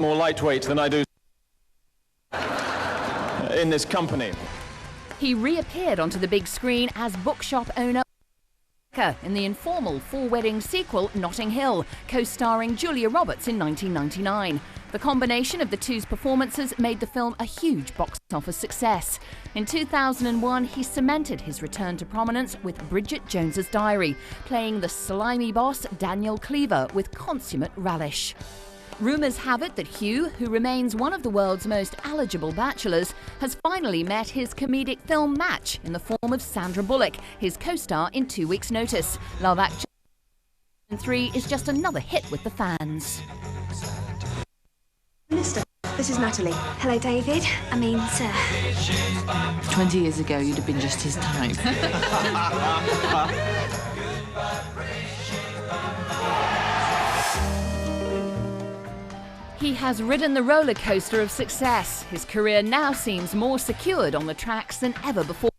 more lightweight than I do in this company. He reappeared onto the big screen as bookshop owner in the informal four-wedding sequel Notting Hill, co-starring Julia Roberts in 1999. The combination of the two's performances made the film a huge box office success. In 2001, he cemented his return to prominence with Bridget Jones's Diary, playing the slimy boss Daniel Cleaver with consummate relish. Rumours have it that Hugh, who remains one of the world's most eligible bachelors, has finally met his comedic film match in the form of Sandra Bullock, his co-star in 2 weeks' notice. Love Actually 3 is just another hit with the fans. Minister, this is Natalie. Hello, David. I mean, sir. 20 years ago, you'd have been just his type. He has ridden the roller coaster of success. His career now seems more secured on the tracks than ever before.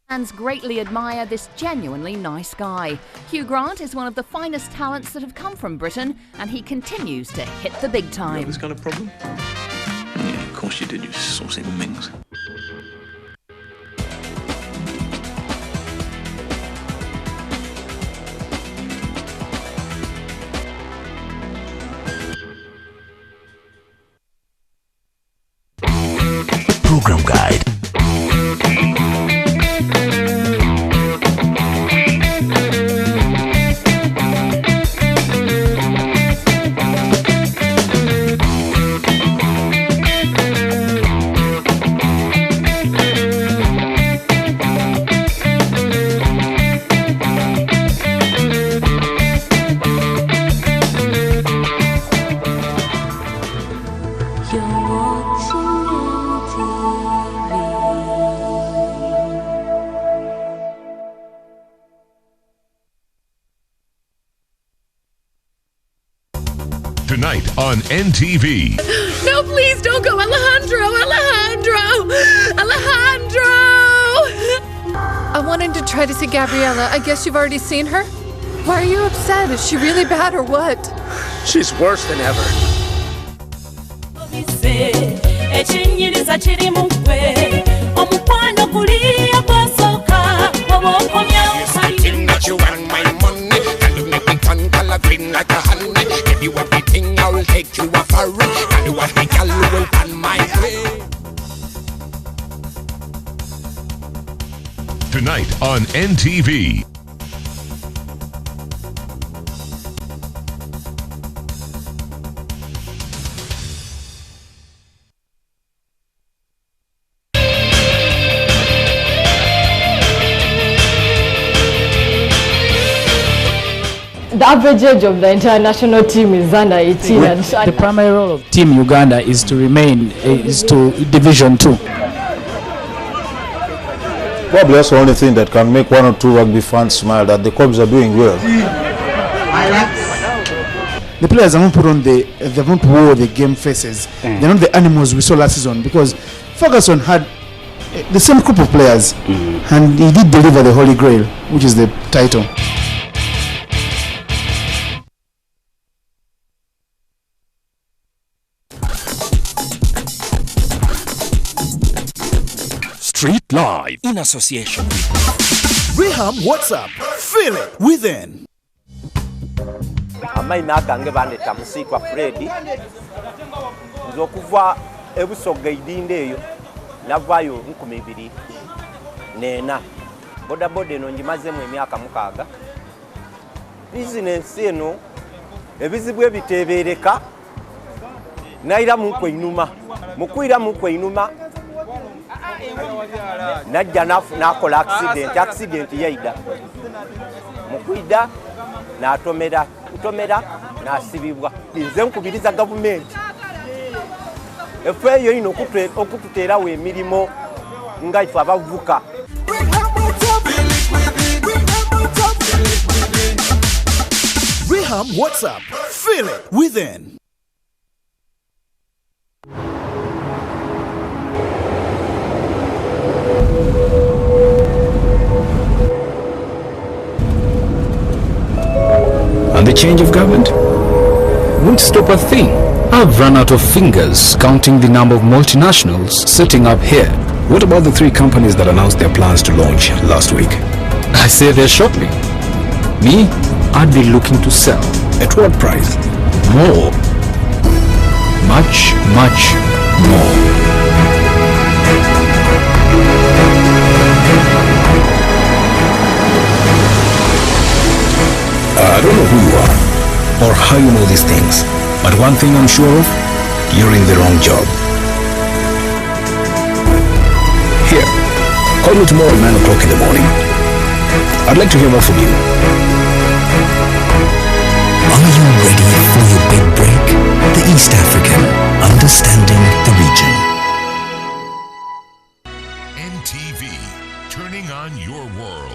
Fans greatly admire this genuinely nice guy. Hugh Grant is one of the finest talents that have come from Britain, and he continues to hit the big time. You have this kind of problem? Yeah, of course you did, you saucy minx. Program guide. Tonight on NTV. No, please don't go. Alejandro! I wanted to try to see Gabriella. I guess you've already seen her? Why are you upset? Is she really bad or what? She's worse than ever. You want my money, can you make me turn color green like a honey? Give you everything, I'll take you a foreign. Can you want me, girl, you will pan my way. Tonight on NTV. The average age of the international team is under 18. The primary role of Team Uganda is to remain to Division 2. Probably that's the only thing that can make one or two rugby fans smile, that the Cubs are doing well. The players haven't put on they haven't wore the game faces. They're not the animals we saw last season, because Ferguson had the same group of players and he did deliver the Holy Grail, which is the title. Street Live in association with Reham WhatsApp. Feel it within. Amaina agange bandeta musikwa Freddy nzokuva ebusoga idinde eyo navayo 2024 boda boda eno njimazemu emyaka 6 business eno ebizibu ebitebereka naira mukwe inuma mukwira mukwe inuma najja nakola accident yaida mukwida natomera kutomera nasibibwa nze nkubiriza government efeyo ino okututerawo emirimo nga ife abavuka. Reham WhatsApp. Feel it within. And the change of government won't stop a thing. I've run out of fingers counting the number of multinationals setting up here. What about the 3 companies that announced their plans to launch last week? I say they're shopping. Me, I'd be looking to sell. At what price? More. Much, much more. I don't know who you are or how you know these things, but one thing I'm sure of, you're in the wrong job. Here, call me tomorrow at 9 o'clock in the morning. I'd like to hear more from you. Are you ready for your big break? The East African, understanding the region. NTV, turning on your world.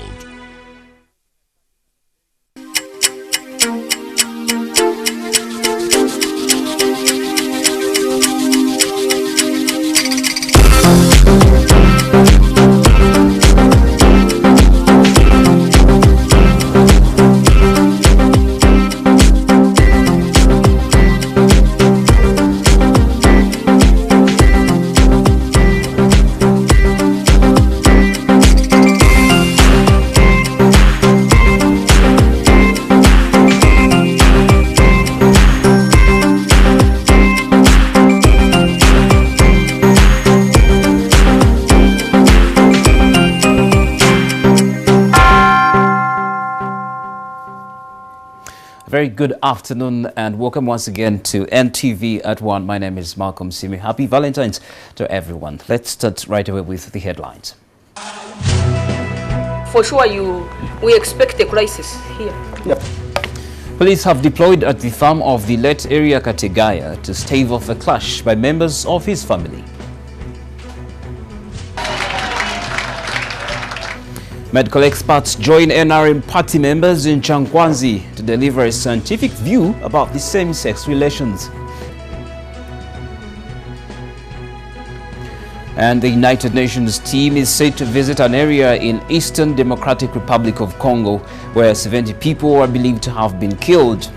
Very good afternoon and welcome once again to NTV at One. My name is Malcolm Simi. Happy Valentine's to everyone. Let's start right away with the headlines. For sure, we expect a crisis here. Yep. Police have deployed at the farm of the late area Kategaya to stave off a clash by members of his family. Medical experts join NRM party members in Changwanzi to deliver a scientific view about the same-sex relations. And the United Nations team is set to visit an area in Eastern Democratic Republic of Congo where 70 people are believed to have been killed.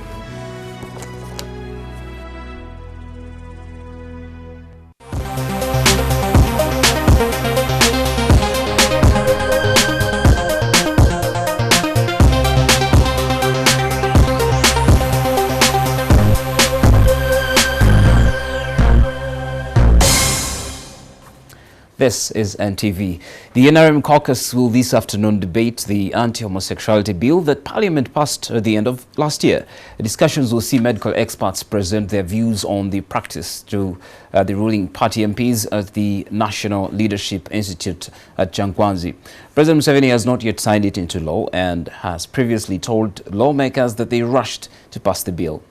This is NTV. The NRM caucus will this afternoon debate the anti-homosexuality bill that Parliament passed at the end of last year. The discussions will see medical experts present their views on the practice to the ruling party MPs at the National Leadership Institute at Changwanzi. President Museveni has not yet signed it into law and has previously told lawmakers that they rushed to pass the bill.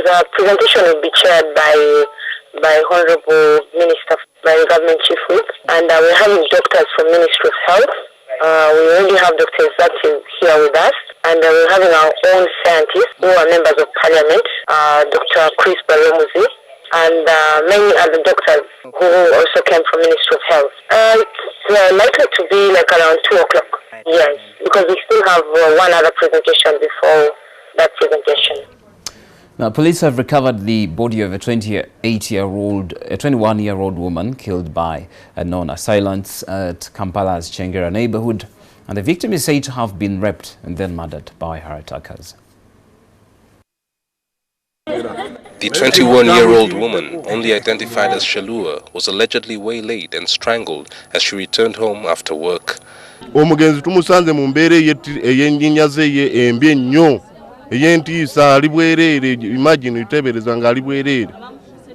The presentation will be chaired by Honorable Minister, by Government Chief Whip, and we're having doctors from Ministry of Health. We already have Dr. Zati here with us, and we're having our own scientists who are members of Parliament, Dr. Chris Balomuzi, and many other doctors who also came from Ministry of Health. It's likely to be like around 2 o'clock, yes, because we still have one other presentation before that presentation. Now, police have recovered the body of a 21-year-old woman killed by known assailants at Kampala's Chengera neighborhood, and the victim is said to have been raped and then murdered by her attackers. The 21-year-old woman, only identified as Shalua, was allegedly waylaid and strangled as she returned home after work. Omugenzi tumusanze mu mbeera ey'ennyinyaze ye embi ennyo ey'entiisa ali bwereere, imagine itebereza nga ali bwereere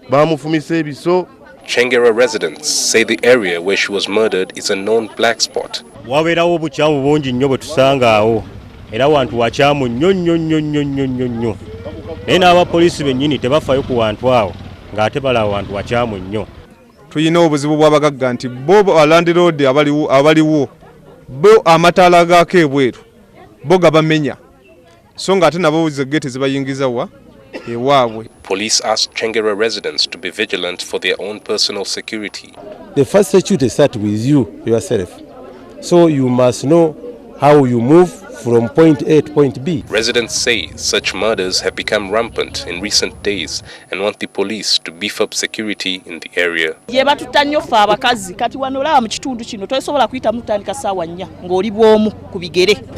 bamufumisa ebiso. Chengera residents say the area where she was murdered is a known black spot. Wabeerawo obukyamu bungi nnyo bwe tusanga awo era wantu wakyamu nnyo nnyo naye n'abapoliisi bennyini tebafaayo ku wantu awo ng'ate balaba wantu wakyamu nnyo. Tuyina obuzibu bw'abagagga nti bo alandiroodi abaliwo bo amataala gaako ebweru bo gabamenya so ng'ate nabo zeggeeti zibayingiza wa ewaabwe. Police asked Chengera residents to be vigilant for their own personal security. The first security starts with you yourself. So you must know how you move from point A to point B. Residents say such murders have become rampant in recent days and want the police to beef up security in the area.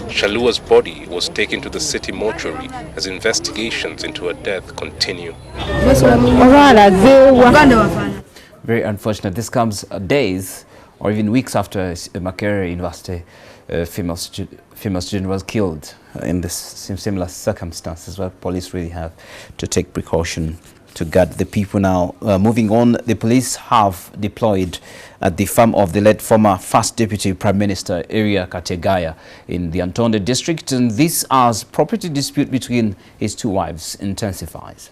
Shalua's body was taken to the city mortuary as investigations into her death continue. Very unfortunate. This comes days or even weeks after Makerere University female student was killed in this similar circumstances where police really have to take precaution to guard the people now. Moving on, the police have deployed at the farm of the late former First Deputy Prime Minister Eria Kategaya in the Antonde district, and this as property dispute between his two wives intensifies.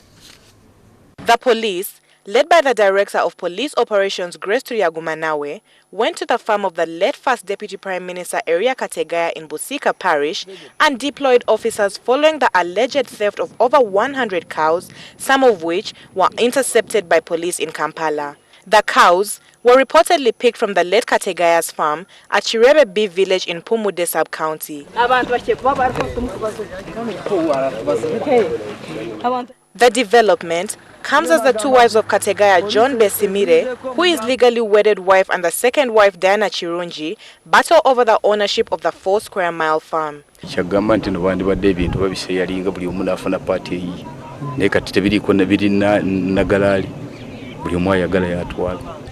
The police, led by the Director of Police Operations Grace Tuyagumanawe, went to the farm of the late First Deputy Prime Minister Eria Kategaya in Busika Parish and deployed officers following the alleged theft of over 100 cows, some of which were intercepted by police in Kampala. The cows were reportedly picked from the late Kategaya's farm at Chirebe B village in Pumude sub-county. The development comes as the two wives of Kategaya, John Besimire, who is legally wedded wife, and the second wife, Diana Chirunji, battle over the ownership of the 4 square mile farm.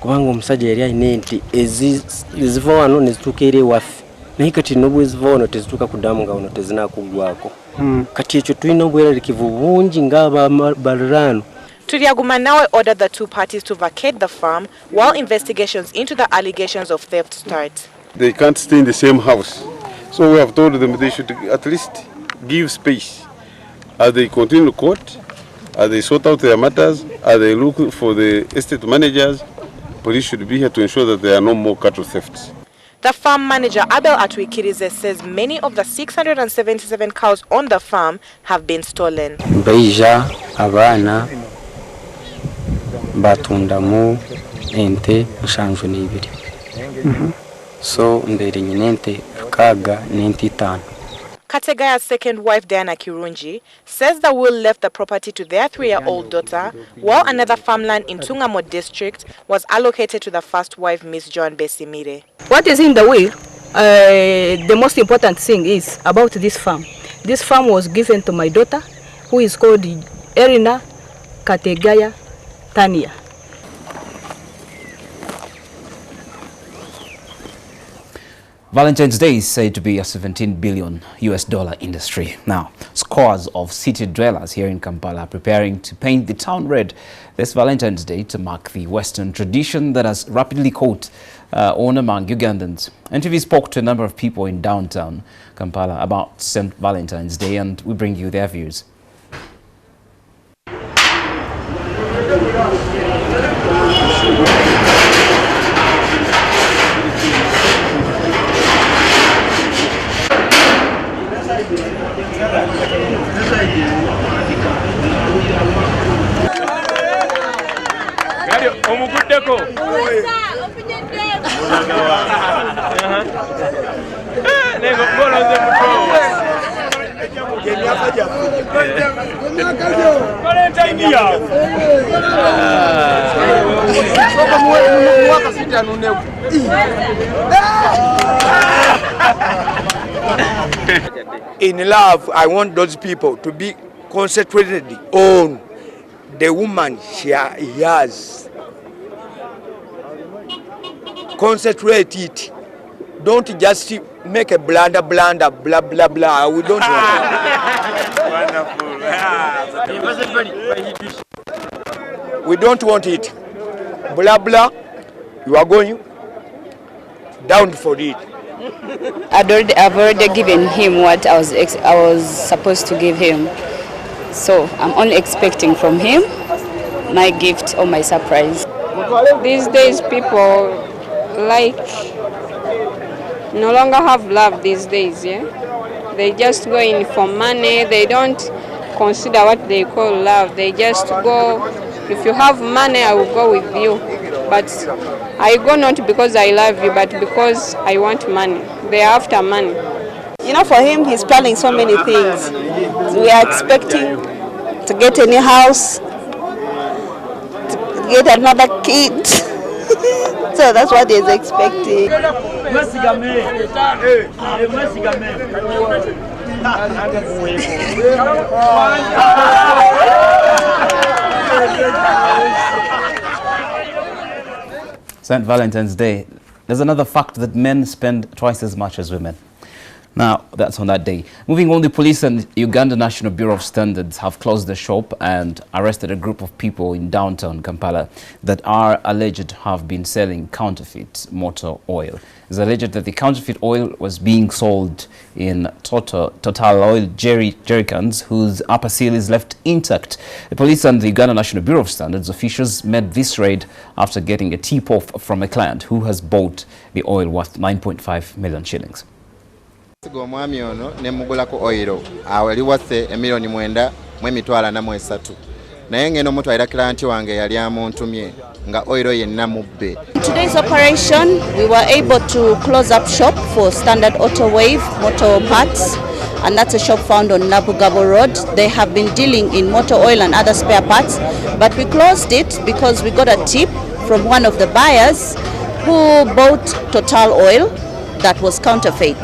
Kubanga omusajja yali alina enti eziva wano ne zituuka eri ewaffe naye kati n'obweziva wano tezituuka ku ddaamu nga wano tezinakuggwako kati ekyo tulina obweralikivu bungi ng'ababaliraano. Tuyagumanawe ordered the two parties to vacate the farm while investigations into the allegations of theft start. They can't stay in the same house, so we have told them they should at least give space as they continue court, as they sort out their matters, as they look for the estate managers. Police should be here to ensure that there are no more cattle thefts. The farm manager Abel Atwikirize says many of the 677 cows on the farm have been stolen. Beija abana batundamu ente nshanju n'ibiri. So ndere nyine ente kaga n'ente 5. Kategaya's second wife, Diana Kirunji, says the will left the property to their 3-year-old daughter, while another farmland in Tungamo district was allocated to the first wife, Miss John Besimire. What is in the will? The most important thing is about this farm. This farm was given to my daughter, who is called Erina Kategaya Tania. Valentine's Day is said to be a $17 billion industry. Now, scores of city dwellers here in Kampala are preparing to paint the town red this Valentine's Day to mark the Western tradition that has rapidly caught on among Ugandans. NTV spoke to a number of people in downtown Kampala about St. Valentine's Day, and we bring you their views. In love, I want those people to be concentrated on the woman he has. Concentrate it. Don't just make a blunder, blah, blah, blah. We don't want it. We don't want it. Blah, blah. You are going down for it. I've already given him what I was supposed to give him. So I'm only expecting from him my gift or my surprise. These days people no longer have love these days, yeah? They just go in for money. They don't consider what they call love. They just go, if you have money, I will go with you. But I go not because I love you, but because I want money. They are after money. You know, for him, he's planning so many things. We are expecting to get a new house, to get another kid. So that's what he's expecting. St. Valentine's Day. There's another fact that men spend twice as much as women. Now, that's on that day. Moving on, the police and Uganda National Bureau of Standards have closed the shop and arrested a group of people in downtown Kampala that are alleged to have been selling counterfeit motor oil. It's alleged that the counterfeit oil was being sold in Total Oil jerrycans whose upper seal is left intact. The police and the Uganda National Bureau of Standards officials made this raid after getting a tip-off from a client who has bought the oil worth 9.5 million shillings. Omwami ono ne mugulako oilo awo eri waffe emiliyoni 9.43 naye ngeno mutwalira kiranti wange yali amuntumye nga oilo yenna mubbe. In today's operation, we were able to close up shop for Standard Auto Wave motor parts, and that's a shop found on Nabugabo Road. They have been dealing in motor oil and other spare parts, but we closed it because we got a tip from one of the buyers who bought Total Oil that was counterfeit.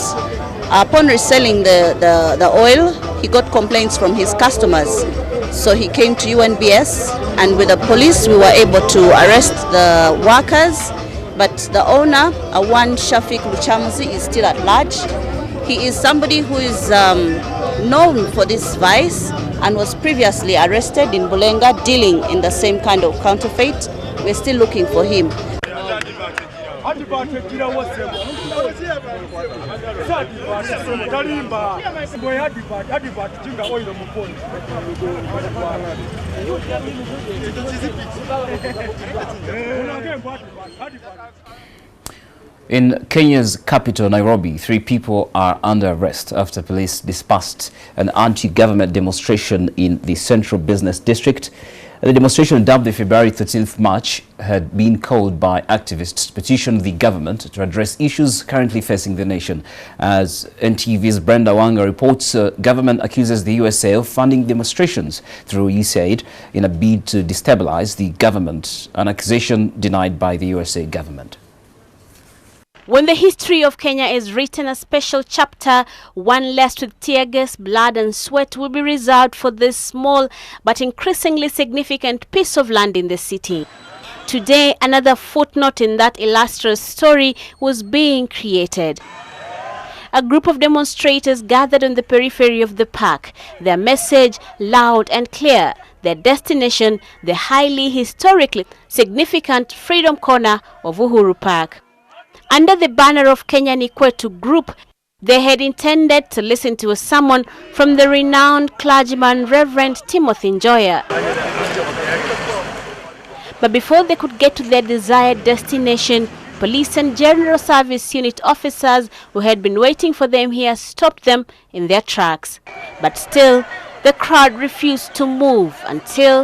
Upon reselling the oil, he got complaints from his customers. So he came to UNBS, and with the police we were able to arrest the workers, but the owner, Awan Shafik Luchamzi, is still at large. He is somebody who is known for this vice and was previously arrested in Bulenga dealing in the same kind of counterfeit. We're still looking for him. In Kenya's capital, Nairobi, 3 people are under arrest after police dispersed an anti-government demonstration in the Central Business District. The demonstration, dubbed the February 13th March, had been called by activists to petition the government to address issues currently facing the nation. As NTV's Brenda Wanga reports, government accuses the USA of funding demonstrations through USAID in a bid to destabilize the government, an accusation denied by the USA government. When the history of Kenya is written, a special chapter, one less with tear gas, blood and sweat, will be reserved for this small but increasingly significant piece of land in the city. Today, another footnote in that illustrious story was being created. A group of demonstrators gathered on the periphery of the park, their message loud and clear, their destination, the highly historically significant Freedom Corner of Uhuru Park. Under the banner of Kenya Nikwetu Group, they had intended to listen to a sermon from the renowned clergyman Reverend Timothy Njoya. But before they could get to their desired destination, police and general service unit officers who had been waiting for them here stopped them in their tracks. But still, the crowd refused to move until...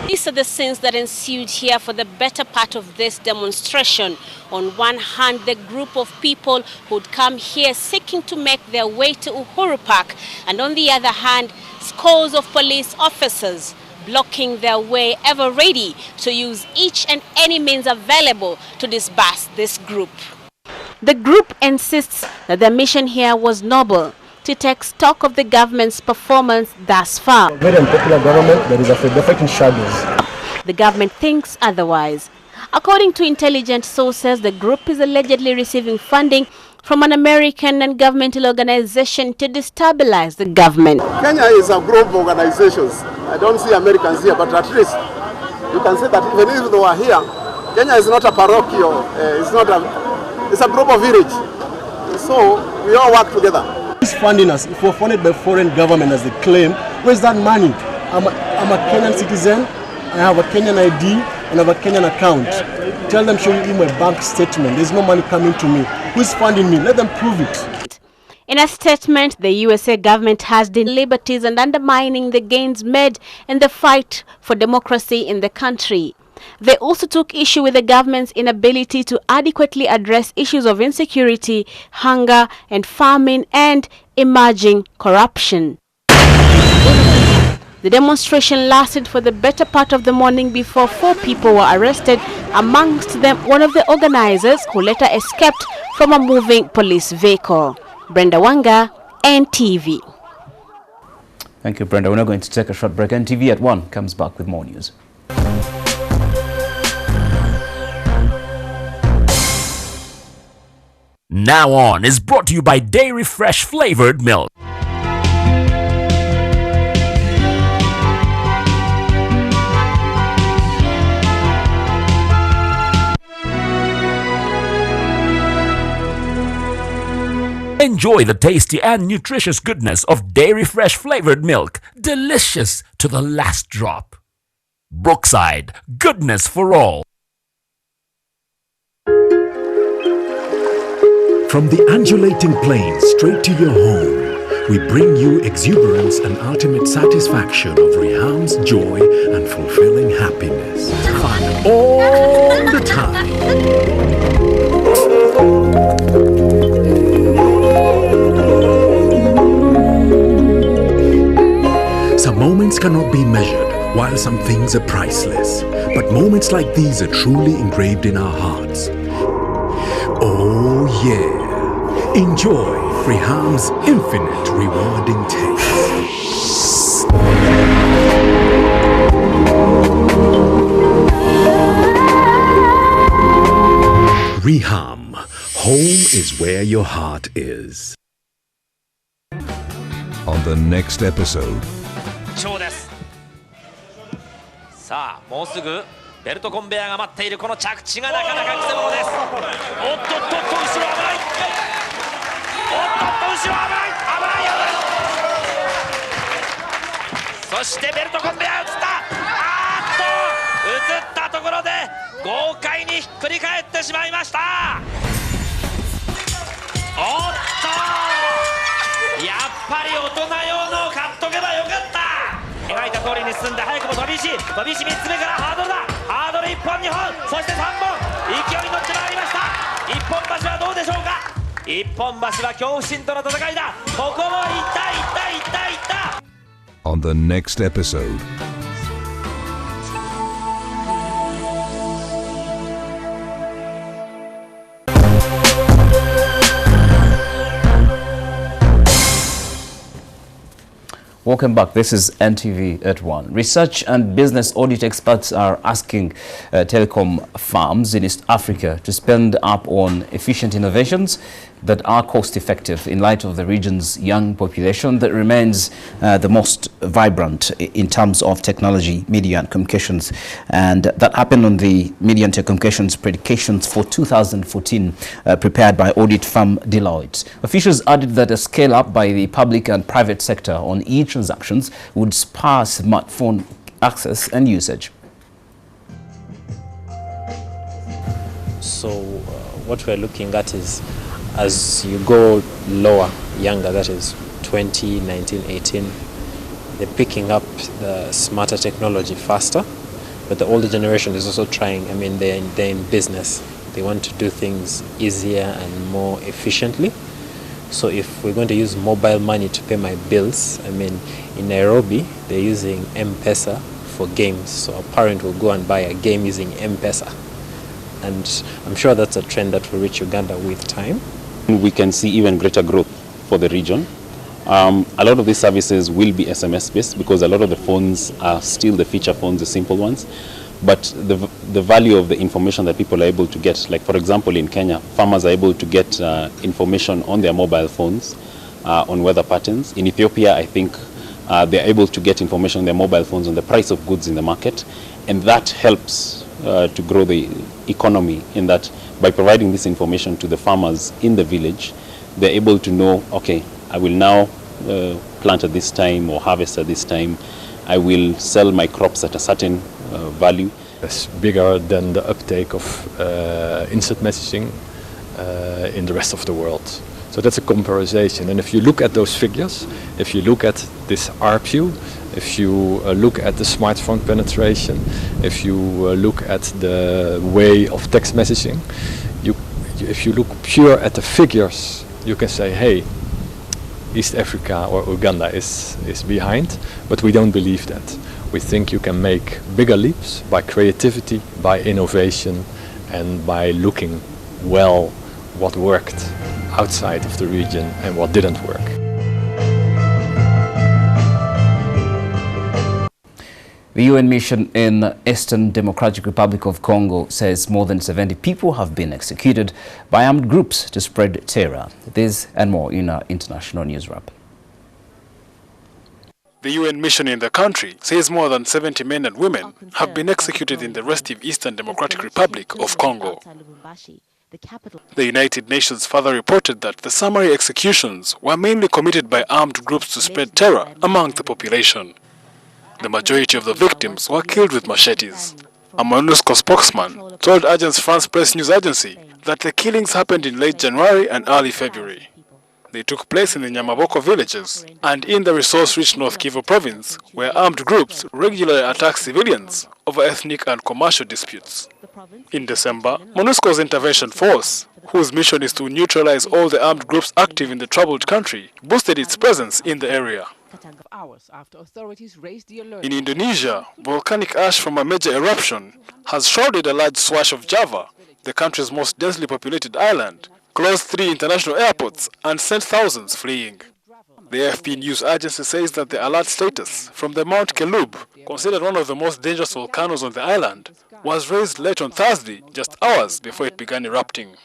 These are the scenes that ensued here for the better part of this demonstration. On one hand, the group of people who'd come here seeking to make their way to Uhuru Park, and on the other hand, scores of police officers blocking their way, ever ready to use each and any means available to disperse this group. The group insists that their mission here was noble, to take stock of the government's performance thus far. Very unpopular government that is afraid of fighting shadows. The government thinks otherwise. According to intelligence sources, the group is allegedly receiving funding from an American non-governmental organization to destabilize the government. Kenya is a group of organizations. I don't see Americans here, but at least you can say that even if they were here, Kenya is not a parochial, it's a group of village. So we all work together. Who's funding us? If we're funded by foreign government as they claim, where's that money? I'm a Kenyan citizen, I have a Kenyan ID, and I have a Kenyan account. Tell them, show you my bank statement. There's no money coming to me. Who's funding me? Let them prove it. In a statement, the USA government has denied liberties and undermining the gains made in the fight for democracy in the country. They also took issue with the government's inability to adequately address issues of insecurity, hunger and famine, and emerging corruption. The demonstration lasted for the better part of the morning before 4 people were arrested, amongst them one of the organizers who later escaped from a moving police vehicle. Brenda Wanga, NTV. Thank you, Brenda. We're now going to take a short break. NTV at 1 comes back with more news. Now On is brought to you by Dairy Fresh Flavored Milk. Enjoy the tasty and nutritious goodness of Dairy Fresh Flavored Milk. Delicious to the last drop. Brookside, goodness for all. From the undulating plains straight to your home, we bring you exuberance and ultimate satisfaction of Reham's joy and fulfilling happiness. Fun all the time. Some moments cannot be measured, while some things are priceless. But moments like these are truly engraved in our hearts. Oh yeah. Enjoy Reham's infinite rewarding taste. Reham, home is where your heart is. On the next episode. さあもうすぐベルトコンベヤーが待っているこの着地がなかなかくせ者です。おっとっとっと後ろ危ない。おっとっと後ろ危ない危ない。そしてベルトコンベヤー移った。移ったところで豪快にひっくり返ってしまいました。おっとやっぱり大人用のを買っとけばよかった。描いた通りに進んで早くも飛び石3つ目からハードルだ。ハードル1本2本そして3本勢いに乗ってまいりました。一本橋はどうでしょうか。一本橋は恐怖心との戦いだ。ここもいった。 On the next episode. Welcome back. This is NTV at 1. Research and business audit experts are asking telecom firms in East Africa to spend up on efficient innovations that are cost-effective in light of the region's young population that remains the most vibrant in terms of technology, media and communications. And that happened on the Media and Telecommunications Predictions for 2014 prepared by audit firm Deloitte. Officials added that a scale-up by the public and private sector on e-transactions would spur smartphone access and usage. So what we're looking at is as you go lower, younger, that is 20, 19, 18, they're picking up the smarter technology faster, but the older generation is also trying. I mean, they're in business. They want to do things easier and more efficiently. So if we're going to use mobile money to pay my bills, I mean, in Nairobi, they're using M-Pesa for games. So a parent will go and buy a game using M-Pesa. And I'm sure that's a trend that will reach Uganda with time. We can see even greater growth for the region. A lot of these services will be SMS based because a lot of the phones are still the feature phones, the simple ones. But the value of the information that people are able to get, like for example in Kenya, farmers are able to get information on their mobile phones on weather patterns. In Ethiopia, I think they're able to get information on their mobile phones on the price of goods in the market. And that helps to grow the economy in that by providing this information to the farmers in the village, they're able to know, okay, I will now plant at this time or harvest at this time. I will sell my crops at a certain value. It's bigger than the uptake of instant messaging in the rest of the world. So that's a comparison. And if you look at those figures, if you look at this ARPU, if you look at the smartphone penetration, if you look at the way of text messaging, if you look pure at the figures, you can say, hey, East Africa or Uganda is behind, but we don't believe that. We think you can make bigger leaps by creativity, by innovation, and by looking well what worked outside of the region and what didn't work. The UN mission in Eastern Democratic Republic of Congo says more than 70 people have been executed by armed groups to spread terror. This and more in our international news wrap. The UN mission in the country says more than 70 men and women have been executed in the restive Eastern Democratic Republic of Congo. The United Nations further reported that the summary executions were mainly committed by armed groups to spread terror among the population. The majority of the victims were killed with machetes. A MONUSCO spokesman told Agence France Presse News Agency that the killings happened in late January and early February. They took place in the Nyamaboko villages and in the resource-rich North Kivu province, where armed groups regularly attack civilians over ethnic and commercial disputes. In December, MONUSCO's intervention force, whose mission is to neutralize all the armed groups active in the troubled country, boosted its presence in the area. In Indonesia, volcanic ash from a major eruption has shrouded a large swath of Java, the country's most densely populated island, closed 3 international airports, and sent thousands fleeing. The AFP news agency says that the alert status from the Mount Kelub, considered one of the most dangerous volcanoes on the island, was raised late on Thursday, just hours before it began erupting.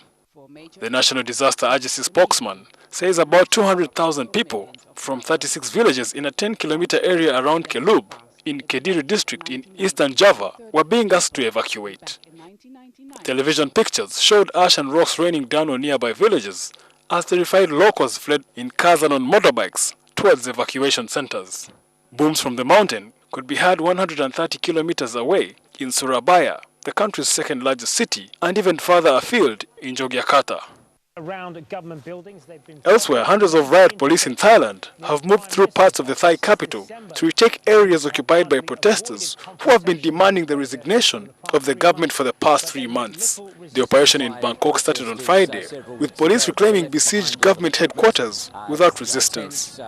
The National Disaster Agency spokesman says about 200,000 people from 36 villages in a 10-kilometer area around Kelub in Kediri district in eastern Java were being asked to evacuate. Television pictures showed ash and rocks raining down on nearby villages as terrified locals fled in cars and on motorbikes towards evacuation centers. Booms from the mountain could be heard 130 kilometers away in Surabaya, the country's second largest city, and even further afield in Yogyakarta. Around government buildings, they've been... Elsewhere, hundreds of riot police in Thailand have moved through parts of the Thai capital to retake areas occupied by protesters who have been demanding the resignation of the government for the past 3 months. The operation in Bangkok started on Friday, with police reclaiming besieged government headquarters without resistance.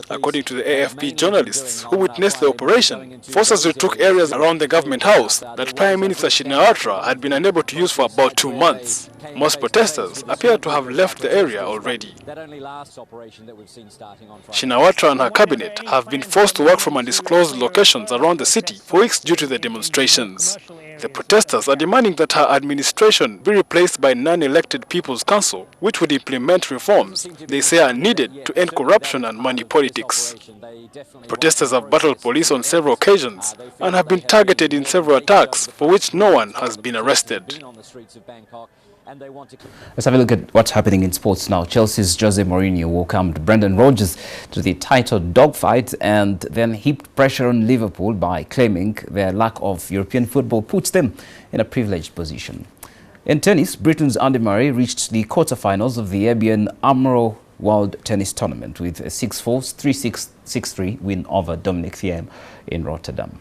According to the AFP journalists who witnessed the operation, forces retook areas around the government house that Prime Minister Shinawatra had been unable to use for about 2 months. Most protesters appear to have left the area already. Shinawatra and her cabinet have been forced to work from undisclosed locations around the city for weeks due to the demonstrations. The protesters are demanding that her administration be replaced by non-elected People's Council, which would implement reforms they say are needed to end corruption and money politics. Protesters have battled police on several occasions and have been targeted in several attacks for which no one has been arrested. Let's have a look at what's happening in sports now. Chelsea's Jose Mourinho welcomed Brendan Rodgers to the title dogfight and then heaped pressure on Liverpool by claiming their lack of European football puts them in a privileged position. In tennis, Britain's Andy Murray reached the quarterfinals of the ABN AMRO World Tennis Tournament with a 6-4, 3-6, 6-3 win over Dominic Thiem in Rotterdam.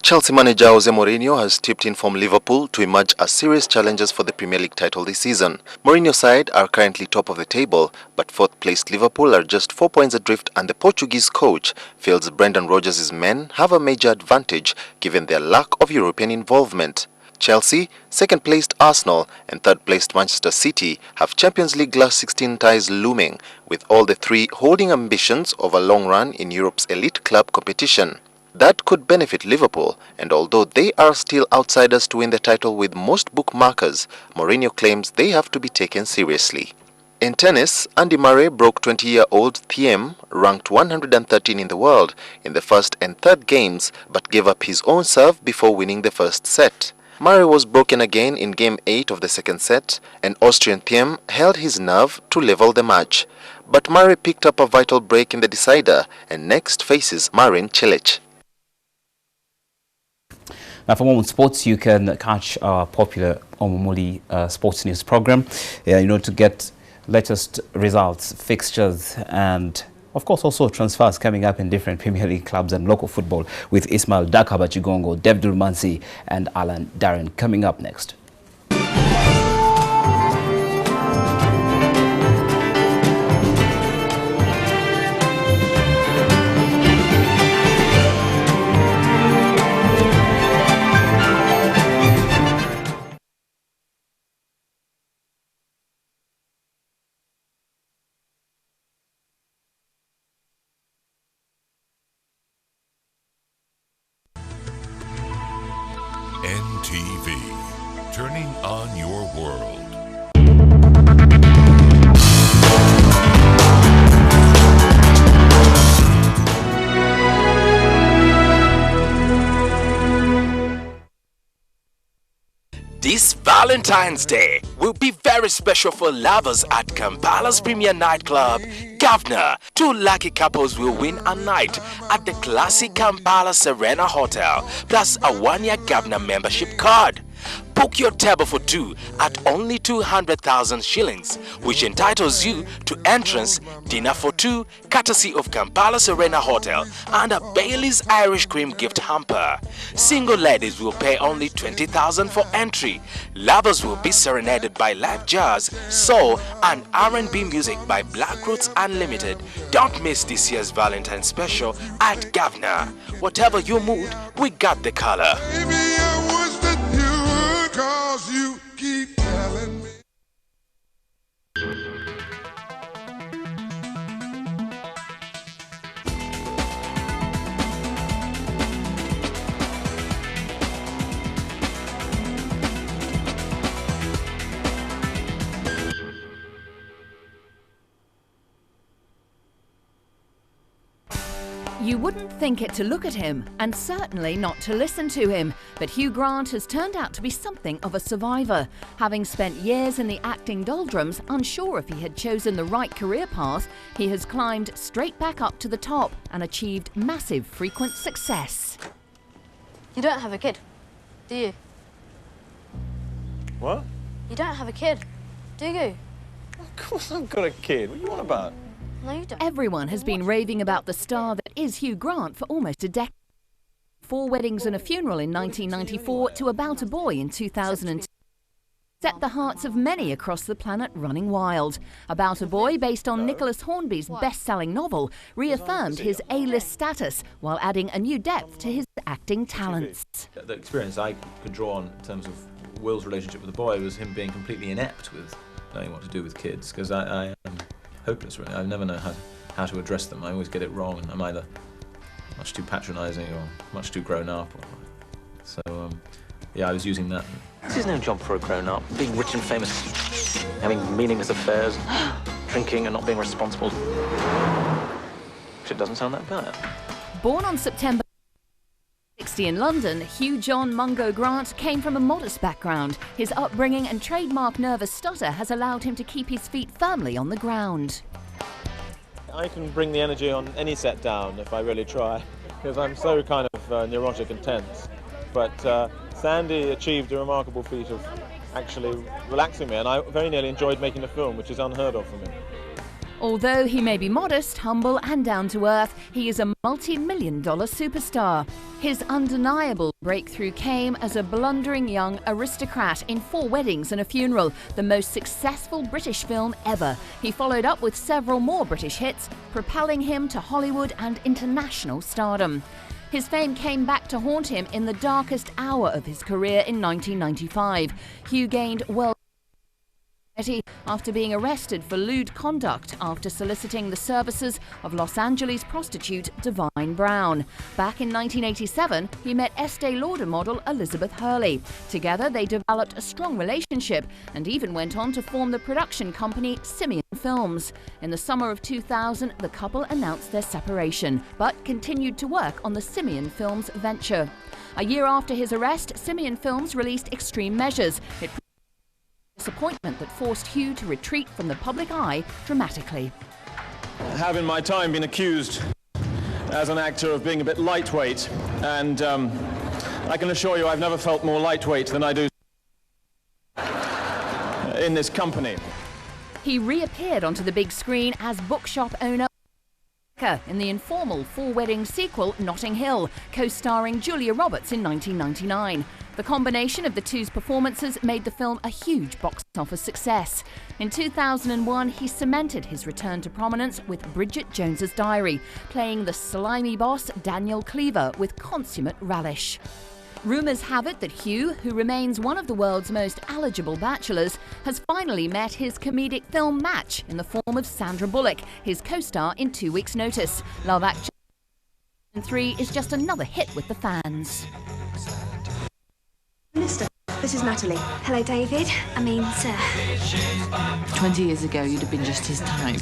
Chelsea manager Jose Mourinho has tipped in from Liverpool to emerge as serious challengers for the Premier League title this season. Mourinho's side are currently top of the table, but fourth-placed Liverpool are just 4 points adrift, and the Portuguese coach feels Brendan Rodgers' men have a major advantage given their lack of European involvement. Chelsea, second-placed Arsenal and third-placed Manchester City have Champions League last 16 ties looming, with all the three holding ambitions of a long run in Europe's elite club competition. That could benefit Liverpool, and although they are still outsiders to win the title with most bookmakers, Mourinho claims they have to be taken seriously. In tennis, Andy Murray broke 20-year-old Thiem, ranked 113 in the world, in the first and third games, but gave up his own serve before winning the first set. Murray was broken again in Game 8 of the second set, and Austrian Thiem held his nerve to level the match. But Murray picked up a vital break in the decider, and next faces Marin Cilic. Now, for more on sports, you can catch our popular Omumuli sports news program. To get latest results, fixtures, and Of course, also transfers coming up in different Premier League clubs and local football with Ismail Dakaba Chigongo, Devdul Mansi and Alan Darren coming up next. NTV, turning on your world. This Valentine's Day will be very special for lovers at Kampala's premier nightclub, Governor. 2 lucky couples will win a night at the classic Kampala Serena Hotel, plus a 1-year Governor membership card. Book your table for 2 at only 200,000 shillings, which entitles you to entrance, dinner for 2, courtesy of Kampala Serena Hotel, and a Bailey's Irish Cream gift hamper. Single ladies will pay only 20,000 for entry. Lovers will be serenaded by live jazz, soul, and R&B music by Black Roots Unlimited. Don't miss this year's Valentine special at Governor. Whatever your mood, we got the color. Cause you keep telling me. You wouldn't think it to look at him, and certainly not to listen to him, but Hugh Grant has turned out to be something of a survivor. Having spent years in the acting doldrums, unsure if he had chosen the right career path, he has climbed straight back up to the top and achieved massive frequent success. You don't have a kid, do you? What? You don't have a kid, do you? Of course I've got a kid. What are you on about? No, you don't. Everyone has been raving about the star that is Hugh Grant for almost a decade. 4 Weddings and a Funeral in 1994 to About a Boy in 2002 set the hearts of many across the planet running wild. About a Boy, based on Nicholas Hornby's best-selling novel, reaffirmed his A-list status while adding a new depth to his acting talents. The experience I could draw on in terms of Will's relationship with the boy was him being completely inept with knowing what to do with kids, because I am hopeless really. I never know how to address them. I always get it wrong, and I'm either much too patronising or much too grown up. So yeah, I was using that. This is no job for a grown-up. Being rich and famous, having meaningless affairs, drinking and not being responsible. It doesn't sound that bad. Born on September 60 in London, Hugh John Mungo Grant came from a modest background. His upbringing and trademark nervous stutter has allowed him to keep his feet firmly on the ground. I can bring the energy on any set down if I really try, because I'm so kind of neurotic and tense. But Sandy achieved a remarkable feat of actually relaxing me, and I very nearly enjoyed making the film, which is unheard of for me. Although he may be modest, humble and down to earth, he is a multi-million-dollar superstar. His undeniable breakthrough came as a blundering young aristocrat in 4 Weddings and a Funeral, the most successful British film ever. He followed up with several more British hits, propelling him to Hollywood and international stardom. His fame came back to haunt him in the darkest hour of his career in 1995. Hugh gained after being arrested for lewd conduct after soliciting the services of Los Angeles prostitute Divine Brown. Back in 1987, he met Estee Lauder model Elizabeth Hurley. Together, they developed a strong relationship and even went on to form the production company Simeon Films. In the summer of 2000, the couple announced their separation, but continued to work on the Simeon Films venture. A year after his arrest, Simeon Films released Extreme Measures. It disappointment that forced Hugh to retreat from the public eye dramatically. I have in my time been accused as an actor of being a bit lightweight, and I can assure you I've never felt more lightweight than I do in this company. He reappeared onto the big screen as bookshop owner in the informal four-wedding sequel Notting Hill, co-starring Julia Roberts in 1999. The combination of the two's performances made the film a huge box office success. In 2001, he cemented his return to prominence with Bridget Jones's Diary, playing the slimy boss Daniel Cleaver with consummate relish. Rumours have it that Hugh, who remains one of the world's most eligible bachelors, has finally met his comedic film match in the form of Sandra Bullock, his co-star in 2 weeks' notice. Love Actually 3 is just another hit with the fans. Minister, this is Natalie. Hello, David. I mean, sir. 20 years ago, you'd have been just his type.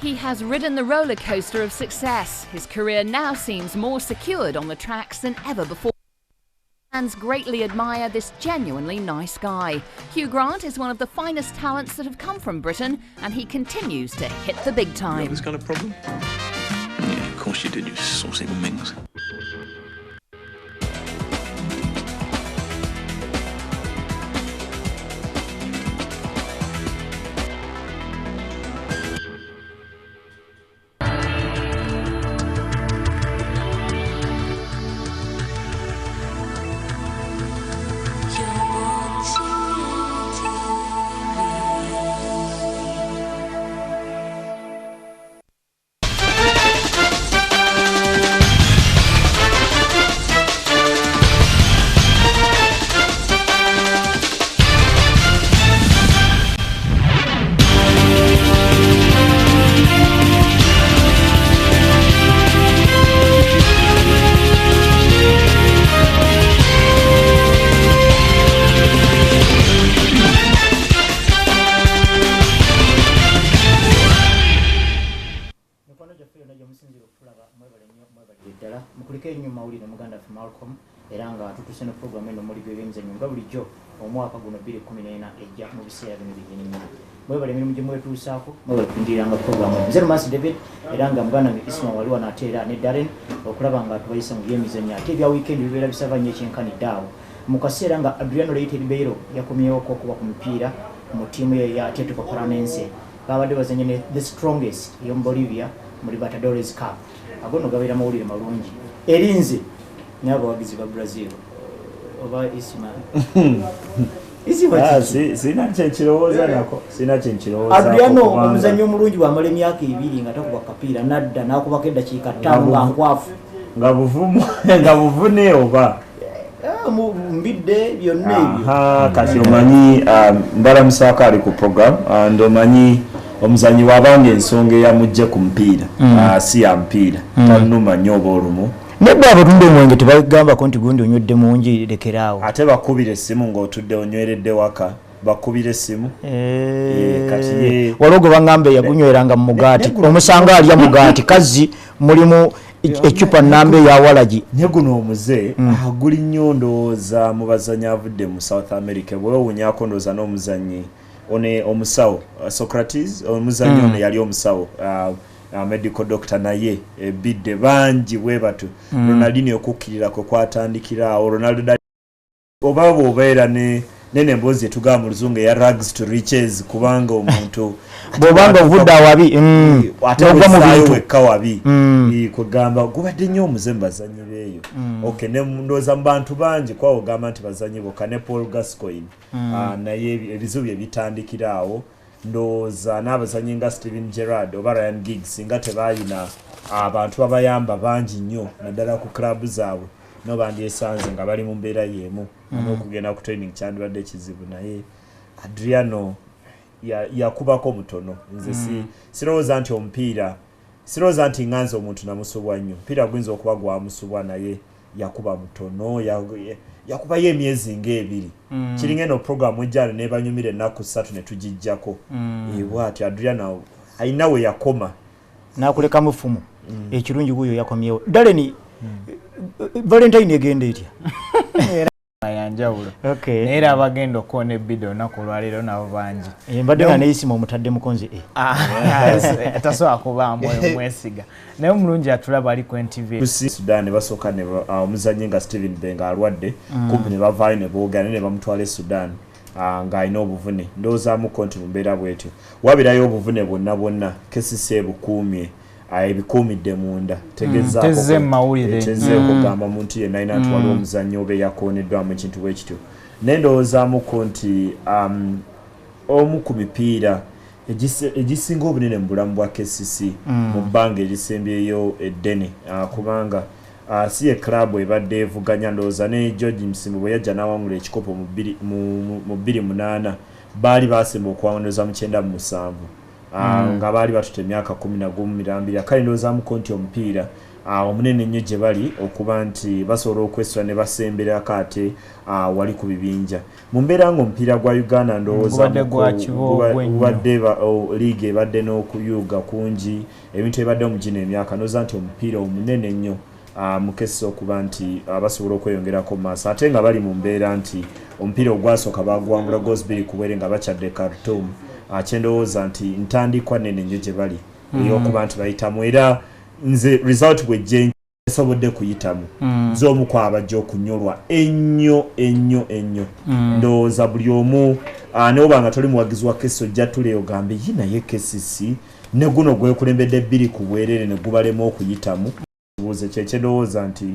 He has ridden the roller coaster of success. His career now seems more secured on the tracks than ever before. Fans greatly admire this genuinely nice guy. Hugh Grant is one of the finest talents that have come from Britain, and he continues to hit the big time. You have this kind of problem? Yeah, of course you did, you saucy minx. Eranga tutuseno program eno muri by'emizanyo nga bulijjo omwaka guno 2014 ejja mu biseera bino bigenimo mwebale mirimu gye mwetuusaako mwebale kundiranga program nze Mas David eranga muganda nge Isma waliwo nateera ne Darren okulaba nga tubayisa mu by'emizanyo ate bya weekend bibeera bisavanye ekyenkanidde awo mu kaseera nga Adriano Leite Ribeiro yakomyewo okuba ku mupiira mu ttiimu ya Atletico Paranaense babadde bazanye ne the strongest ey'omu Bolivia mu Libertadores Cup agono gabeera mawulire malungi erinze nyabo wagizi ba Brazil oba Isma sina chenchirowoza nako sina chenchirowoza Adriano omuzanyo omulungi wamala emyaka 2 nga takuba kapiira nadda nakubako eddakiika 5 nga nkwafu nga buvumu nga buvune oba mbidde byonna ebyo kati omanyi mbala musaka ali ku program ndo manyi omuzanyi wabanga ensonga yamujje ku mpiira si ya mpiira tanuma nyoba olumu nebwe abatunde omwenge tebagamba ko nti gundi onywedde mungi lekeraawo ate bakubire essimu ng'otudde onyweredde waka bakubire essimu kati walogo bangambe yagunyweranga mu mugaati omusanga alya mugaati kazi mulimu ecupa nambe ya walagi ne guno omuze aguli nnyo ndowooza mu bazanyi avudde mu South America bwe wunyako ndowooza n'omuzanyi one omusawo Socrates omuzanyi ono yali omusawo medical doctor naye bidde banji bwe batu Ronaldinho okukkirirako kwatandikira Ronaldo obabo obeera nene mbozi tuga mu luzungu ya rags to riches kubanga omuntu bobanga ovudda wabi atanga mu bintu wekka wabi kugamba gubadde nnyo omuze mbazanyi beeyo okay ne ndoza mu bantu banji kwa ogamba nti bazanyi boka ne Paul Gascoigne naye ebizu bye bitandikira awo ndoza n'abazanyi nga Steven Gerrard oba Ryan Giggs nga tebayina abantu abayamba banji nnyo naddala ku club zaabwe no bandi esanze nga bali mu mbeera yemu n'okugenda ku training kyandibadde kizibu naye Adriano yakubako mutono nze sirowooza nti omupiira sirowooza nti nganze omuntu namusubwa nnyo mpira gwinza okuba gwamusubwa naye yakuba mutono yakubayo emyezi ng'ebiri kiringa eno programu ejjana nebanyumira ennaku 3 ne tugijjako bwati Adriano ayina we yakoma nakuleka mufumu ekirungi guyo yakomyewo Darren Valentine egenda etya njawulo. Okay. Naye era abagenda okona ebido olunaku olwaleero nabo bangi. Mbadde nga neeyisima omutadde mukonzi tasobola kubaamu oyo mwesiga. Naye omulungi atulaba ali ku NTV. Sudan basooka ne omuzannyi nga Stephen Benga alwadde kumpi ne bavaayo ne boogana ne bamutwala e Sudan. Ng'alina obuvune ndoozaamu konti mu mbeera bwetyo wabirayo obuvune bwonna kesisi ebukuumye ebikuumidde munda tegezaako kugamba muntu yenna alina nti waliwo omuzannyi oba eyakooneddwamu ekintu bwe kityo naye ndowoozamuko nti omu ku mipiira egisinga obunene mu bulamu bwa kesisi mu bbanga erisembyeyo eddene kubanga si ye club ebadde evuganya ndowooza ne George Msimbo bwe yajja n'awangula ekikopo mu 28 baali basemba okuwangula mu 97 nga baali batutte emyaka 11 kale ndowoozamuko nti omupiira omunene nnyo gye bali okuba nti basobola okwesula ne basemberako ate wali ku bibinja mu mbeera ng'omupiira gwa Uganda ndowoozaubadde liiga ebadde n'okuyuuga kungi ebintu ebadde omugina emyaka ndowooza nti omupiira omunene nnyo mukesi okuba nti basobola okweyongerako mu maaso ate nga bali mu mbeera nti omupiira ogwasooka baguwangula Gosbiri kubwere nga bakyadde Khartoum kyendowooza nti ntandikwa nene nnyo gye bali ey'okuba nti bayitamu era nze result bwejje esobodde kuyitamu nze omu ku abajja okunyolwa ennyo ndowooza buli omu newoba nga toli muwagizi wa kesi ojja tule ogambe ye naye kesisi ne guno gwekulembedde 2 ku bwerere ne gubalemu okuyitamu buuze kyekendowooza nti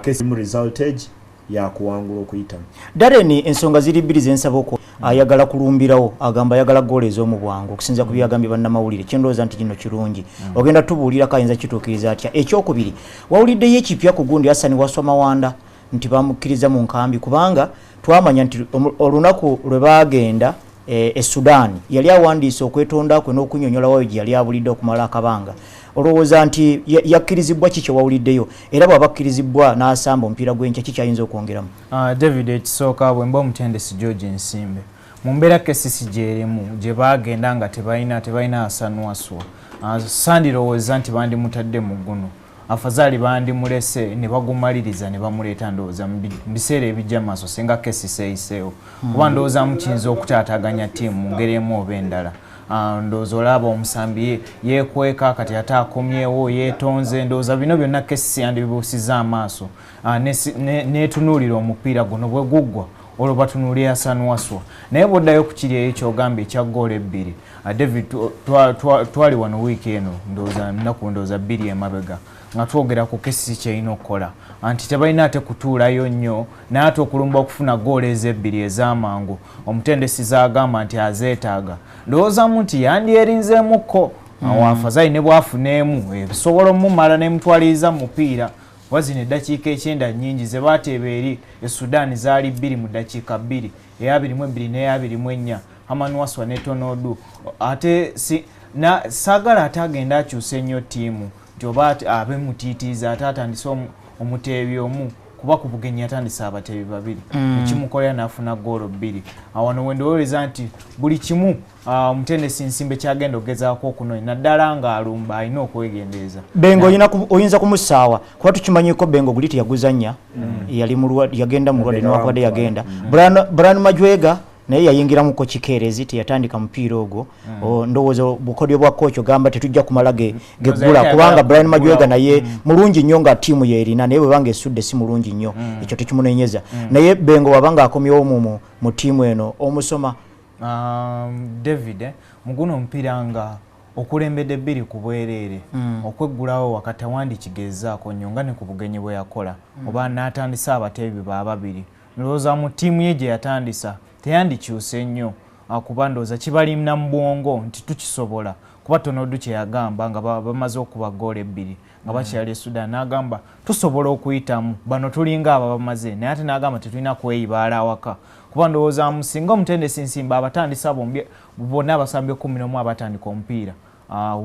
kesi mu resultage yakuwangula okuyitamu Darren ensonga ziri 2 zensaba okwo ayagala kulumbirawo agamba ayagala goal ez'omu bwangu okusinza ku byagambye bannamawulire kyendowooza nti kino kirungi ogenda tubuulira kayinza kituukiriza atya ekyokubiri wawuliddeyo ekipya ku gundi Hassan Wasomawanda nti bamukkiriza mu nkambi kubanga twamanya nti olunaku lwe baagenda e Sudan yali awandiise okwetonda kwe n'okunyonyola gye yali abulidde okumala akabanga olowooza nti yakkirizibwa ki kyewawuliddeyo era bw'abakkirizibwa n'asamba omupiira gw'enkya kikyayinza okwongeramu David ekisooka bwe mba omutendesi George Nsimbe mu mbeera kesisi gyerimu gye baagenda nga tebalina asanuwaswa sandirowooza nti bandimutadde mu guno afazaali bandimulese ne bagumaliriza ne bamuleeta ndowooza mu biseera ebijja maaso singa kesisi eyiseewo kuba ndowoozamu kiyinza okutaataganya ttiimu mu ngeri emu oba endala ndowooza olaba omusambi yeekweka kati ate akomyewo yeetonze ndowooza bino byonna kesisi yandibibuusiza amaaso neetunuulira omupiira guno bwe guggwa olwo batunuulira asanuwaswa naye bwoddayo ku kiri eyo kyogamba ekya goolo 2 David twali wano wiiki eno nnaku ndowooza 2 emabega nga twogera ku kesisi kyerina okukola anti tebalina ate kutuulayo nnyo naye ate okulumba okufuna goolo eze2 ez'amangu omutendesi zagamba nti azeetaaga ndowoozamu nti yandyerinzeemukko wafazayi ne bwafuneemu ebisobola omumala nemutwaliriza mu mupiira wazino eddakiika 9 nnyingi ze baateeba eri Sudan zaali 2 mu ddakiika 2 eya22 n'eya24 Hamanuwaswa ne Tonodu ate saagala ate agenda akyusa ennyo ttiimu nti oba abe mutiitiiza ate atandise omuteebi omu kuba ku bugenyi atandise abateebi 2 ekimukolera n'afuna goolo 2 wano wendowooleza nti buli kimu omutendesi Nsimbe kyagenda ogezaako okunonya naddala ng'alumba alina okwegendeeza Bengo oyinza kumusaawa kuba tukimanyiko Bengo guli teyaguzannya yagenda mulwadde newakubadde yagenda Brian Majwega naye yayingiramuko kikeerezi teyatandika mupiira ogwo ndowooza bukodyo bwa koocho gamba tetujja kumala geggula kubanga Brian Majwega naye mulungi nnyo nga ttiimu yeerina naye bwebanga esudde si mulungi nnyo ekyo tekimunenyeza naye Bengo wabanga akomyewo mu ttiimu eno omusoma David muguno omupiira nga okulembedde 2 ku bwereere okweggulawo wakati awandi kigezaako nnyo nga ne ku bugenyi bwe yakola oba n'atandisa abateebi ba 2 ndowooza mu ttiimu ye gye yatandisa teyandikyuse nnyo kuba ndowooza kibalina mu bwongo nti tukisobola kuba Tonodu kye yagamba nga bamaze okuba goolo 2 nga bakyali e Sudan n'agamba tusobola okuyitamu bano tulinga abo bamaze naye ate n'agamba tetulina kweyibaala awaka kuba ndowooza singa omutendesi Nsimbe abatandisa bonna abasambi 11 abatandika omupiira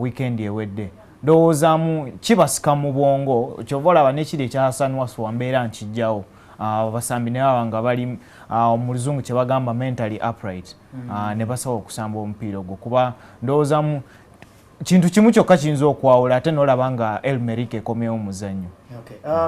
weekend ewedde ndowoozamu kibasika mu bwongo kyova olaba n'ekiri ekya Hassan Waswa mbeera nkijjawo abasambi ne baba nga bali mu luzungu kye bagamba mentally upright ne basawo okusamba omupiira ogwo kuba ndowoozamu kintu kimu kyokka kiyinza okwawula ate n'olaba nga Elmerike ekomyewo omuzannyo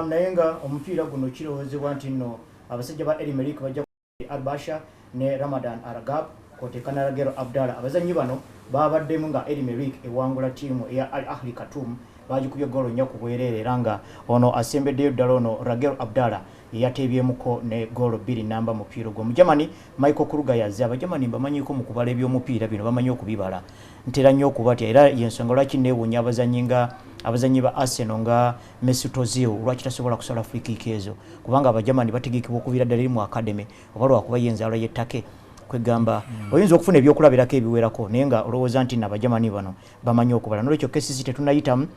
naye nga omupiira guno kirowoozebwa nti nno abasajja ba Elimerik bajja Albasha ne Ramadan Aragab kotekana Ragero Abdallah abazanyi bano babaddemu nga Elimerik ewangula tiimu eya Al Ahli Khartoum bagikubye golo nya ku bwerere era nga ono asembeddeyo ddala ono Ragero Abdallah yatebyemuko ne golo 2 namba mupiira gwo Mujamani Michael Kruger yazze abajamani bamanyiko mu kubala ebyomupiira bino bamanyi okubibala ntera nnyo okubatya era yensonga lwaki neewunya abazanyi ba Arsenal nga Mesut Ozil lwaki tasobola kusala free kick ezo kubanga abajamani bategekebwa okubira ddala mu academy oba lwakuba yenzaalo yettake kwegamba oyinza okufuna ebyokulabirako ebiwerako naye nga olowooza nti n'abajamani bano bamanyi okubala nolwekyo kesisi tetunayitamu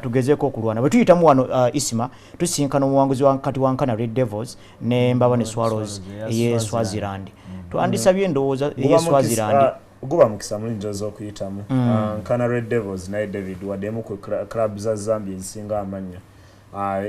tugezeeko okulwana bwe tuyitamu wano isima tusinkana omuwanguzi wakati wa Nkana Red Devils ne Mbabane Swallows eye Swaziland twandisabye endowooza eye Swaziland guba mukisa mulungi okuyitamu Nkana Red Devils naye David waddemu ku club za Zambia ensinga amanya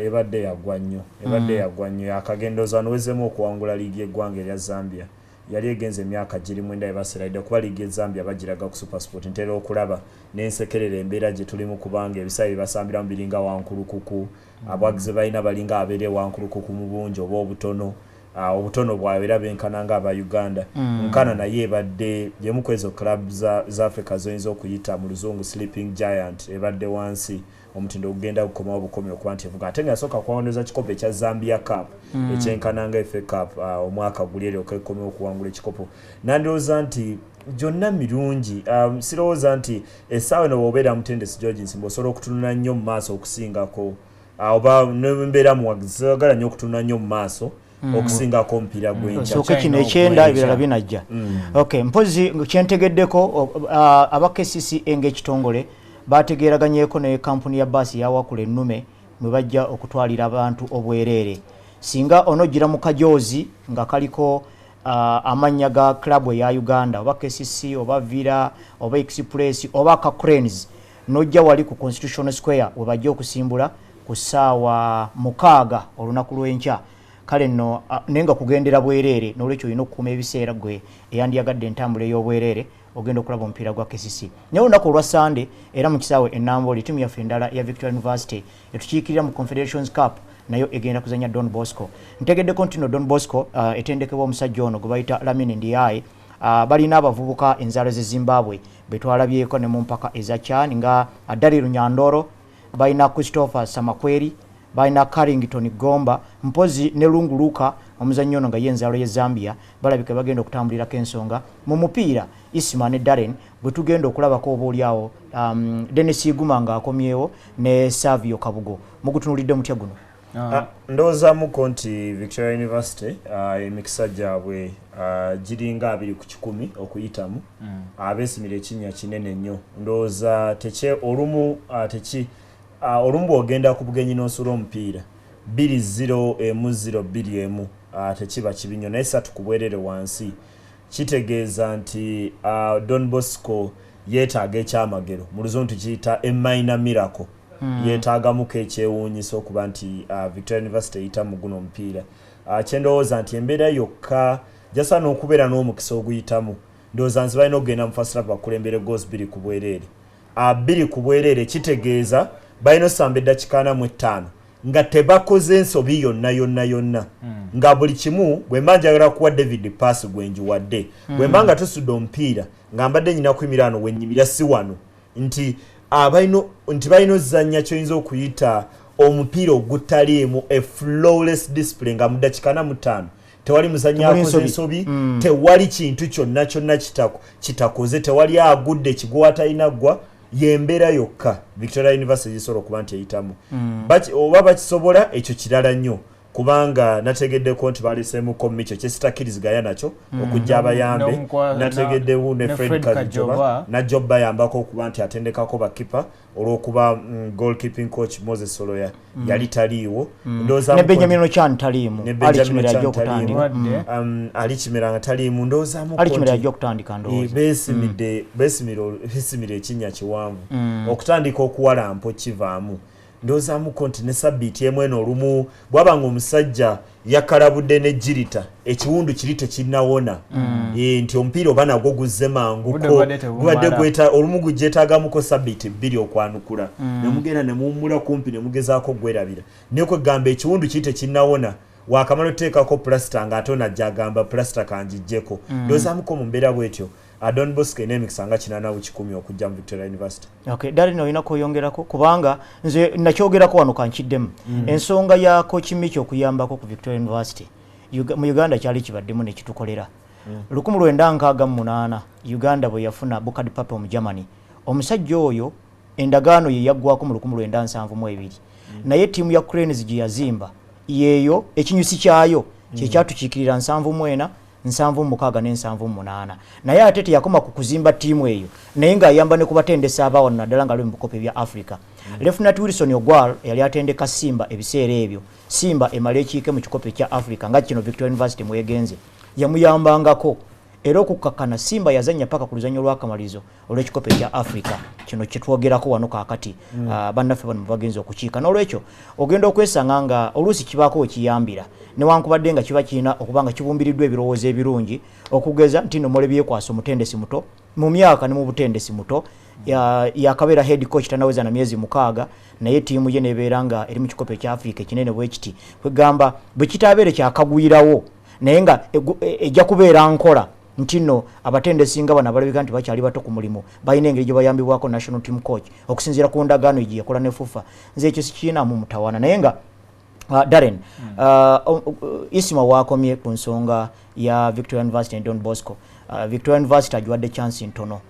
ebadde yagwa nnyo yakagendoza nowezemu okuwangula liigi y'eggwanga erya Zambia yali egenze emyaka giri mwenda ebasiraidde kuba liigi Zambia bagiraga ku Supersport ntera okulaba n'ensekerera embeera gye tulimu kubanga ebisayi basambira mu biringa wankulukuku abwagize balina balinga abeere wankulukuku mu bungi oba obutono bwabwe era benkana nga aba Uganda Nkana naye ebadde yemu ku ezo club za Africa zoyinza okuyita mu luzungu Sleeping Giant ebadde wansi omutindo ogenda okukoma obukomi okuba nti evuga ate nga yasooka kuwangula ekikopo ekya Zambia Cup ekyenkana nga FA Cup omwaka guli eri okukoma okuwangula ekikopo nandowooza nti gyonna mirungi sirowooza nti essaawa eno bw'obeera mutendesi George Nsimba osobola okutunula nnyo mu maaso okusingako oba nembeera muwagizi oyagala nnyo okutunula nnyo mu maaso okusingako omupiira gw'enkya kino ekyenda ebirala binajja okay mpozi kyentegeddeko aba KCCA ng'ekitongole bategeeraganyeeko ne kampuni ya baasi yawakula ennume mwe bajja okutwalira abantu obwereere singa onogira mu kajoozi nga kaliko amannya ga club ya Uganda oba KCC oba Villa oba Express oba Cranes nojja wali ku Constitutional Square we bajja okusimbula ku ssaawa 6 olunaku lw'enkya kale nno nenga kugendera bwereere n'olwekyo olina okukuuma ebiseera gwe eyandiyagadde entambula ey'obwereere ogenda okulaba omupiira gwa KCC naye olunaku olwa Sunday era mu kisaawe ennamboli ttiimu yaffe endala ya Victoria University etukiikirira mu Confederations Cup nayo egenda kuzanya Don Bosco ntegeddeko nti no Don Bosco etendekebwa omusajja ono gwe bayita Lamine Ndiaye balina abavubuka enzaalo ze Zimbabwe betwalabyeko ne mu mpaka eza Chan nga Dariru Nyandoro balina Christopher Samakweri balina Carrington Gomba mpozi ne Lunguluka omuzannyo ono nga yenzaalo ye Zambia balabika bagenda okutambulirako ensonga mu mupiira Isima ne Darren bwe tugenda okulabako obaolyawo Dennis Iguma nga akomyewo ne Savio Kabugo mugutunulidde mutya guno ndowoozamuko nti Victoria University emikisa gyabwe giringa 2 ku 10 okuyitamu abeesimira ekinnya kinene nnyo ndowooza olumu bw'ogenda ku bugenyi n'osula omupiira 2-0-0-2 tekiba kibi nnyo naye 3 ku bwerere wansi kitegeeza nti Don Bosco yeetaaga ekyamagero mu luzungu tukiyita a minor miracle yeetaagamuko ekyewuunyisa okuba nti Victoria University eyita mu guno omupiira kyendowooza nti embeera yokka jasaana okubeera n'omukisa oguyitamu ndowooza nti balina okugenda mu first half bakulembere goals 2 ku bwerere 2 ku bwerere kitegeeza balina osamba eddakiika 45 nga tebakoze ensobi yonna nga buli kimu bwe mba njagala kuwa David pass gwenjiwadde bwe mba nga tusudde omupiira nga mbadde nyina kwimirano wennyimira si wano nti balina ozannya kyoyinza okuyita omupiira ogutaliimu a flawless display nga mu ddakiika 45 tewali muzannyo akoze ensobi tewali kintu kyonna kitakoze tewali agudde ekigwa atalina ggwa yembeera yokka Victoria University gisobola okuba nti eyitamu oba bakisobola ekyo kirala nnyo kubanga nategeddeko nti baliseemuko mikyo kyesitakkiriziganya nakyo okujja abayambe nategeddewo ne Fred Kajoba najjo bayambako okuba nti atendekako bakipa olw'okuba goalkeeping coach Moses Soloya yali taliiwo ne Benjamin Ochan taliimu ali kimera nga taliimu ndowoozamuko beesimira ekinnya kiwanvu okutandika okuwalampa okivaamu ndowoozamuko nti ne sabbiiti emu eno olumu bw'abanga omusajja yakalabudde ne jirita ekiwundu kiri tekinnawona nti omupiira oba nagwo guzze manguko gubadde olumu gugyetaagamuko sabbiiti 2 okwanukula ne mugenda ne muwummula kumpi ne mugezaako gwerabira naye kwegamba ekiwundu kiri tekinnawona wakamala oteekako plaster ng'ate onajja agamba plaster kanjijjeko ndowoozamuko mu mbeera bwetyo Don Bosco enemikisa nga 810 okujja mu Victoria University. Okay, Darino olina kweyongerako kubanga nze nakyogerako wano kankiddemu ensonga ya Coach Micho okuyambako ku Victoria University mu Uganda kyali kibaddemu ne kitukolera 1968 Uganda bwe yafuna Bukad Papa mu Germany omusajja oyo endagaano ye yaggwako mu 1972 naye tiimu ya Cranes gye yazimba yeeyo ekinyusi kyayo kye kyatukiikirira 79 76 ne 78 naye ate teyakoma ku kuzimba tiimu eyo naye ng'ayamba ne kubatendesa abawo naddala nga mu bikopo bya Africa. Lieutenant Wilson Ogwal yali atendeka Simba ebiseera ebyo Simba emale ekiike mu kikopo kya Africa nga kino Victoria University mwegenze yamuyambangako era okukkakana Simba yazanya paka ku luzanyo lw'akamalizo olw'ekikopo kya Africa kino kitwogerako wano kaakati bannaffe bano bagenze okukiika n'olwekyo ogenda okwesanga nga oluusi kibaako wekiyambira newankubadde nga kiba kirina okuba nga kibumbiriddwa ebirowoozo ebirungi okugeza nti no mole byekwasa omutendesi muto mu myaka ne mu butendesi muto yakabeera head coach tanaweza na myezi 6 naye tiimu ye nebeera nga eri mu kikopo kya Africa kinene bwekiti kwegamba bwe kitabeere kyakagwirawo naye nga ejja kubeera nkola ntino abatendesi nga bana balabika nti bakyali bato ku mulimu balina engeri gye bayambibwako national team coach okusinziira ku ndagaano gye yakola ne FUFA nze ekyo sikiina mu mutawaana naye nga Darren Isima wakomye ku nsonga ya Victoria University and Don Bosco Victoria University agiwadde chance ntono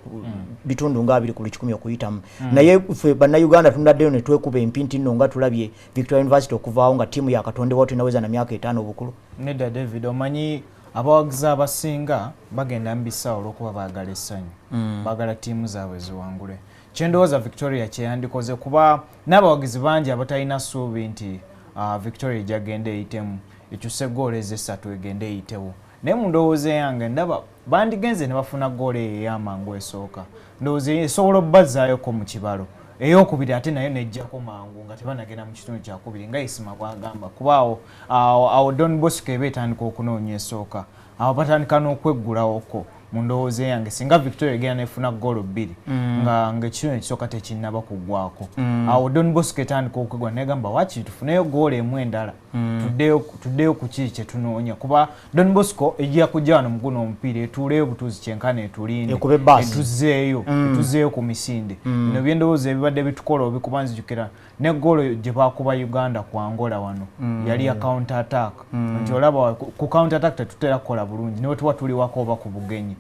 bitundu nga 2 ku 10 okuyitamu naye ffe bannayuganda tunaddeyo ne twekuba empinti nno nga tulabye Victoria University okuvaawo nga tiimu yakatondewa tunaweza na myaka 5 obukulu. Nedda David omanyi abawagizi abasinga bagenda mbisaawo olw'okuba baagala essanyu baagala tiimu zaabwe ziwangule kyendowooza Victoria kyeyandikoze kuba n'abawagizi bangi abatalina ssuubi nti Victoria ejagenda eyitemu ekyuse goolo ez'essatu egenda eyitewo naye mu ndowooza yange ndaba bandigenze ne bafuna goolo eyo ey'amangu esooka ndowooza esobola obbazaayoko mu kibalo eyokubiri ate nayo nejjako mangu nga tebanagenda mu kitundu kyakubiri nga Isima bwagamba kubaawo awo Don Bosco eba etandika okunoonya esooka awo batandika n'okweggulawoko mu ndowooza yange singa Victoria egenda nefuna goolo 2 nga ekitundu ekisooka tekinnaba kuggwako awo Don Bosco etandika okweggula negamba waaki tufuneyo goolo emu endala tuddeyo ku kiri kye tunoonya kuba Don Bosco ejja kujja wano mu guno omupiira etuuleyo butuuzi kyenkana etulinde etuzeeyo ku misinde bino byendowooza ebibadde bitukola obikuba nzijukira ne goolo gye bakuba Uganda ku Angola wano yali ya counter attack nti olaba ku counter attack tetutera kukola bulungi ne tuba tuli wako oba ku bugenyi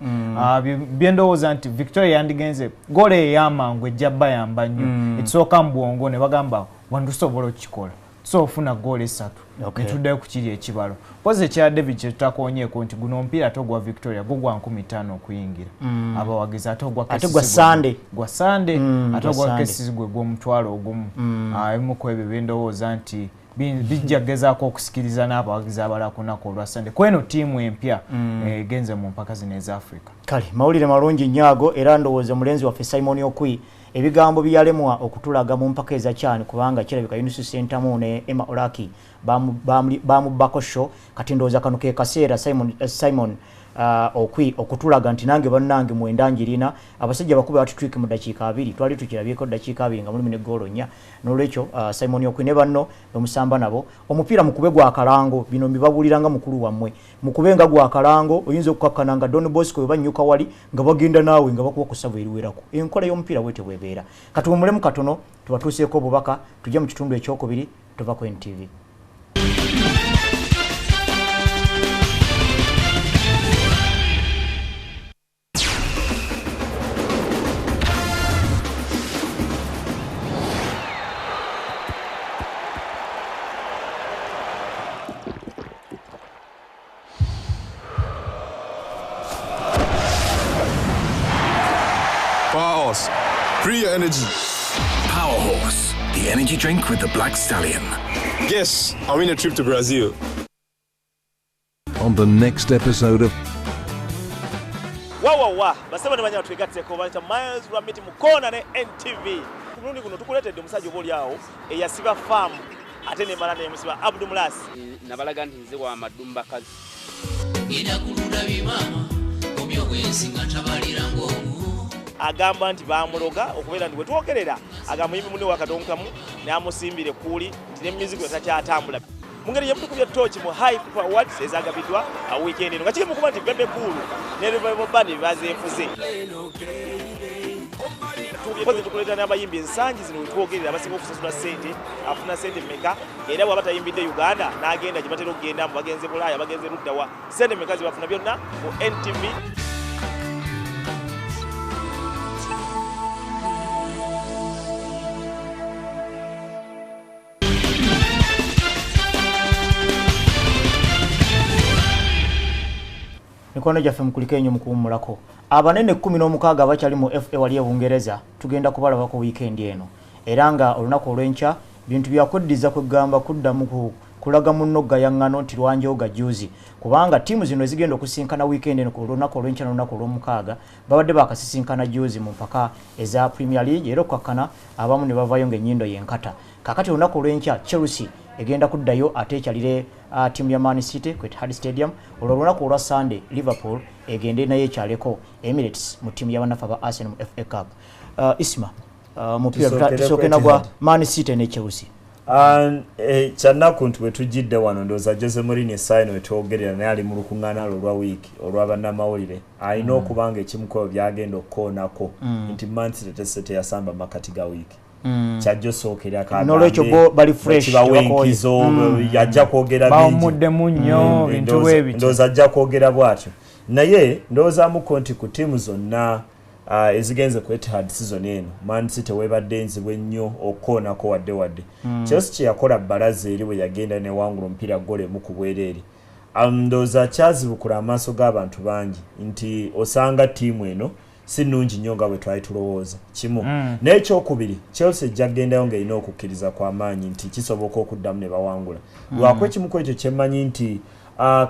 byendowooza nti Victoria yandigenze goolo ey'amangu ejja bayamba nnyo ekisooka mu bwongo ne bagamba wandusobola okikola so ofuna goolo 3 netuddayo ku kiri ekibalo pozi ekya David kye tutakonyeeko nti guno omupiira ate ogwa Victoria gugwa 15 okuyingira abawagizi ate ogwa Sande ate ogwa kesi gwe gw'omutwalo ogumu ebimu ku ebyo byendowooza nti bijja gezaako okusikiriza n'abawagizi abalala ku lunaku olwa Sande kweno tiimu empya egenze mu mpaka zino eza Africa. Kale mawulire malungi nnyo ago era ndowooza mulenzi waffe Simon Okwi ebigambo byalemwa okutulaga mu mpaka eza cyane kubanga kirabika Yunus Sentamu ne Emma Olaki bamubbako show kati ndowooza kano ke kaseera Simon Okwi okutulaga nti nange bannange mwendanjirina abasajja bakube batutwike mu dakiika 2 twali tukirabyeko dakiika 2 nga mulimu ne goolo 4 n'olwekyo Simon Okwi ne banno bemusamba nabo omupiira mukube gwa kalango bino mbibabuliranga mukulu wammwe mukube nga gwa kalango oyinza okukakkana nga Don Bosco banyuka wali nga bagenda naawe nga bakuba ku ssavu eriwerako enkola y'omupiira bwete bwebeera katuwumulemu katono tubatuuseeko obubaka tujja mu kitundu ekyokubiri tuva ku NTV. Free your energy. Power Horse, the energy drink with the Black Stallion. Yes, I win a trip to Brazil. On the next episode of basaba ne banya twegatte ko banta Miles Ramiti mukona ne NTV kulundi kuno tukuletedde omusajja oboli awo eyasiba farm ate ne mala ne musiba Abdul Mulas nabalaga nti nze wa madumba kazi ina kulunda bimama omyo bwensinga tabalira ngomu agamba nti bamuloga okubeera ndi wetwogerera agamba yimbi munne wakatonkamu n'amusimbire kuuli nti n'emizigo etakyatambula mungeri yamutukubya torch mu high people awards ezagabidwa weekend eno ngakiri mukuba nti Liverpool ne Revival Band bazeefuze tukoze tukuleta n'abayimbi ensangi zino wetwogerera abasinga okusasula ssente afuna ssente mmeka era bw'aba tayimbidde Uganda n'agenda gye batera okugenda mu bagenze Bulaaya bagenze Luddawa ssente mmeka zibafuna byonna mu NTV. Mikono gyaffe mukulika enyo mukuwummulako abanene 16 abakyali mu FA wali e Bungereza tugenda kubalabako weekend eno era nga olunaku olw'enkya bintu byakuddiza kwegamba kuddamu kulaga munno gayaŋŋano nti lwanjooga juzi kubanga ttiimu zino ezigenda okusinkana weekend eno ku lunaku olw'enkya n'olunaku olw'omukaaga babadde bakasisinkana juzi mu mpaka eza Premier League era okukakkana abamu ne bavayo ng'ennyindo yenkata kakati olunaku olw'enkya Chelsea egenda kuddayo ate ekyalire tiimu ya Man City ku Etihad Stadium olwo olunaku olwa Sunday Liverpool egende naye ekyaleko Emirates mu ttiimu y'abanaffe aba Arsenal mu FA Cup. Isma mupiira tusooke nagwa Man City ne Chelsea kyanaku nti wetujjidde wano ndowooza Jose Mourinho essaaino wetwogerera naye ali mu lukuŋŋaana olwa wiiki olw'abannamawulire alina okubanga ekimukoyo byagenda okukoonako nti Man City tese teyasamba makati ga wiiki kyajja osookera nolwekyo bali fresh bawenkizo yajja kwogera bawumuddemu nnyo bintu bwebityo ndowooza ajja kwogera bw'atyo naye ndowoozaamuko nti ku ttiimu zonna ezigenze ku Etihad season eno Man City webadde enzibwe nnyo okukoonako wadde Chelsea kye yakola bbalaza eri bwe yagenda newangula omupiira golemu ku bwereere ndowooza kyazibukula amaaso g'abantu bangi nti osanga ttiimu eno si nnungi nnyo nga bwe twali tulowooza kimu naye ekyokubiri Chelsea ejja kugendayo ng'erina okukkiriza kw'amaanyi nti kisoboka okuddamu ne bawangula lwako ekimu ku ekyo kyemmanyi nti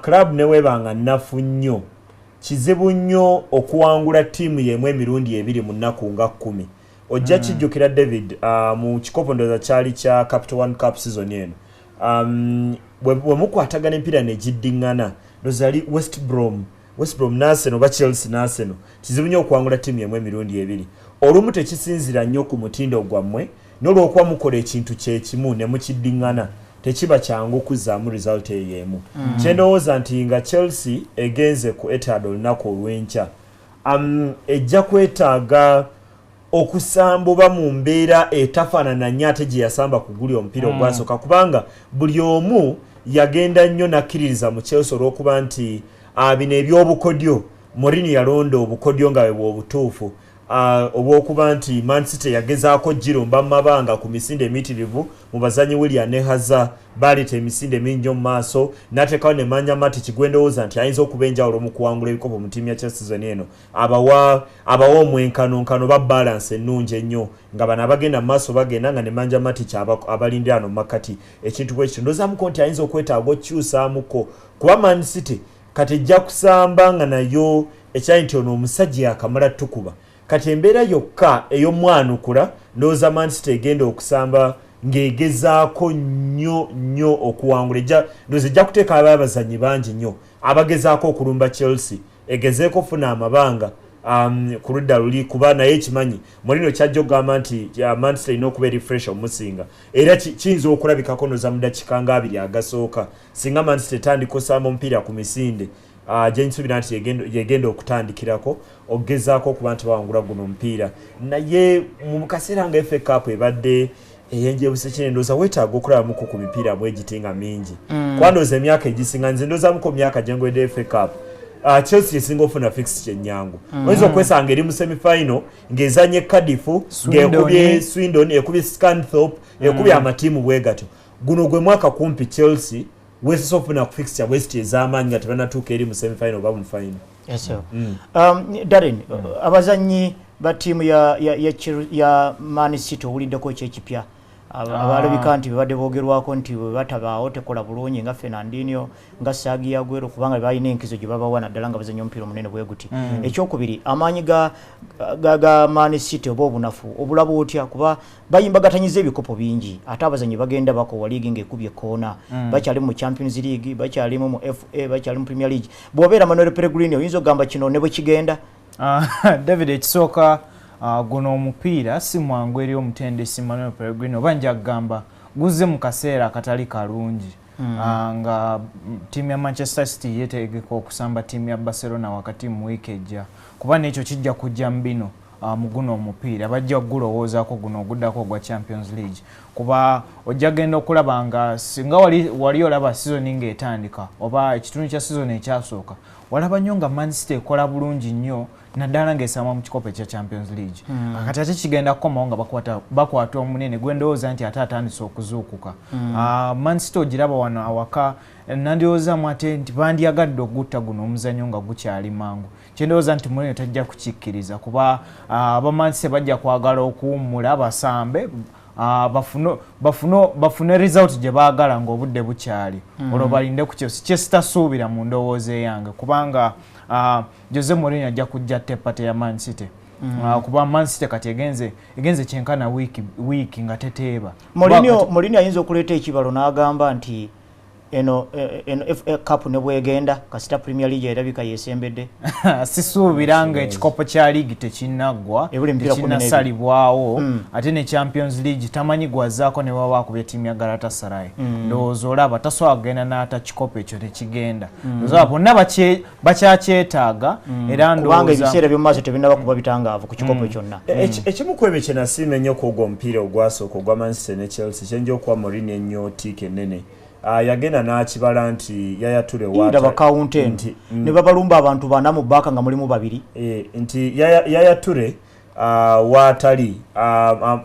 club ne weebanga nnafu nnyo kizibu nnyo okuwangula ttiimu y'emu emirundi 2 mu nnaku nga 10 ojja kijjukira David mu kikopo ndowooza kyali kya Capital One Cup season eno bwe mukwatagana empiira ne giddiŋŋana ndowooza ali West Brom n'Arsenal oba Chelsea n'Arsenal kizibu nnyo okuwangula ttiimu y'emu emirundi 2 olumu tekisinzira nnyo ku mutindo gwammwe n'olwokuba mukola ekintu kyekimu ne mukiddiŋŋana tekiba kyangu kuzzaamu result ey'emu kyendowooza nti nga Chelsea egenze ku Etihad olunaku olw'enkya ejja kwetaaga okusamba oba mu mbeera etafaanana nnyo ate gye yasamba ku guli omupiira ogwasooka kubanga buli omu yagenda nnyo nakkiririza mu Chelsea olw'okuba nti bino ebyobukodyo Mourinho yalonda obukodyo nga bwe bw'obutuufu obwokuba nti Man City yagezaako girumba mu mabanga ku misinde emitirivu mu bazanyi Willian ne Hazard baleeta emisinde mingi mu maaso n'ateekawo ne Manya Mati kigwendowooza nti ayinza okuba enjawulo mu kuwangula ebikopo mu ttiimu ya Chelsea season eno abawa omwenkanonkano ba balance ennungi ennyo nga bano abagenda mu maaso bagenda nga ne Manya Mati abalindira ano mu makkati ekintu bwe kityo ndowoozamuko nti ayinza okwetaaga okyusaamuko kuba Man City kati ejja kusamba nga nayo ekyali nti ono omusajja yakamala tukuba kati embeera yokka ey'omwanukula ndowooza Man City egenda okusamba ng'egezaako nnyo okuwangula ndowooza ejja kuteeka abazannyi bangi nnyo abagezaako okulumba Chelsea egezeeko ofuna amabanga ku ludda luli kuba naye ekimanyi Mourinho kyajja okugamba nti Man City erina okuba refresh omusinga era kiyinza okulabikako ndowooza mu ddakiika nga 2 agasooka singa Man City etandika osamba omupiira ku misinde gyensuubira nti yegenda okutandikirako okugezaako okuba nti bawangula guno omupiira naye mu kaseera nga FA Cup ebadde eyenjebuse kine ndowooza weetaaga okulabamuko ku mipiira bwegiti nga mingi kuba ndowooza emyaka egisinga nze ndowoozamuko myaka gyengoyedde FA Cup Chelsea esinga ofuna fixture ennyangu oyinza okwesanga eri mu semifinal ng'ezanye Cardiff ng'ekubye Swindon ekubye Scunthorpe ekubye amatiimu bwe gatyo guno gwe mwaka kumpi Chelsea wesisa ofuna ku fixture West ez'amaanyi nga tebanatuuka eri mu semifinal oba mu final. Darren abazannyi ba ttiimu ya Man City owuliddeko ekyekipya abalabika nti bebadde boogerwako nti bwe batabaawo tekola bulungi nga Fernandinho nga Sergio Aguero kubanga balina enkizo gye babawa naddala nga bazannya omupiira omunene bwe guti ekyokubiri amaanyi ga Man City oba obunafu obulaba otya kuba bayimbagatanyiza ebikopo bingi ate abazannyi bagenda bakowa liigi ng'ekubye koona bakyali mu Champions League bakyalimu mu FA bakyali mu Premier League bw'obeera Manuel Pellegrini oyinza okugamba kino ne bwe kigenda David ekisooka guno omupiira si mwangu eri omutendesi Manuel Pellegrini oba nja kugamba guzze mu kaseera akatali kalungi nga timu ya Manchester City yetegeka okusamba timu ya Barcelona wakati mu week ejja kuba n'ekyo kijja kujja mbino muguno omupiira bajja gulowoozaako guno oguddako gwa Champions League kuba ojja genda okulaba nga singa wali olaba season ng'etandika oba ekitundu kya season ekyasooka walaba nnyo nga Man City ekola bulungi nnyo naddala ng'esama mu kikopo ekya Champions League kati ate kigenda kukomawo nga bakwata omunene gwe ndowooza nti ate atandise okuzuukuka Man City ogiraba wano awaka nandiroozaamu ate nti bandyagadde ogutta guno omuzannyo nga gukyali mangu kyendowooza nti Mourinho tajja kukikkiriza kuba aba Man City bajja kwagala okuwummula basambe bafune result gye baagala ng'obudde bukyali olwo balinde ku kyo kyesitasuubira mu ndowooza yange kubanga Jose Mourinho ajja kujja tepate ya Man City kuba Man City kati egenze kyenkana wiki nga teteeba Mourinho ayinza okuleeta ekibalo n'agamba nti eno FA Cup ne bwegenda kasita Premier League erabika yesembedde sisuubira nga ekikopo kya league tekinnaggwa tekinnasalibwawo ate ne Champions League tamanyi gwazaako ne baba bakubya ttiimu ya Galatasaray ndowooza olaba tasobola kugenda n'ata kikopo ekyo tekigenda ndowooza bonna bakyakyetaaga era kubanga ebiseera by'omumaaso tebinaba kuba bitangaavu ku kikopo kyonna ekimu ku ebyo kye nasiima ennyo kwogwa omupiira ogwasooka ogwa Man City ne Chelsea kyenja okuwa Mourinho ennyo tiika ennene yagenda n'akibala nti yayatule ndaba accountant ne babalumba abantu bana mu bbaka nga mulimu babiri nti yayatule waatali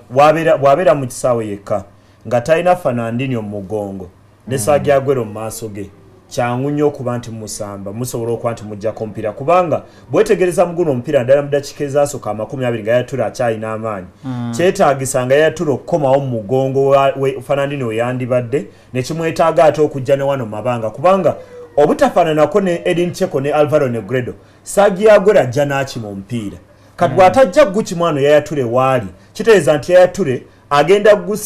bw'abeera mu kisaawe yekka nga talina Fernandinho mu mugongo ne Sergio Aguero mu maaso ge kyangu nnyo okuba nti musamba musobola okuba nti mujjako omupiira kubanga bwetegereza muguno omupiira ddala mu dakiika ezasooka 20 nga yayatula akyalina amaanyi kyetaagisa nga yayatula okukomawo mu mugongo Fernandinho we yandibadde ne kimwetaaga ate okujja ne wano mabanga kubanga obutafaananako ne Edin Dzeko ne Alvaro Negredo Sergio Aguero ajja n'akima omupiira kati bw'atajja gukimwano yayatule waali kitegeeza nti yayatule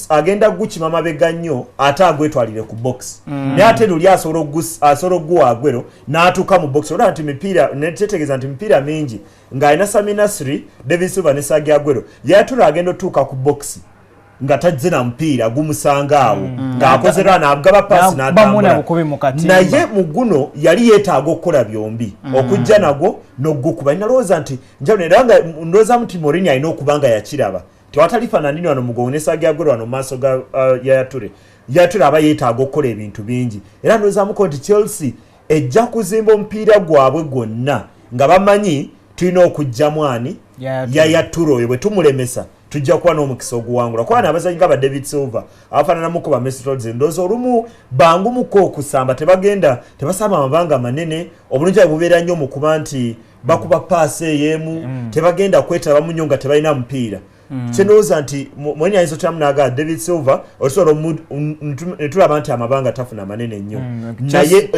agenda gukima mabega nnyo ate agwetwalire ku box naye ate luli asobola okuguwa Aguero n'atuuka mu box olaba nti mipiira netegeeza nti mipiira mingi ng'alina Sami Nasri, David Silva ne Sergio Aguero yayatula agenda otuuka ku box nga tajje na mupiira gumusanga awo ng'akoze rana agaba paasi n'atambula naye mu guno yali yeetaaga okukola byombi okujja nagwo n'ogukuba nalowooza nti njawulo era nga ndowooza nti Mourinho alina okuba nga yakiraba tewatali Fernandinho wano mugongo ne Sergio Aguero wano maaso ga yayatule aba yeetaaga okukola ebintu bingi era ndowoozamuko nti Chelsea ejja kuzimba omupiira gwabwe gwonna nga bamanyi tulina okujjamu ani yayatule oyo bwe tumulemesa tujja kuba n'omukisa oguwangula kuba n'abazanyi nga ba David Silva abafaananamuko ba Mesut Ozil ndowooza olumu bangumuko okusamba tebasamba amabanga manene obulungi bubeera nnyo mu kuba nti bakuba paasi ey'emu tebagenda kwetaba mu nnyo nga tebalina mupiira kyenowooza nti Mourinho ayinza otulamu n'agaa David Silva osobola netulaba nti amabanga tafuna manene nnyo naye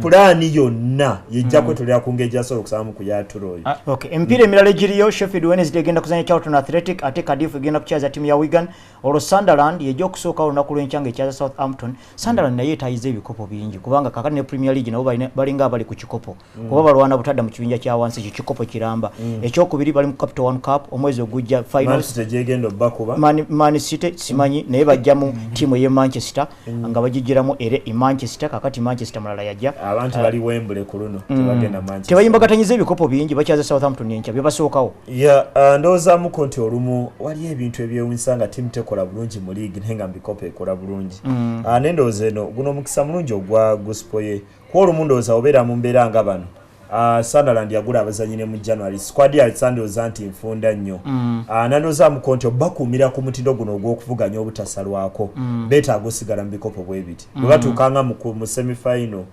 pulaani yonna yejja kwetolera ku ngeri gyasobola okusabamu ku yatula oyo emipiira emirala egiriyo Sheffield Wednesday egenda kuzanya Charlton Athletic ate Cardiff egenda kukyaza ttiimu ya Wigan olwo Sunderland yejja okusooka olunaku lw'enkya ng'ekyaza Southampton Sunderland naye etayiza ebikopo bingi kubanga kakati ne Premier League nabo balinga abali ku kikopo kuba balwana butadda mu kibinja kya wansi ekyo kikopo kiramba ekyokubiri bali mu Capital One Cup omwezi ogujja finals tegenda bakuba Man City simanyi naye bajjamu tiimu ye Manchester nga bagijjiramu ere e Manchester kakati Manchester mulala yajja abantu bali Wembley ku luno tebagenda Manchester tebayimbagatanyiriza ebikopo bingi bakyaza Southampton enkya bye basookawo ndowooza muko nti olumu wali ebintu ebyewunyisa nga tiimu tekola bulungi mu league naye nga mu bikopo ekola bulungi n'endowooza eno guno omukisa mulungi ogwa Guspoye kuba olumu ndowooza obeera mu mbeera nga bano Sunderland yagula abazanyi ne mu January squad ya Sanders anti nfunda nnyo nandoza mu konti bakumira ku mutindo guno ogw'okuvuganya obutasalwako beta agosigala mu bikopo bwebiti batuukanga mu semi final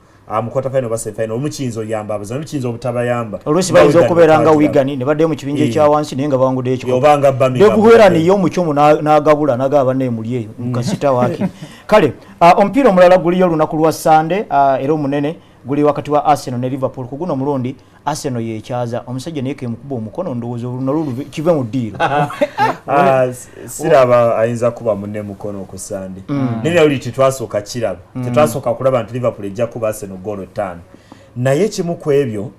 mu quarter final base final omukiyinzo yamba abazanyi omukiyinzo obutabayamba olusi bayinza okubeera nga Wigan ne badde mu kibinja ekya wansi naye nga bawangudde ekikopo obanga bami bekuhera niyo muchomo n'agabula n'agaba ne mulye kasita waki kale omupiira omulala guliyo lunaku lwa Sunday era omunene guli wakati wa Arsenal ne Liverpool kuguno mulundi Arsenal yekyaza omusajja naye kemukuba omukono ndowooza olunalulu kive mu ddiiro siraba ayinza kuba munne mukono ku Sunday nene oli tetwasooka kiraba tetwasooka kulaba nti Liverpool ejja kuba Arsenal goal 5 naye kimu ku ebyo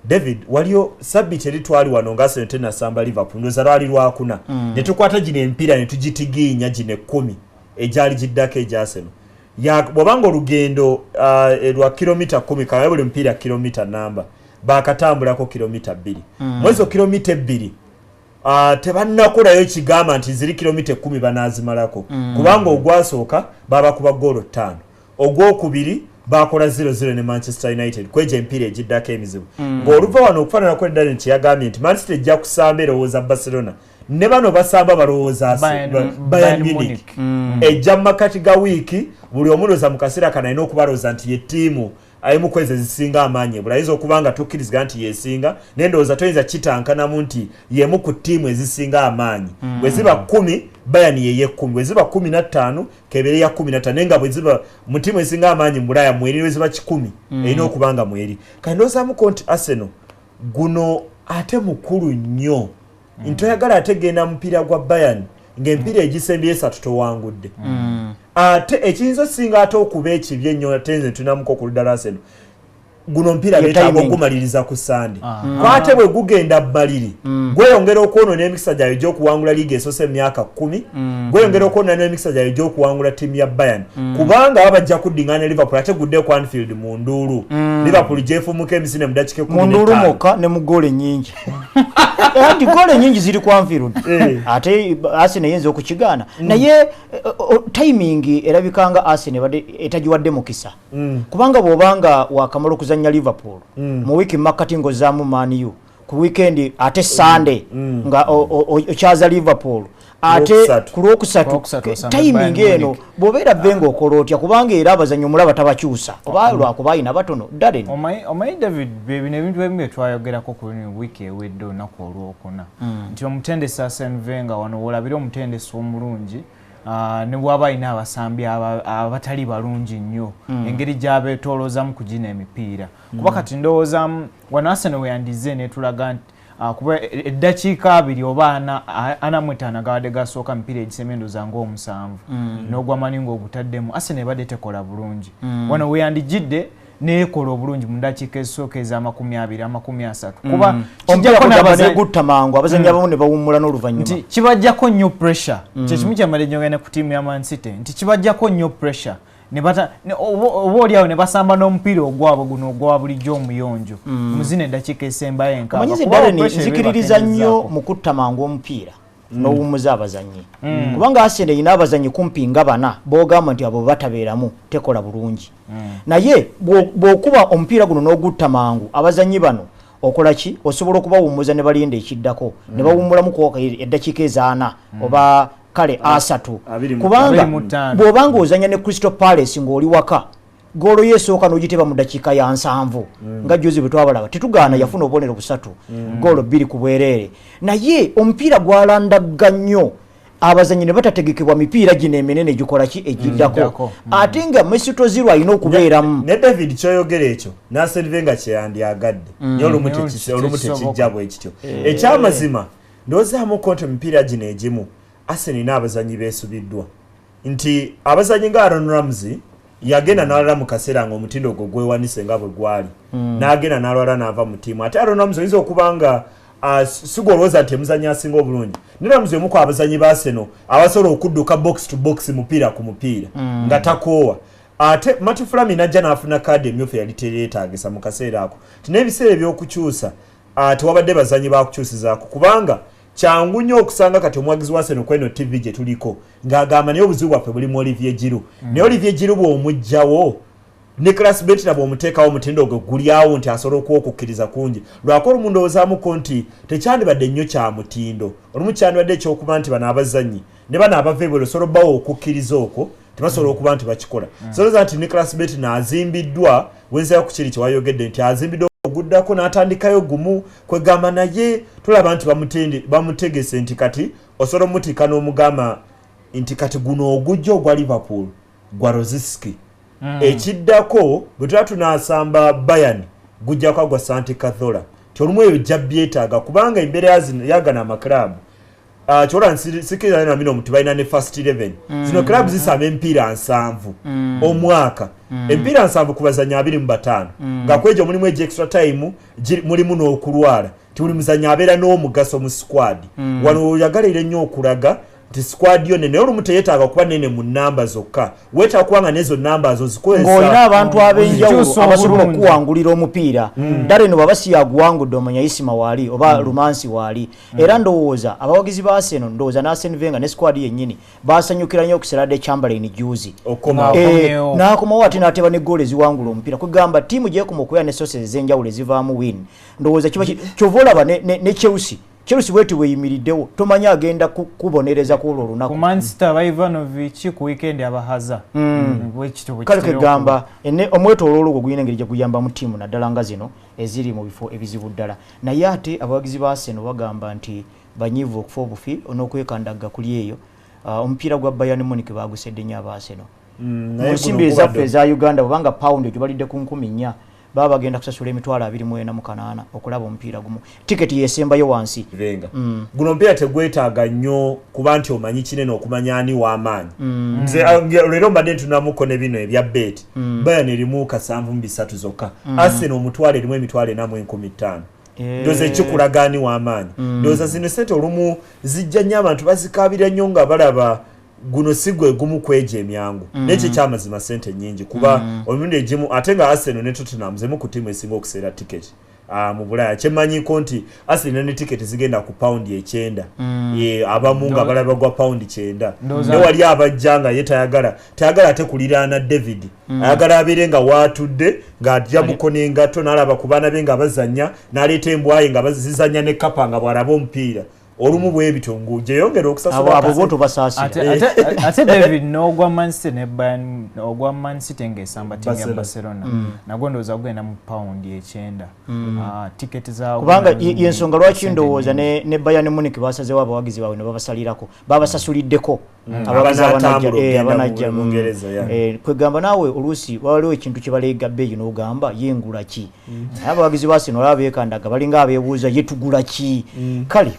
David waliyo sabiti eritwali wano nga Arsenal tena samba Liverpool ndoza lwali lwakuna ne tukwata gine empira ne tugitiginya gine 10 ejali jiddako eja Arsenal bwabanga olugendo lwa kilomita 10 kama buli mpira kilomita namba bakatambulako kilomita 2 mwezo kilomita 2 tebannakolayo ekigamba nti ziri kilomita 10 banazimalako kubanga ogwasooka baba kuba goolo 5 ogwokubiri bakola 0-0 ne Manchester United kweje mpira ejiddako emizibu ng'oluva wano okufaanana kw'eddala nti yagambye nti Man City ejja kusamba erowooza Barcelona ne bano basamba balowooza Bayern Munich ejja mu makati ga wiiki buli omulooza mu kaseera kana alina okubalooza nti ye ttiimu ayimu kwezi ezisinga amaanyi bulayinza okuba nga tukkiriza nti yesinga naye ndowooza toyinza kitankanamu nti yemu ku ttiimu ezisinga amaanyi bwe ziba 10 Bayern yeye 10 bwe ziba 15 kebere ya 15 naye nga bwe ziba mu ttiimu ezisinga amaanyi mu Bulaya mweri bwe ziba 10 erina okuba nga mweri kale ndowoozamuko nti Arsenal guno ate mukulu nnyo ntoyagala ategenda mupiira gwa Bayern ng'empira egisembye 3 towangudde ate ekiyinza singa ate okuba ekibye ennyo ate nze tunamuko ku ludala Arsenal guno mpira beetaaga okumaliriza ku Sande kwate bwe gugenda bbaliri gweyongera okwonoona emikisa gyayo egy'okuwangula liigi esoose emyaka 10 gweyongera okwonoona n'emikisa gyayo egy'okuwangula ttiimu ya Bayern kubanga baba bajja kuddingana ne Liverpool ate gudde ku Anfield mu nduulu Liverpool gyefumuka emisinde mu dakiika 15 mu nduulu mokka ne mu goolo ennyingi anti goolo ennyingi ziri ku Anfield ate Arsenal yenza okukigaana naye timing erabikanga Arsenal etagiwadde mukisa kubanga bw'obanga wakamala okuzanya Liverpool mu wiki makati ngozaamu Man U ku weekend ate Sunday nga okyaza Liverpool ate ku lwokusatu timing eno bw'obeera benga okola otya kubanga era abazanyi omulaba tabakyusa oba lwakuba ayina batono Darren omanyi David bino ebintu ebimu bye twayogerako ku wiiki ewedde olunaku olwokuna nti omutendesi Arsene Wenger wano wolabira omutendesi omulungi ne bwaba alina abasambi abatali balungi nnyo engeri gy'abeetooloozamu ku gino emipiira kuba kati ndowoozamu wano Arsenal we yandize netulaga nti kuba eddakiika 2 oba 45 gawadde gasooka mipiira egisembe endowooza ng'omusanvu n'ogwamani ng'ogutaddemu Arsenal ebadde tekola bulungi wano we yandigidde nekola obulungi mu dakiika ezisooka eza20-30 kuba kijjako n'abazegutta mangu abazanyi abamu ne bawummula n'oluvannyuma nti kibajjako nnyo pressure kyekimu kyamala nnyo ku ttiimu ya Man City nti kibajjako nnyo pressure oba oliawo ne basamba n'omupiira ogwabwe guno ogwa bulijjo omuyonjo muzina eddakiika esembayo enkaaga omanyize Darren nzikiririza nnyo mu kutta mangu omupiira n'owummuza abazanyi kubanga Arsenal erina abazanyi kumpi nga 4 boogamba nti abo batabeeramu tekola bulungi naye bw'okuba omupiira guno n'ogutta mangu abazanyi bano okola ki osobola okubawummuza ne balinda ekiddako ne bawummulamu eddakiika eza 4 oba kale 3 kubanga bw'obanga ozanya ne Crystal Palace ng'oli waka goolo yeesooka n'ogiteba mu dakiika ya 7 nga Jozi bwe twabalaba tetugaana yafuna obubonero 3 goolo 2 ku bwereere naye omupiira gwalandaga nnyo abazanyi ne batategekebwa mipiira gino eminene gikola ki egiddako ate nga Mesut Ozil alina okubeeramu ne David kyoyogera ekyo n'Arsene Wenger kyeyandyagadde naye olumu tekijja bwe kityo ekyamazima ndowoozamu konti emipiira gino egimu Arsenal n'abazanyi beesubiddwa nti abazanyi nga Aaron Ramsey yagenda n'alala mu kaseera nga omutindo gwo gwewanise nga bwe gwali n'agenda n'alwala n'ava mu ttiimu ate Aaron Ramsey oyinza okuba nga sigolowooza nti emuzanyi asinga obulungi ne Ramsey omu ku abazanyi ba Arsenal abasobola okudduka box to box mupiira ku mupiira nga takoowa ate Matthew Flamini ajja n'afuna kaadi emyufu yali teyeetaagisa mu kaseera ako ti n'ebiseera eby'okukyusa tewabadde bazanyi bakukyusizaako kubanga kyangu nnyo okusanga kati omwagizi wa Arsenal kweno TV gye tuliko ng'agamba naye obuzibu bwaffe buli mu Olivier Giroud naye Olivier Giroud bw'omugjawo Nicholas Bentner bw'omuteekawo omutindo gwe gulyawo nti asobola okukkiriza kungi lwako olumu ndowoozamuko nti tekyandibadde nnyo kya mutindo olumu kyandibadde ekyokuba nti bano abazanyi ne bano abava ebweru osobola obbawo okukkiriza okwo tebasobola okuba nti bakikola solooza nti Nicholas Bentner azimbiddwa wenzayo ku kiri kyewayogedde nti azimbiddwa oguddako n'atandikayo gumu kwegamba naye tulaba nti bamutegese nti kati osobola omutika n'omugamba nti kati guno ogujja ogwa Liverpool gwa Rosiski ekiddako bwe tuba tunaasamba Bayern gujjako gwa Santi Cazorla ti olumu eyo jja byetaaga kubanga embeera yagana amaklabu kyola sikiriza na mino omuti balina ne first 11 zino klabu zisamba empiira 7 omwaka empiira 7 ku bazanyi 25 nga kwejo mulimu extra time mulimu n'okulwala ti buli muzanyi abeera n'omugaso mu squad wano oyagalire nnyo okulaga nti squad yo nene olumu teyetaaga kuba nene mu namba zokka wetaaga kubanga nezo namba zo zikozesa ng'olina abantu ab'enjawulo abasobola okuwangulira omupiira ddala eno baba siyaguwangudde omanya isima waali oba lumansi waali era ndowooza abawagizi ba Arsenal ndowooza ne Arsene Wenger ne squad yennyini baasanyukira nnyo okuserade Chamberlain juzi n'akomawo ate n'ateba ne goal eziwangula omupiira kwegamba ttiimu gyekoma okubeera ne sources ez'enjawulo ezivaamu win ndowooza kiba kyova olaba ne Chelsea wetu weyimiriddewo tomanya agenda kubonereza ku olwo olunaku ku Manchester ba Ivanovic ku weekend abahaza kale kegamba omwetooloolo ogwo guyina engeri gye guyamba mu ttiimu naddala nga zino eziri mu bifo ebizibu ddala naye ate abawagizi ba Arsenal bagamba nti banyiivu okufa obufi n'okwekandaga kuli eyo omupiira gwa Bayern Munich bagusedde nnyo aba Arsenal mu nsimbi ezaffe eza Uganda bwabanga pound egyo balidde ku 14 baba bagenda kusasula emitwalo 24 okulaba omupiira gumu tiketi yesembayo wansi venga guno omupiira tegwetaaga nnyo kuba nti omanyi kinene okumanya ani w'amaanyi nze leero mbadde ntunamuko ne bino ebya bet Bayern erimu kasanvu mu bisatu zokka Arsenal omutwalo erimu emitwalo 415 ndoze kikulagaani w'amaanyi ndoza zino sente olumu zijja nnyo abantu bazikaabira nnyo nga balaba guno sigwe gumu kweje emyangu n'ekyo kyamazima sente nnyingi kuba omundi egimu ate nga Arsenal ne Tottenham zemu ku ttiimu esinga okuseera tiketi mu Bulaya kyemanyiko nti Arsenal ne tiketi zigenda ku paundi 9 abamu nga balaba gwa paundi 9 ne wali abajja nga ye tayagala ate kuliraana David ayagala abeere nga waatudde ng'ajja muko n'engato n'alaba ku baana be nga bazannya n'aleeta embwayi nga bazizannya ne kapa nga bw'alaba omupiira olumu bwebitonguu gyeyongera okusasula abo boto basaasira ate David n'ogwa Man City ne Bayern ogwa Man City ng'esamba timu ya Barcelona nagwo ndowooza gugenda mu paundi 9 tiketi zaawo kubanga yensonga lwaki ndowooza ne Bayern Munich basazeewo abawagizi baabwe ne babasalirako babasasuliddeko abagizi abanajja mu Ngereza kwegamba naawe oluusi waliwo ekintu kye baleega bbeeyi n'ogamba yengula ki abawagizi ba Arsenal olaba beekandaga balinga abeebuuza yetugula ki kale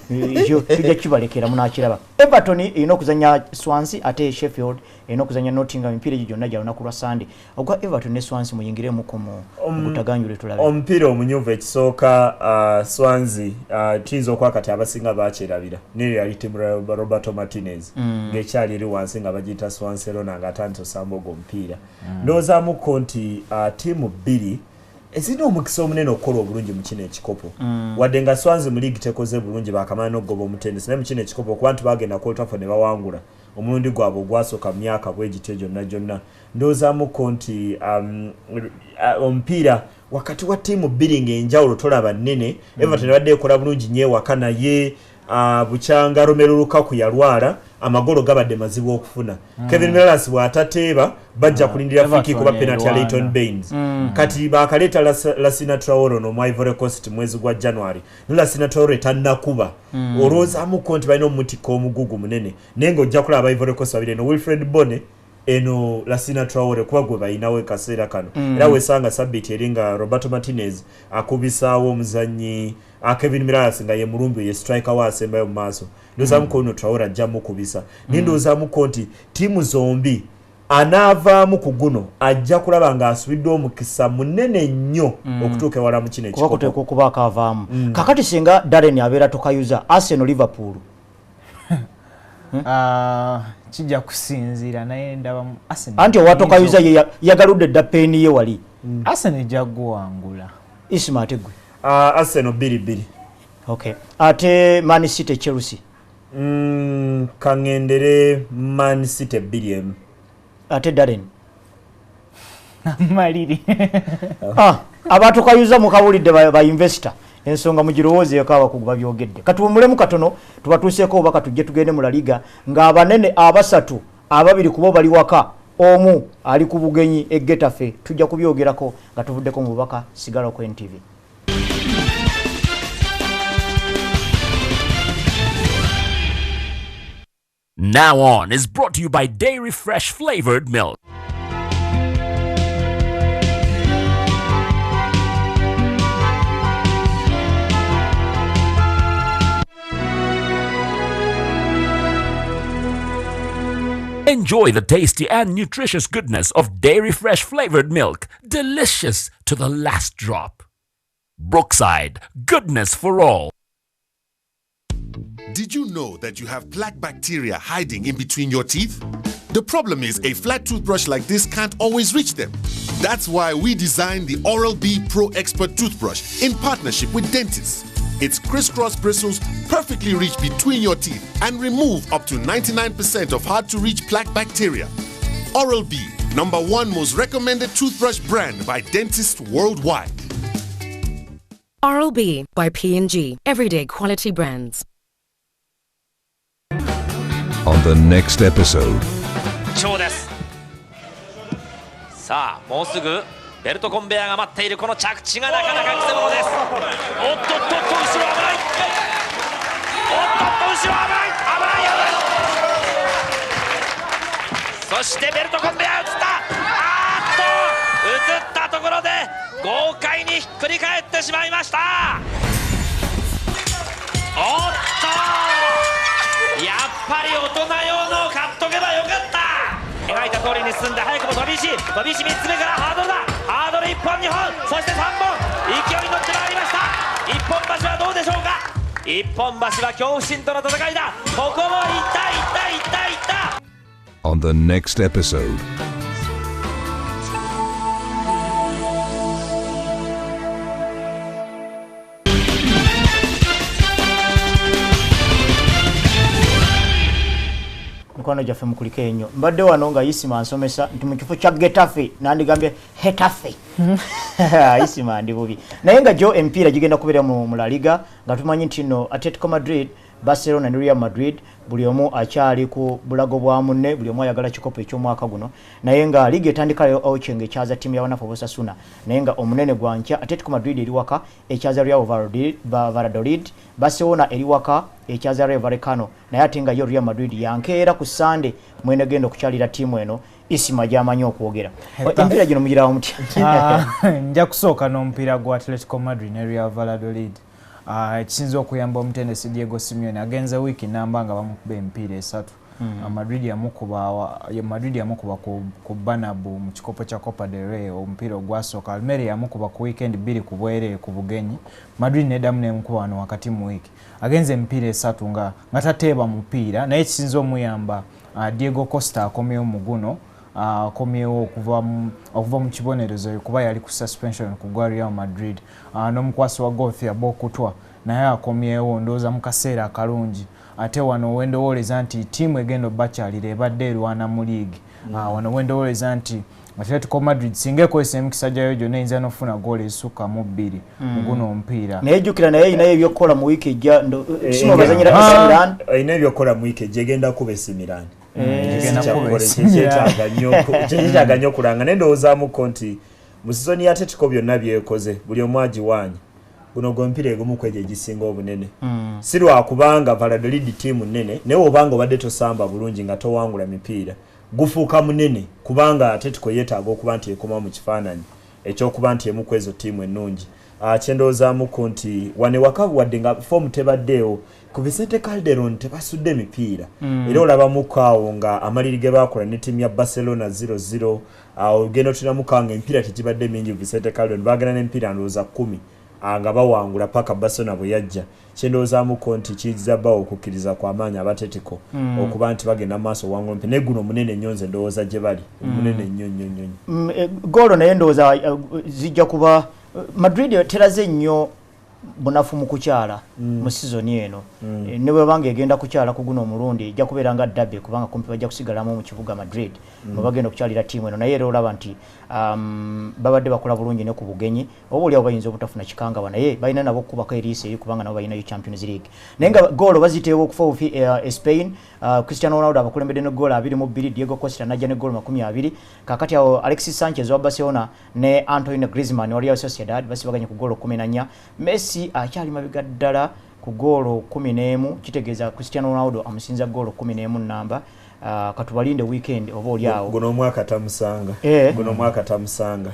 tujja kibalekera munakiraba Everton erina okuzanya Swansea ate Sheffield erina okuzanya Nottingham emipiira egyo gyonna gya lunaku lwa Sunday ogwa Everton ne Swansea muyingiremuko mu butaganjule tulabe omupiira omunyuvu ekisooka Swansea tuyinza okwakati abasinga bakyerabira neyo yali ttiimu Roberto Martinez ng'ekyali eri wansi nga bagiyita Swansea Rona nga atandise osamba ogwo omupiira ndowoozamuko nti ttiimu bbiri ezina omukisa omunene okukola obulungi mu kino ekikopo wadde nga Swansea mu liigi tekoze bulungi bakamala n'okugoba omutendesi naye mu kino ekikopo kuba nti bagenda ku Old Trafford ne bawangula omulundi gwabwe ogwasooka mu myaka bwegityo gyonna ndowoozamuko nti omupiira wakati wa ttiimu bbiri ng'enjawulo tolaba nnene Everton badde ekola bulungi nnyo ewaka naye bukyanga Romelu Lukaku yalwala amagolo gabadde mazibu okufuna Kevin Mirallas bw'atateeba bajja kulindira fiki kuba penalty ya Leighton Baines kati bakaleeta Lassina Traore no Ivory Coast mwezi gwa January Lassina Traore tannakuba olowoozamuko nti balina omutikko omugugu munene naye ng'ojja kulaba Ivory Coast babiri no Wilfred Bone eno Lassina Traore kuba gwe balinawo akaseera kano era weesanga sabbiiti eri nga Roberto Martinez akubisaawo omuzannyi Kevin Mirallas nga ye mulumbi ye striker waasembayo mu maaso ndowoozamuko ono Traore ajja mukubisa naye ndowoozamuko nti ttiimu zombi anaavaamu ku guno ajja kulaba ng'asubidde omukisa munene nnyo okutuuka ewala mu kino ekikopo kuba kuteekwa okuba akaavaamu kakati singa Darren abeera tokayuza Arsenal Liverpool kijja kusinziira naye ndaba Arsenal anti owatokayuza yagaludde dda peeni ye wali Arsenal ejja guwangula Isma ate gwe Arsenal 2-2 okay ate Man City Chelsea kangendere Man City 2-1 ate Darren maliri abatukayuza mukabulidde ba investor ensonga mugirowoozeeko abakugu babyogedde katuwumulemu katono tubatuuseeko obaka tujje tugende mu La Liga ng'abanene abasatu ababiri kubo bali waka omu ali ku bugenyi e Getafe tujja kubyogerako nga tuvuddeko mu bubaka sigala ku NTV. Now On is brought to you by Dairy Fresh Flavored Milk. Enjoy the tasty and nutritious goodness of Dairy Fresh Flavored Milk. Delicious to the last drop. Brookside, goodness for all. Did you know that you have plaque bacteria hiding in between your teeth? The problem is a flat toothbrush like this can't always reach them. That's why we designed the Oral-B Pro Expert toothbrush in partnership with dentists. Its crisscross bristles perfectly reach between your teeth and remove up to 99% of hard-to-reach plaque bacteria. Oral-B, #1 most recommended toothbrush brand by dentists worldwide. Oral-B by P&G, everyday quality brands. On the next episode. 超です。さあもうすぐベルトコンベヤーが待っているこの着地がなかなかくせ者です。おっとっとっと後ろ危ない。おっとっと後ろ危ない危ない。そしてベルトコンベヤー移った。移ったところで豪快にひっくり返ってしまいました。おっとやっぱり大人用のを買っとけばよかった。描いた通りに進んで早くも飛び石3つ目からハードルだ。ハードル1本2本そして3本勢いに乗ってまいりました。一本橋はどうでしょうか。一本橋は恐怖心との戦いだ。ここもいった。On the next episode. Mukwano gyaffe mukulike ennyo mbadde wano nga Isima ansomesa nti mu kifo kya Getafe nandigambye Hetafe Isima ndi bubi naye nga jo empira gigenda kubeera mu La Liga nga tumanyi nti no Atletico Madrid, Barcelona ne Real Madrid buli omu akyali ku bulago bwa munne buli omu ayagala kikopo eky'omwaka guno naye nga liga etandikayo Ocheng ekyaza ttiimu ya Wanafu Osasuna naye nga omunene gwa nkya Atletico Madrid eri waka ekyaza Real Valladolid, Barcelona eri waka ekyaza Rayo Vallecano naye ate nga yo Real Madrid yankeera ku Sunday mwene genda okukyalira ttiimu eno Isima gy'amanyi okwogera. Empiira gino mugirawo mutya? Nja kusooka n'omupiira gwa Atletico Madrid ne Real Valladolid. Ekisinza okuyamba omutendesi Diego Simeone agenze wiiki namba nga bamukuba emipiira esatu. Madrid yamukuba ku Bernabeu mu kikopo kya Copa del Rey omupiira ogwasooka. Almeria yamukuba ku weekend 2 ku bwereere ku bugenyi. Madrid neddamu n'emukuba wano wakati mu wiiki. Agenze emipiira esatu nga tateeba mupiira naye ekisinza omuyamba Diego Costa akomyewo mu guno. Akomyewo okuva mu kibonerezo kuba yali ku suspension ku gwa Real Madrid. N'omukwasi wa golf yabokutwa naye akomyewo ndowooza mu kaseera akalungi. Ate wano wendowooleza nti ttiimu egenda obbakyalira ebadde erwana mu liigi. Wano wendowooleza nti Atletico Madrid singa ekozesa emikisa gyayo gyonna eyinza n'ofuna goolo esukka mu 2 mu guno omupiira. Naye jjukira naye erinayo ebyokukola mu wiiki ejja Kisimo bazanyira AC Milan. Erina ebyokukola mu wiiki ejja egenda kuba AC Milan. Kyetaaga nnyo okulanga naye ndowoozaamuko nti mu sizoni ya Atletico byonna byekoze buli omu agiwaanya. Guno gwe mpira egumu kwegyo egisinga obunene. Si lwakubanga Valladolid ttiimu nnene naye obanga obadde tosamba bulungi nga towangula mipiira gufuuka munene kubanga Atletico yeetaaga okuba nti ekoma mu kifaananyi ekyokuba nti emu kwezo ttiimu ennungi. Kyendowoozamuko nti wane waka wadde nga foomu tebaddeewo ku Vicente Calderon tebasudde mipiira era olabamuko awo nga amaliri ge baakola ne ttiimu ya Barcelona 0-0 ogenda otulamuko nga empiira tegibadde mingi Vicente Calderon baagenda n'emipiira ndowooza 10 nga bawangula paka Barcelona bwe yajja. Kyendowoozamuko nti kiyinza bawo okukkiriza kw'amaanyi Atletico okuba nti bagenda maaso wangula mpi naye guno munene nnyo nze ndowooza gye bali munene nnyo. Goolo naye ndowooza zijja kuba Madrid teraze nnyo bunafu mu kukyala mu sizoni eno ne bwe banga egenda kukyala ku guno omulundi ejja kubeera nga ddabe kubanga kumpi bajja kusigalamu mu kibuga Madrid mwe bagenda okukyalira ttiimu eno naye era olaba nti babadde bakola bulungi ne ku bugenyi oba oli awo bayinza obutafuna kikangabwa naye balina nabo okukubako eriisi eri kubanga nabo balinayo Champions League naye nga goolo baziteewo okufa Spain Cristiano Ronaldo abakulembedde ne goolo 22 Diego Costa najja ne goolo 20 kakati awo Alexis Sanchez wa Barcelona ne Antoine Griezmann wa Real Sociedad basibaganye ku goolo 14 Messi akyali mabega ddala ku goolo 11 kitegeeza Cristiano Ronaldo amusinza goolo 11 namba katubalinde weekend oba oli awo guno omwaka tamusanga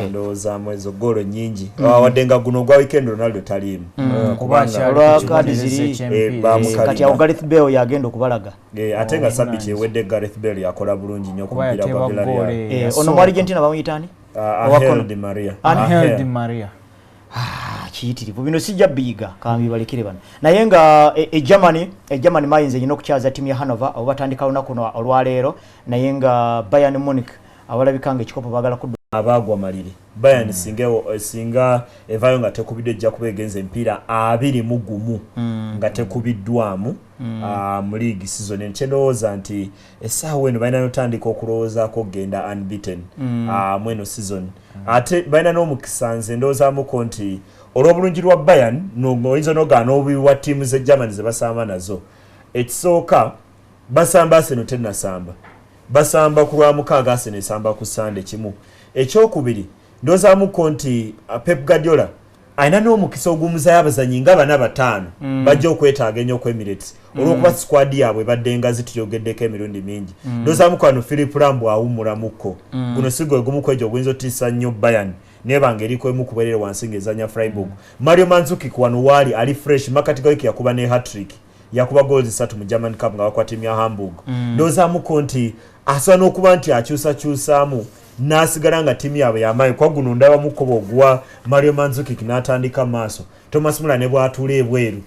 ndowooza mwezo goolo nyingi wadde nga guno gwa weekend Ronaldo taliimu kubanga kadi ziri kati awo Gareth Bale yagenda okubalaga ate nga sabiti ewedde Gareth Bale yakola bulungi nnyo ku mpira gwa Villarreal ono mu Argentina bamuyitaani Angel Di Maria kiyitirivu bino sijja biyiga kambi balekere bano naye nga Germany mayinze nyino okukyaza timu ya Hanover abo batandika lunaku olwaleero naye nga Bayern Munich abalabikanga ekikopo bagala kudda abagwa malire Bayern singa evayo nga tekubidde ejja kubegenza empira 21 nga tekubiddwamu mu league season enkyendowooza nti essaawa eno balina notandika okulowoozaako okgenda unbeaten mweno season ate balina n'omukisa nze ndowoozamuko nti olw'obulungi lwa Bayern oyinza n'ogaana obubi bwa ttiimu ze Germany ze basamba nazo ekisooka basamba Arsenal tennasamba basamba ku lwamukaaga Arsenal esamba ku Sunday kimu ekyokubiri ndowoozamuko nti Pep Guardiola alina n'omukisa ogumuzayo abazanyi nga bana bataano bajja okwetaaga ennyo ku Emirates olw'okuba squad yaabwe badde engazi tuyogeddeko emirundi mingi ndowoozamuko ano Philip Lambo awummulamuko guno si gwe gumu kwegyo oguyinza otiisa nnyo Bayern nebanga eriko emu kubeerere wansi ng'ezanya Freiburg Mario Mandzukic wano waali ali fresh makati ga wiki yakuba ne hat-trick yakuba goals 3 mu German Cup nga bakwa timu ya Hamburg ndowoozamuko nti asobola n'okuba nti akyusakyusaamu nasigala nga timu yaabwe yamaanyi kwa guno ndaba mukobo ogwa Mario Mandzukic n'atandika maaso Thomas Muller ne bw'atuula ebweru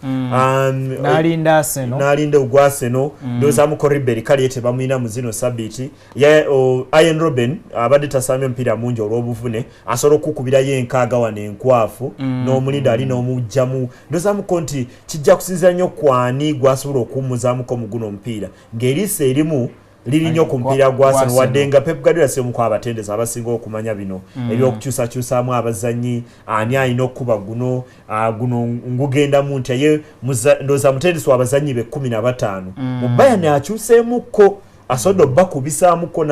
n'alinda Arsenal n'alinda ogwa Arsenal ndowoozamuko Ribery kale tebamulina mu zino sabbiiti Ian Robben abadde tasamye omupiira mungi olw'obuvune asobola okukubirayo enkaaga wano enkwafu n'omulinda ali n'omugjamu ndowoozamuko nti kijja kusinzira nnyo kwani gwasobola okuwummuzaamuko mu guno omupiira ng'eriisa erimu liri nnyo ku mupiira gwa Arsenal wadde nga Pep Guardiola si omu ku abatendesi abasinga okumanya bino ebyokukyusakyusaamu abazannyi ani alina okuba guno ngugendamu nti ye ndowooza mutendesi w'abazannyi be 15 mu Bayern akyuseemukko asobodde obbakubisaamuko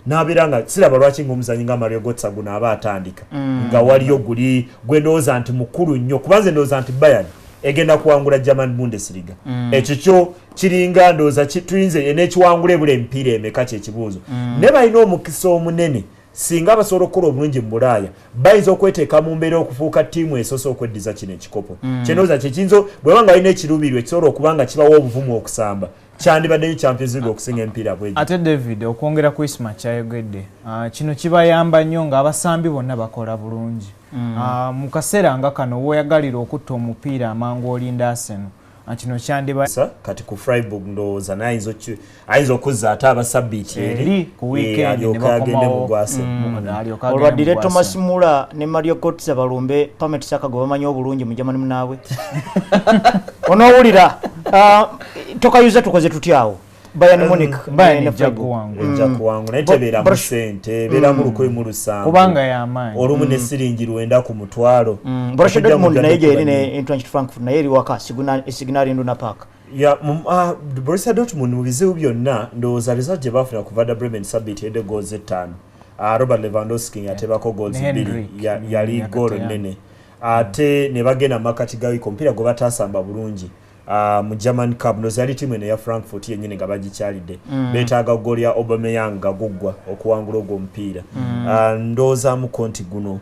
n'abeera nga siraba lwaki ng'omuzannyi nga Mario Götze guno aba atandika nga waliyo guli gwe ndowooza nti mukulu nnyo kubanze ndowooza nti Bayern egenda kuwangula German Bundesliga ekyo kyo kiringa ndowooza tuyinze n'ekiwangula ebula emipiira emeka kyekibuuzo ne balina omukisa omunene singa basobola okukola obulungi mu Bulaaya bayinza okweteeka mu mbeera okufuuka ttiimu esoose okweddiza kino ekikopo kyendowooza kyekiyinza bweba nga balina ekiruubirirwa ekisobola okuba nga kibawa obuvumu okusamba kyandibaddeyo Champions League okusinga emipiira bwegyo ate David okwongera ku Isma kyayogedde kino kibayamba nnyo ng'abasambi bonna bakola bulungi mu kaseera nga kano woyagalira okutta omupiira amangu olinda Arsenal kino kyandibasa kati ku Freiburg ndowooza ayinza okuzza ate abasabbiiti eri ku weekend ne bakomawo olwaddire Thomas Muller ne Mario Götze balumbe Pamet Saka gwe bamanyi obulungi mu Germany munaabwe onoowulira tokayuza tukoze tutyawo Bayern Munich ejja kuwangula naye tebeera mu ssente ebeera mu 107 kubanga y'amaanyi olumu ne siringi 90 ku mutwalo Borussia Dortmund naye gye eri ne Eintracht Frankfurt naye eri waka Signal Iduna Park Borussia Dortmund mu bizibu byonna ndowooza result gye baafuna ku Werder Bremen sabbiiti edde goals 5 Robert Lewandowski yatebako goals 2 yali goal nnene ate ne bagenda makati ga wiki omupiira gwe bataasamba bulungi mu German Cup no zali timu ya Frankfurt yennyini nga bagikyalidde beetaaga ggooli ya Aubameyang nga guggwa okuwangula ogwo omupiira ndowooza mu konti guno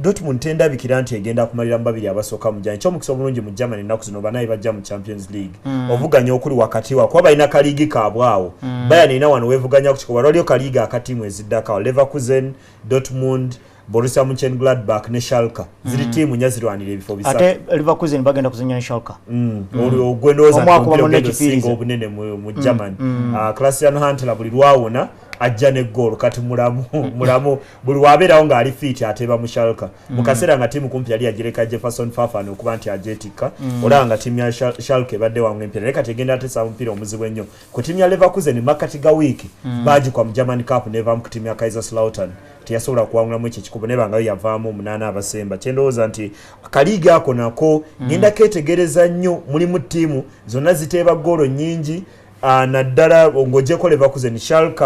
Dortmund tendabikira nti egenda kumalira mu babiri abasooka mu jjani ky'omukisa obulungi mu Germany ennaku zino banayi bajja mu Champions League ovuganya okuli wakati wa kuba balina kaliigi kaabwe awo Bayern erina wano weevuganya ku kikoba waliyo kaliigi akatiimu eziddakawo Leverkusen Dortmund Borussia Mönchengladbach ne Schalke ziri tiimu nya zirwanira ebifo bisatu ate Leverkusen bagenda kuzanya ne Schalke ogwendowooza nti obunene mu Germany Christian Huntelaar buli lwawona ajja ne goal kati mulamu buli wabeerawo ng'ali fit ateeba mu Schalke mu kaseera nga tiimu kumpi yali yagireka Jefferson Fafana okuba nti ajeetikka olaba nga tiimu ya Schalke ebadde wangula empiira naye kati egenda ateesa omupiira omuzibu ennyo ku tiimu ya Leverkusen makkati ga wiiki baagikwa mu German Cup neevaamu ku tiimu ya Kaiserslautern teyasobola kuwangulamu ekyo ekikopo naye bangayo yavaamu 8 abasemba kyendowooza nti akaliigi ako nako ngenda keetegereza nnyo mulimu ttiimu zonna ziteeba goolo nnyingi naddala ng'ogyeko Leverkusen Schalke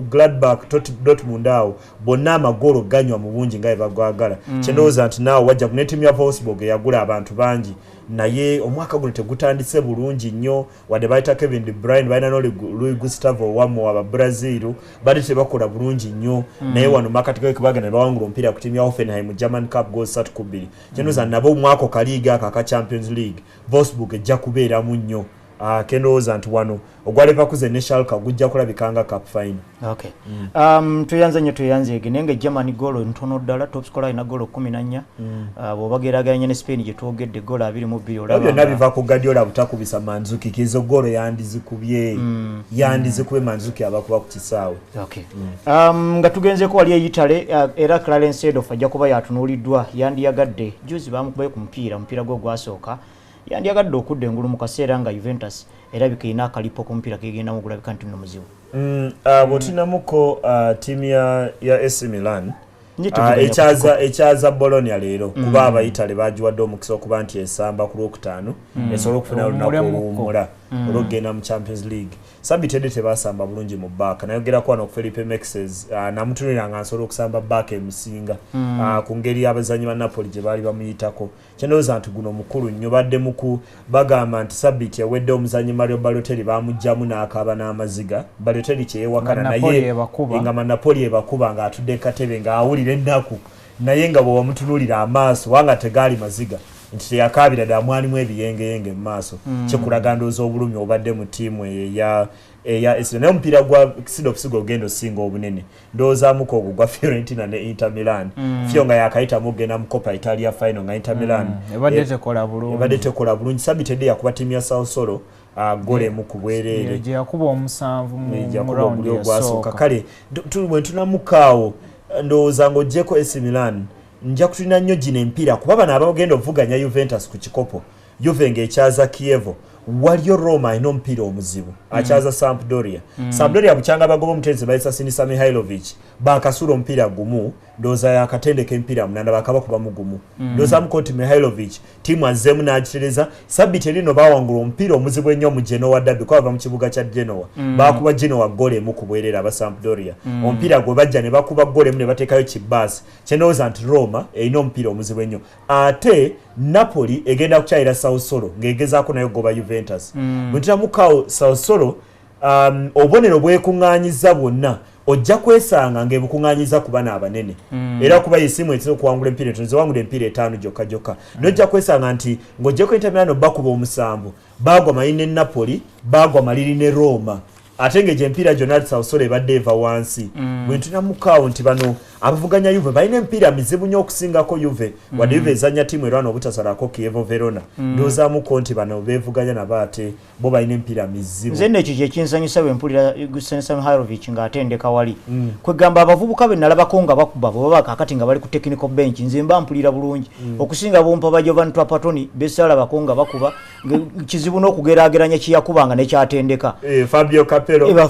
Gladbach Dortmund awo bonna amagoolo ganywa mu bungi nga bebagwagala kyendowooza nti naawe wajja ku nettiimu ya Wolfsburg eyagula abantu bangi naye omwaka guno tegutandise bulungi nnyo wadde bayita Kevin De Bruyne balina Luis Gustavo Wamo aba Brazil badde tebakola bulungi nnyo naye wano makati gawe bagenda ne bawangula omupiira ku tiimu ya Hoffenheim mu German Cup goals 3-2 kyendowooza nabo omwaka kaliiga aka Champions League Wolfsburg ejja kubeeramu nnyo kendowooza nti wano ogwalevakuze ne Schalke gujja kulabikanga cup final. Okay. Tuyanze ege nenge Germany goal ntono ddala top scorer ina goal 14 bobageraganya ne Spain gye twogedde goal 22 olaba byonna biva ku Guardiola butakubisa Manzuki kizo goal yandizikubye yandizikube Manzuki abakuba ku kisaawe. Okay. Nga tugenze ko wali Italy era Clarence Seedorf ajja kuba yatunuuliddwa yandiyagadde juzi bamukubaye ku mpira gwo gwasooka yandiyagadde okudda engulu mu kaseera nga Juventus erabika ina akalipo ku mpira kegenda mu kulabika nti muzibu. Bwetinamuko timu ya AC Milan echaza Bologna leero kuba abayitale bajiwadde omukisa okuba nti esamba ku Lwokutaano esobola okufuna olunaku oluwummula olw'okugenda mu Champions League. Sabitedde tebasamba bulungi mu baaka nayogerako wano ku Felipe Mexes namutunira nga nsobola okusamba baaka emusinga ku ngeri y'abazannyi ba Napoli gye baali bamuyitako. Kyenooza nti guno mukulu nnyo badde muku bagamba nti Sabiti yawedde omuzannyi Mario Balotelli bamugjamu n'akaaba n'amaziga. Balotelli kyeyewakana naye nga Napoli ebakuba ng'atudde katebe ng'awulira ennaku naye nga bwe wamutunuulira amaaso wanga tegaali maziga nti teyakaabira ddala mwalimu ebiyengeyenge mu maaso kyekulaga ndowooza obulumi obadde mu ttiimu eya naye omupiira gwa Seedorf ogenda osinga obunene ndowoozamuko ogwo gwa Fiorentina ne Inter Milan Fio nga yakayitamu okugenda mu Coppa Italia final nga Inter Milan ebadde tekola bulungi. Sabitedde yakuba ttiimu ya Sassuolo gole mu kubwerere gye yakuba omusanvu mu round ogwasooka. Kale bwe tunamukaawo ndowooza ng'oggyeko AC Milan nja kutulina nnyo gino empiira kuba bano abagenda ovuganya Juventus ku kikopo Juve ng'ekyaza Kievo waliyo Roma alina omupiira omuzibu akyaza Sampdoria. Sampdoria bukyanga bagoba omutenzi bayisa Sinisa Mihailovic bakasula omupiira gumu ndowooza yakatendeka empiira munanda bakabakuba mu gumu ndowooza mukonti Mihailovic ttiimu azzeemu n'agitereza Sabiti erino bawangula omupiira omuzibu ennyo mu Genoa Derby kuba bava mu kibuga kya Genoa bakuba Genoa gole emu ku bwerere aba Sampdoria omupiira gwe bajja ne bakuba gole emu ne bateekayo kibaasi kyenowooza nti Roma erina omupiira omuzibu ennyo ate Napoli egenda kukyayira Sassuolo ng'egezaako nayo goba Juventus. Bwe tutamukaawo Sassuolo obubonero bwekuŋŋaanyiza bwonna ojja kwesanga ng'ebukuŋŋaanyiza ku bana abanene era kuba yesimu etino okuwangula empiira etono zewangula empiira 5 gyokka n'ojja kwesanga nti ng'ojjeko Inter Milan bakuba 7 bagwa maliri ne Napoli bagwa maliri ne Roma ate ng'egyo empiira gyonna Sassuolo ebadde eva wansi. Bwe tunamukaawo nti bano abavuganya Juve balina empiira mizibu nnyo okusingako Juve wadde Juve ezannya ttiimu erwana obutasalako Chievo Verona ndowoozamuko nti bano beevuganya nabo ate bo balina empiira mizibu. Nze nekyo kyekinsanyusa bwe mpulira Sinisa Mihailovic ng'atendeka wali kwegamba abavubuka be nalabako nga bakuba bwe baba kaakati nga bali ku technical bench nze mba mpulira bulungi okusinga bompa ba Giovanni Trapattoni besalabako nga bakuba kizibu n'okugeraageranya kiyakubanga nekyatendeka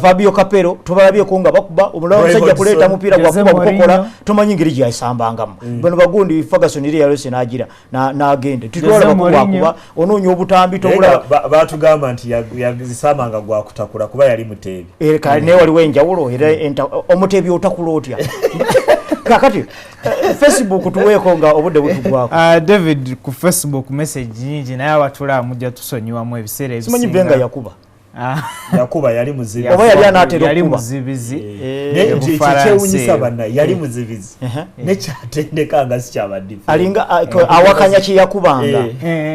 Fabio Capello tubalabyeko nga bakuba omulala omusajja kuleeta mupiira gwakuba bukokola tomanyi ngeri gyayisambangamu bano bagundi Ferguson eri yalose n'agira n'agende tutwala bakuba onoonya obutambi tobulaba baatugamba nti yazisamanga gwakutakula kuba yali muteebi kale naye waliwo enjawulo era omuteebi otakula otya kakati Facebook tuweeko nga obudde butugwako. David ku Facebook message nyingi naye abatula mujja tusonyiwamu ebiseera ebisinga simanyi benga yakuba yakuba yali muzibizi oba yali anaatera yali okuba muzibizi kyewunyisa banna yali muzibizi nekyatendeka nga sikyabadde alinga awakanya kyeyakubanga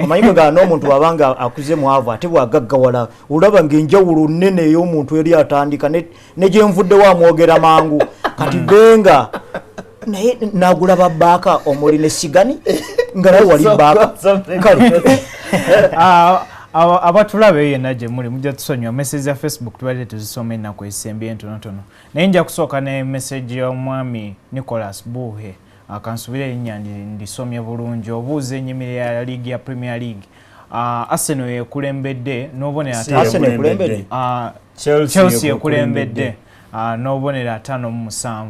omanyi ga n'omuntu wabanga akuze mwavu ate bwagaggawala olaba ng'enjawulo nnene ey'omuntu eri atandika ne gyenvuddewo amwogera mangu kati benga naye nagula babbaaka omuli ne sigani nga naye wali bbaaka kale abatulabe yenna gye muli mujja tusonyiwa message ya Facebook tubadde tuzisoma ennaku esembye entonotono naye nja kusooka ne message y'omwami Nicholas Buhe akansubira erinnya ndisomye bulungi obuuza ennyimiro ya liigi ya Premier League Arsenal yekulembedde n'obonera Chelsea yekulembedde n'obonera 5-7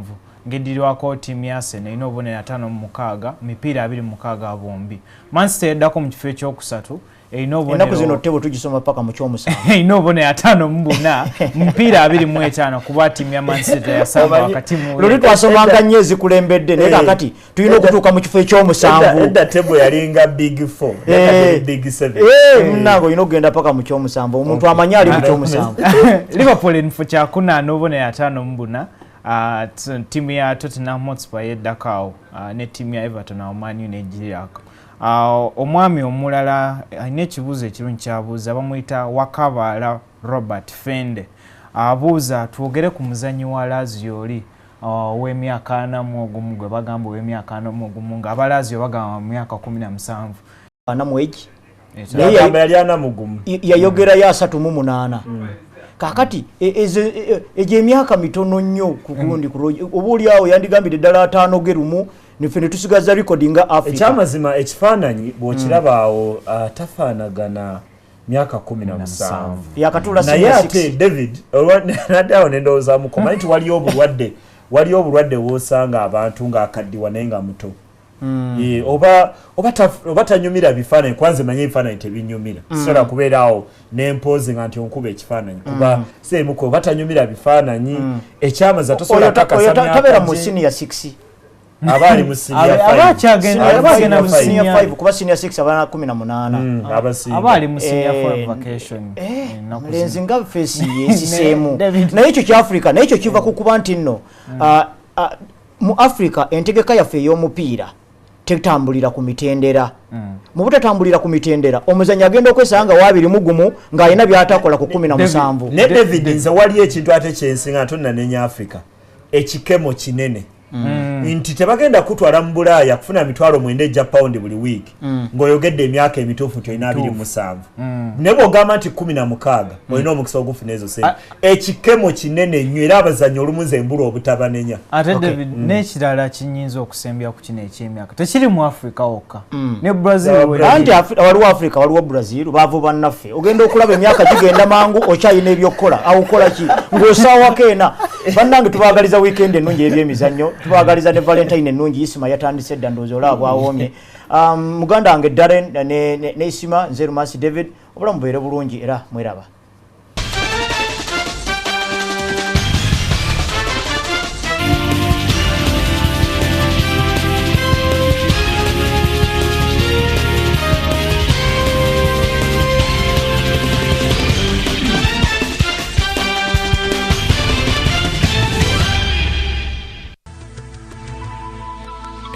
ngeddirwako ttiimu ya Arsenal erina obonera 5-6 mipiira 26 bombi. Manchester eddako mu kifo ekyokusatu ennaku zino ttebo tugisoma paka mu kyomusanvu erina obonera 5-4 mupiira 25 kuba ttiimu ya Manchester yasamba wakati mu luli twasomanga nnyo ezikulembedde naye kakati tulina okutuuka mu kifo ekyomusanvu edda tebo yalinga big 4 big 7 munnange olina okugenda paka mu kyomusanvu omuntu amanyi ali mu kyomusanvu. Liverpool enfu kyakuna n'obonera 5-4 timu ya Tottenham Hotspur yeddakaawo ne timu ya Everton awo Man U n'egirako omwami omulala alina ekibuuzo ekirungi kyabuuza bamuyita Wakabala Robert Fende abuuza twogere ku muzanyi wa Lazio oli ow'emyaka 41 gwe bagamba ow'emyaka 41 ng'Abalazio bagamba mu myaka 17 anamweki yayogera ya 38 kakati eje emyaka mitono nnyo kukundi obuli awo yandigambire ddala 5 gerumu nife ne tusigaza recordinga Africa ekyamazima ekifaananyi bw'okiraba awo tafaanagana myaka 17 yakatula naye ate David naddawo nendowooza mukomanyi nti waliyo obulwadde wosanga abantu ng'akaddiwa naye nga muto oba tanyumira bifaananyi kwanze manye ebifaananyi tebinyumira sisobola kubeera awo n'empozi nga nti onkuba ekifaananyi kuba seemuko oba tanyumira bifaananyi ekyamaza tosobola tabeera mu senior 6 abali mu senior 5 kuba senior 6 abana 18 abali mu senior 4 vacation lenzi nga face yesiseemu naye ekyo kya Africa naye ekyo kiva ku kuba nti nno mu Africa entegeka yaffe ey'omupiira tetambulira ku mitendera mu butatambulira ku mitendera omuzanyi agenda okwesanga wabiri mugumu ng'alina byatakola ku 17 ne David nze wali ekintu ate kyensinga tonna nenya Africa ekikemo kinene nti tebagenda kutwala mu Bulaaya kufuna mitwalo 9 pound buli week ng'oyogedde emyaka emituufu 27 ne bw'ogamba nti 16 olina omukisa ogufuna ezo sente ekikemo kinene nnyo era abazanyi olumuze embula obutabanenya ate David n'ekirala kinyinza okusembya ku kino eky'emyaka tekiri mu Africa wokka ne Brazil anti waliwo Africa waliwo Brazil baavu bannaffe ogenda okulaba emyaka gigenda mangu okyayina ebyokkola awukola ki ng'osaawa keena bannange tubaagaliza weekend ennungi ebyemizannyo tubaagaliza ne Valentine ennungi Isima yatandise dda ndowooza olaba bwawomye muganda wange Darren ne Isima nze Rumasi David obulamu bubeere bulungi era mweraba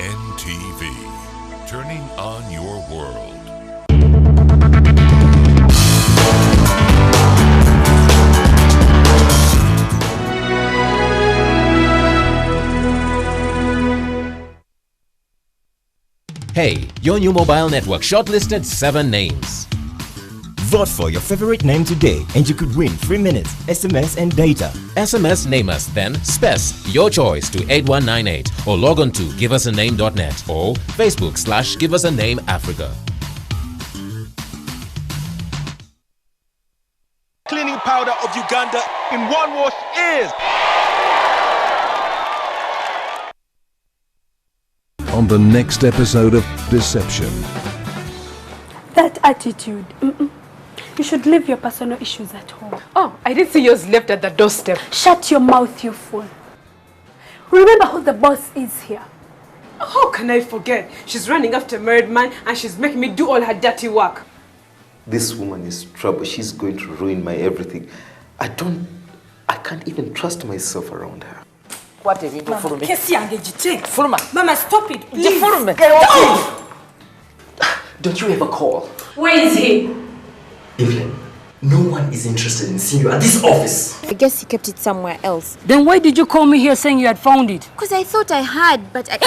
NTV, turning on your world. Hey, your new mobile network shortlisted 7 names. Vote for your favorite name today and you could win 3 minutes, SMS and data. SMS name us, then spec your choice to 8198 or log on to giveUsaname.net or Facebook/GiveUsANameAfrica. Cleaning powder of Uganda in one wash is. On the next episode of Deception. That attitude. You should leave your personal issues at home. Oh, I didn't see yours left at the doorstep. Shut your mouth, you fool. Remember who the boss is here. How can I forget? She's running after a married man and she's making me do all her dirty work. This woman is trouble. She's going to ruin my everything. I can't even trust myself around her. What have you done for me? Mama, Mama, stop it, please. Don't you ever call? Where is he? Evelyn, no one is interested in seeing you at this office. I guess he kept it somewhere else. Then why did you call me here saying you had found it? Because I thought I had, but I...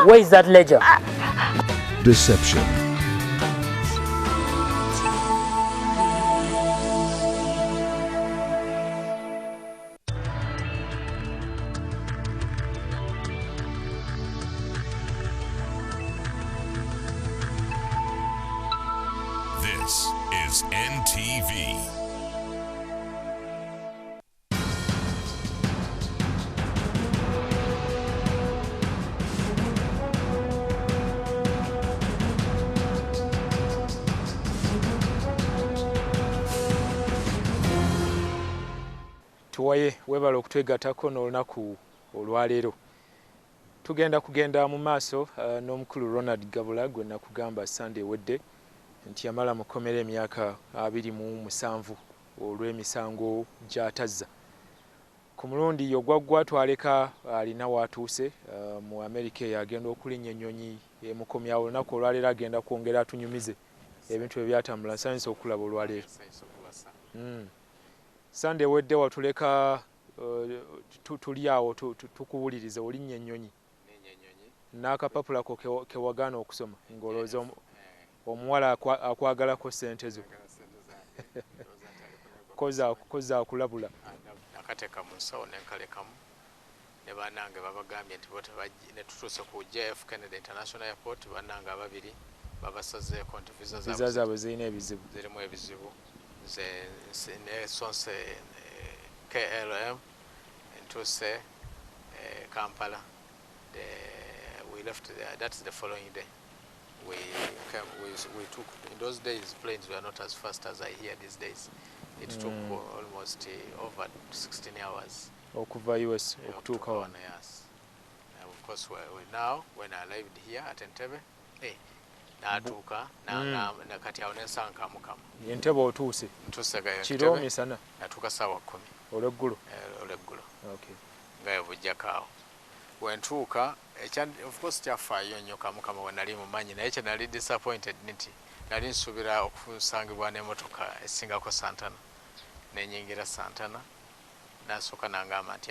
Where is that ledger? Deception. This is NTV. Tuwaye webala okutwegattako n'olunaku olwaleero. Kugenda mu maaso n'omukulu Ronald Gabula gwe nakugamba Sunday wedde nti yamala mukomera emyaka 27 olw'emisango gy'atazza. ku mulundi ogwaggwa twaleka alina watuuse mu America yagenda okulinnya ennyonyi emukomyawo olunaku olwaleero agenda kwongera atunyumize ebintu ebyatambula nsanyusa okulaba olwaleero. Sande wedde watuleka tuli awo tukuwulirize olinnya ennyonyi n'akapapulako kewagaana okusoma ng'olowooza omuwala akwagalako ssente zo koza akulabula. Nakateeka mu nsawo nenkalekamu ne bannange babagambye nti ne tutuuse ku JF Kennedy International Airport bannange ababiri babasazeeko nti visa zaabwe zirina ebizibu zirimu ebizibu nesonse KLM ntuuse Kampala. We left there. That's the following day. We took, in those days planes were not as fast as I hear these days. It took almost over 16 hours. Okuva US okutuuka wano. Yes. Of course, now when I arrived here at Entebbe, natuuka nakati awo nensanga mukama. Entebbe otuuse? Ntuuse gayo. Kiro misana? Natuuka ssaawa 10. Olweggulo? Olweggulo. Okay. Ngayo bujjako awo. Wentuuka of course kyafaayo nnyo kamukama we nali mumanyi naye kye nali disappointed nti nali nsuubira okusangibwa n'emmotoka esingako Santana nenyingira Santana nasooka nangamba nti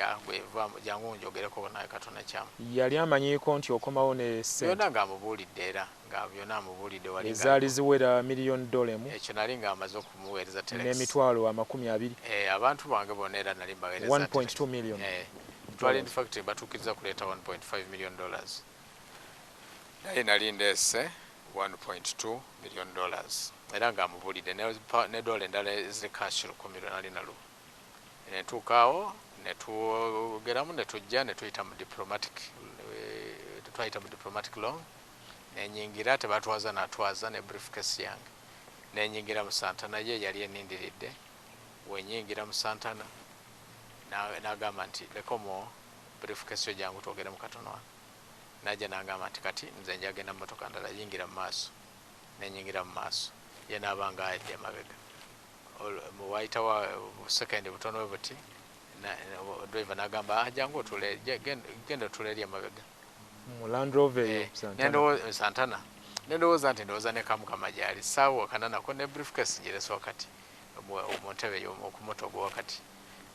jangu njogereko naye Katonda kyamu. Yali amanyiiko nti okomawo ne ssente? Byonna nga amubuulidde era nga byonna amubuulidde ezaali ziwera $1 million ekyo nali nga amaze okumuweereza n'emitwalo 20. Abantu bange bonna era nali mbaweereza $1.2 million. Twali in fact batuukiriza kuleeta $1.5 million. Naye nali ndeese $1.2 million. Era nga amubuulidde ne dola endala eziri cash 10 nali nalo. Ne tuukaawo ne tugeramu ne tujja ne tuyita mu diplomatic loan. Ne nyingira tebatwaza natwaza ne briefcase yange. Ne nyingira mu Santana ye yali enindiridde. Wenyingira mu Santana n'agamba nti lekomo briefcase jangu twogere mu katono wano. Najja n'agamba nti kati nze njagenda mu mmotoka ndala yingira mu maaso. Nenyingira mu maaso. Ye n'abanga ayidde emabega. Mu wayitawo second butono bwe buti driver n'agamba jangu otule genda otule eri emabega. Mu Land Rover Santana. Nendowooza nti ndowooza ne kamukama gyali ssaawa kananako ne briefcase gireso wakati mu ntebe y'okumoto ogwo wakati.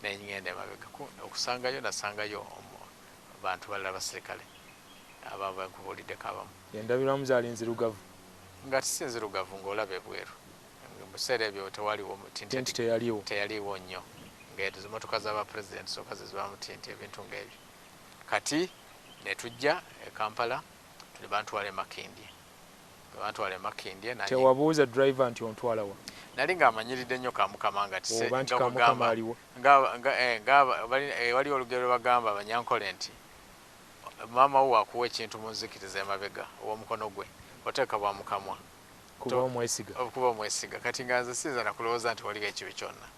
Nenyingenda emabega okusangayo nasangayo abantu balala basirikale ababa nkubuuliddeko abamu. Endabirwamu zaali nzirugavu? Nga si nzirugavu ng'olaba ebweru. Mu biseera ebyo tewaliwo tinti teyaliwo nnyo ng'ezo zimotoka z'abapresident zokka ze zibamu tinti ebintu ng'ebyo. Kati ne tujja e Kampala tuli bantwala e Makindye. Bantwala e Makindye naye tewabuuza driver nti ontwala wa? Nali ng'amanyiridde nnyo kamukama nga wali olugero bagamba abanyankole nti maama wo akuwa ekintu mu nzikiriza emabega ow'omukono gwe oteeka bwa mukamwa kuba omwesiga. Kati nga nze sinza nakulowooza nti waliwo ekibi kyonna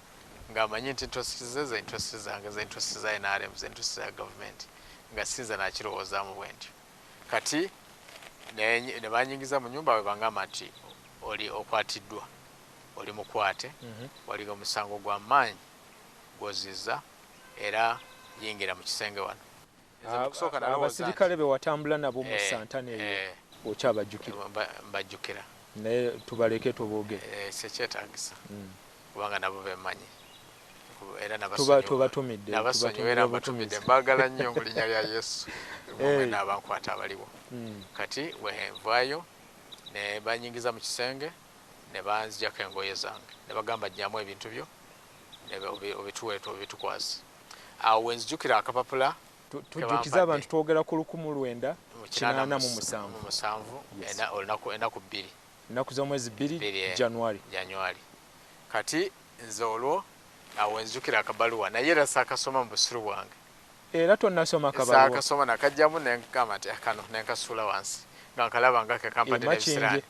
ng'amanyi nti ntosize ze ntosi zange ze ntosi za NRM ze ntosi za gavumenti nga sinza nakirowoozaamu bwe ntyo. Kati ne banyingiza mu nnyumba we bangamba nti oli okwatiddwa oli mukwate waliwo omusango gwa maanyi gwoziza era yingira mu kisenge wano. Abasirikale be watambula nabo mu Santana eyo okyabajjukira? Mbajjukira naye tubaleke tuboogere. Sekyetaagisa kubanga nabo bemanyi era nabasonyiwa batumidde mbaagala nnyo mu linnya lya Yesu n'abankwata abaliwo. Kati wenvaayo ne banyingiza mu kisenge ne banzijako engoye zange ne bagamba jjamu ebintu byo obituweetu obitukwasa. Awo wenzijukira akapapula tujjukiza abantu twogera ku 1987 ennaku 2 ennaku z'omwezi 2 January. Kati nze olwo awo wenzijukira akabaluwa naye era saakasoma mu busiru bwange. Era tonnasoma kabaluwa? Saakasoma nakajjamu nenkama nti kano nenkasuula wansi nga nkalaba nga kekampadde n'ebisiraani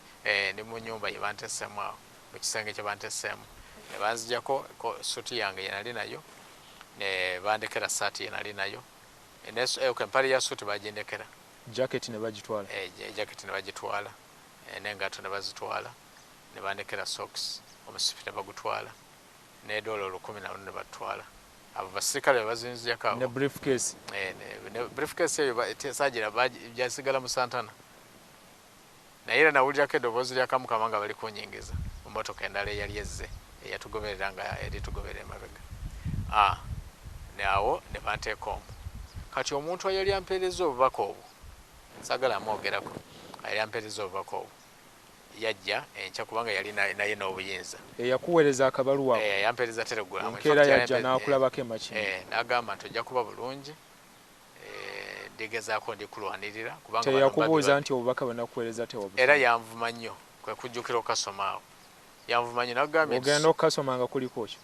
ndi mu nnyumba ye banteseemu awo mu kisenge kye banteseemu. Ne banzijako suuti yange ye nali nayo ne bandekera saati ye nali nayo empale ya suuti bagindekera. Jacket ne bagitwala? Jacket ne bagitwala n'engato ne bazitwala ne bandekera socks omusipi ne bagutwala ne $10 ne batwala. abo basirikale bazinziyako ne briefcase ne briefcase eyo sagira byasigala mu Santana naye era nawulirako eddoboozi lya Kamukama nga bali kunyingiza mu mmotoka endala eyali ezze eyatugoberera nga eri tugobera emabega nawo ne banteeka omu kati omuntu eyali ampeereza obubaka obwo sagala amwogerako yali ampeereza obubaka obwo yajja enkya kubanga yali naye n'obuyinza eyakuweereza akabaluwa yampeereza telegram enkeera yajja n'akulabako emaki n'agamba nti ojja kuba bulungi ndigezaako ndikulwanirira kubanga teyakubuuza nti obubaka bwenakuweereza tewabusoma era yanvuma nnyo kwe kujjukira okukasoma awo yanvuma nnyo n'agamba ogenda okukasoma nga kuliko kyo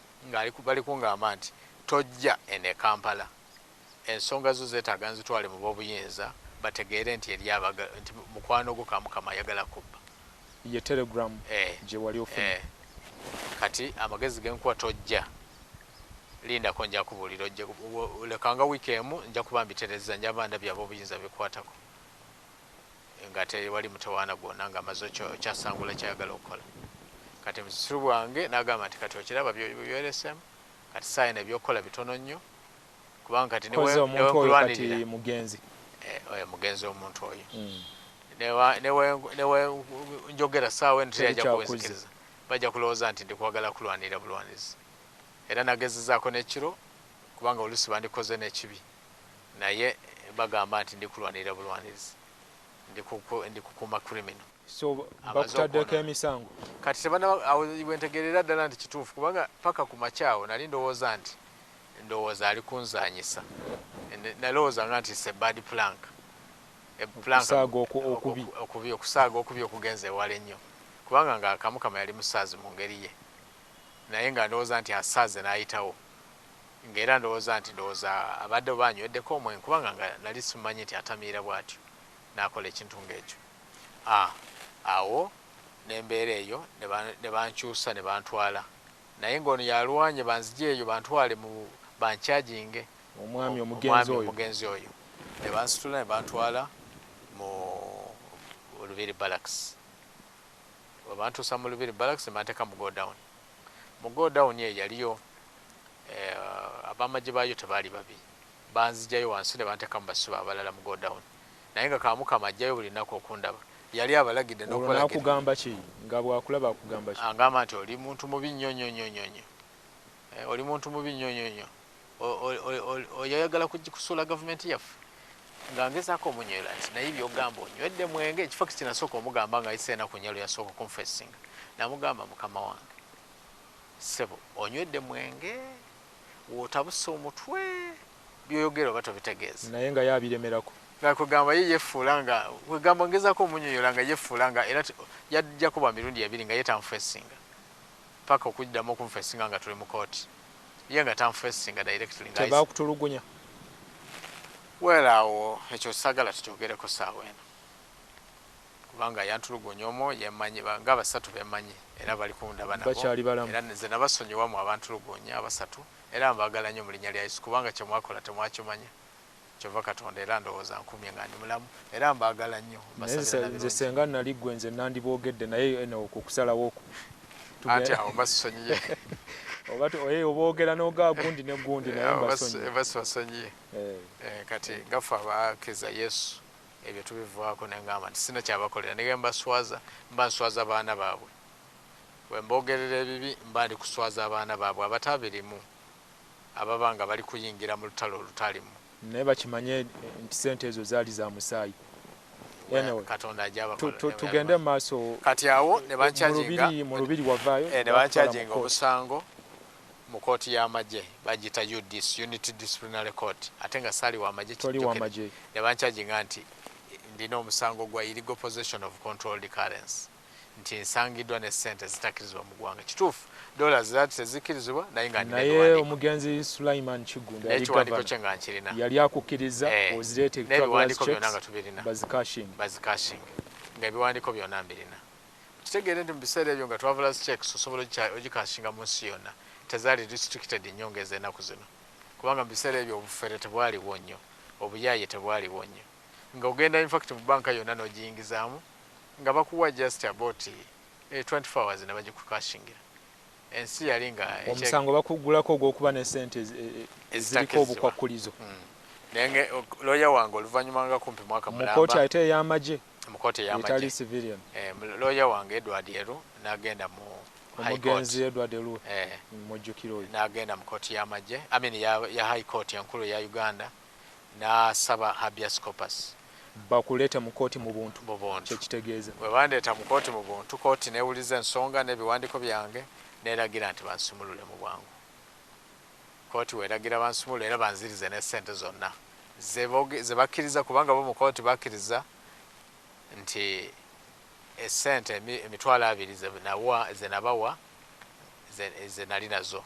bali kungamba nti tojja ene Kampala ensonga zo zeetaaga nzitwale mu b'obuyinza bategeere nti nti mukwano gwo Kamukama ayagala kubba ye telegram gye wali ofuna kati amagezi genkuwa tojja lindako nja kubuulira ojja lekanga wiiki emu nja kuba mbitereza njaba ndabye ab'obuyinza bikwatako nga tewali mutawaana gwonna nga amaze kyasangula kyayagala okukola kati musisiru bwange n'agamba nti kati okiraba byoleresemu kati saayina ebyokukola bitono nnyo kubanga kati newekulwanirira mugenzi omuntu oyo newe njogera saawa eno teyajja kuwezikiriza bajja kulowooza nti ndikwagala kulwanirira bulwanizi era nagezezaako n'ekiro kubanga oluusi bandikoze n'ekibi naye bagamba nti ndikulwanirira bulwanizi ndikukuuma criminal so bakutaddeko emisango kati wentegerera ddala nti kituufu kubanga paka ku makyawo nali ndowooza ali kunzanyisa nalowooza nga nti se bad plank okusaaga okubi okugenza ewala ennyo kubanga nga Kamukama yali musaazi mu ngeri ye naye nga ndowooza nti asaaze n'ayitawo ng'era ndowooza abadde banyweddeko omwenyi kubanga nga nali simanyi nti atamiira bw'atyo n'akola ekintu ng'ekyo awo n'embeera eyo ne bankyusa ne bantwala naye ng'ono yalwanye banzije eyo bantwale bankyajinge omwami omugenzi oyo ne bansitula ne bantwala mu Lubiri Barracks webantuusa mu Lubiri Barracks ne banteeka mu go down eyo yaliyo abamagye baayo tebaali babi banzijayo wansi ne banteeka mu basuba abalala mu go down naye nga Kamukama ajjayo buli nnaku okundaba yali abalagidde n'okugamba ki nga bwakulaba akugamba ki angamba nti oli muntu mubi nnyo oli muntu mubi nnyo oyagala kusuula gavumenti yaffe nga ngezaako omunywera nti naye byogamba onywedde mwenge ekifo kinasooka omugamba nga ayise enaku nyalo yasooka okunfesinga namugamba mukama wange sebo onywedde mwenge wootabuse omutwe byoyogera oba tobitegeeza naye nga yabiremerako nakugamba ye yefuula nga kwegamba ngezaako omunywera nga yefuula nga era yajja kuba mirundi ebiri nga ye tanfesinga paka okuddamu okunfesinga nga tuli mu kooti ye nga tanfesinga directly tebakutulugunya weeraawo ekyo sagala tukyogereko saawa eno kubanga yantulugunya omwo yemanyi nga basatu bemanyi era bali kundaba nabo era nze nabasonyiwamu abantulugunya abasatu era mbaagala nnyo mu linnya lya Yesu kubanga kyemwakola temwakimanya kyova Katonda era ndowooza nkumye nga ndi mulamu era mbaagala nnyo nze senga nali gwe nze nandiboogedde naye eno okukusalawo ati awo mbasonyiye oboogera n'oga gundi ne gundi naye mbasonyiye kati ngafe abakkiriza Yesu ebyo tubivaako nengamba nti sina kyabakolera nige mbaswaza mba nswaza abaana baabwe wemboogerera ebibi mba ndi kuswaza abaana baabwe abatabirimu ababa nga bali kuyingira mu lutalo olutalimu naye bakimanye nti sente ezo zaali za musaayi Katonda tugende mu maaso kati awo ne bankyajinga mu lubiri wavaayo ne bankyajinga omusango mu kooti y'amagye bagita UDIS Unity Disciplinary Court ate nga saali w'amagye ne bankyajinga nti ndina omusango gwa illegal possession of controlled currency nti nsangiddwa ne sente zitakirizibwa mu ggwanga kituufu dola zaati tezikirizibwa naye omugenzi Sulaiman Kigunda yali akukkiriza ozireete bazikashing nga ebiwandiiko byonna mbirina kitegeere nti mu biseera ebyo nga travelers checks osobola ogikashinga mu nsi yonna tezaali restricted nnyongeza ennaku zino kubanga mu biseera ebyo obufere tebwaliwo nnyo obuyaaye tebwaliwo nnyo nga ogenda infact mu banka yonna n'ogiyingizaamu nga bakuwa just about 24 hours ne bagikukashingira ensi yali nga omusango bakugulako ogw'okuba ne ssente eziriko obukwakkulizo. Naye lawyer wange oluvannyuma nga kumpi mwaka mulamba mu kooti ate ey'amagye etali civilian. Lawyer wange Edward Eru n'agenda mu omugenzi Edward Eru mujjukiro oyo n'agenda mu kooti y'amagye ya high court enkulu ya Uganda n'asaba habeas corpus bakuleeta mu kooti mu buntu kyekitegeeza bwe bandeeta mu kooti mu buntu kooti neewuliza ensonga n'ebiwandiiko byange neeragira nti bansumulule mu bwangu. Kooti weeragira bansumulule era banzirize n'essente zonna ze bakkiriza kubanga bo mu kooti bakkiriza nti essente $200 ze nabawa ze nali nazo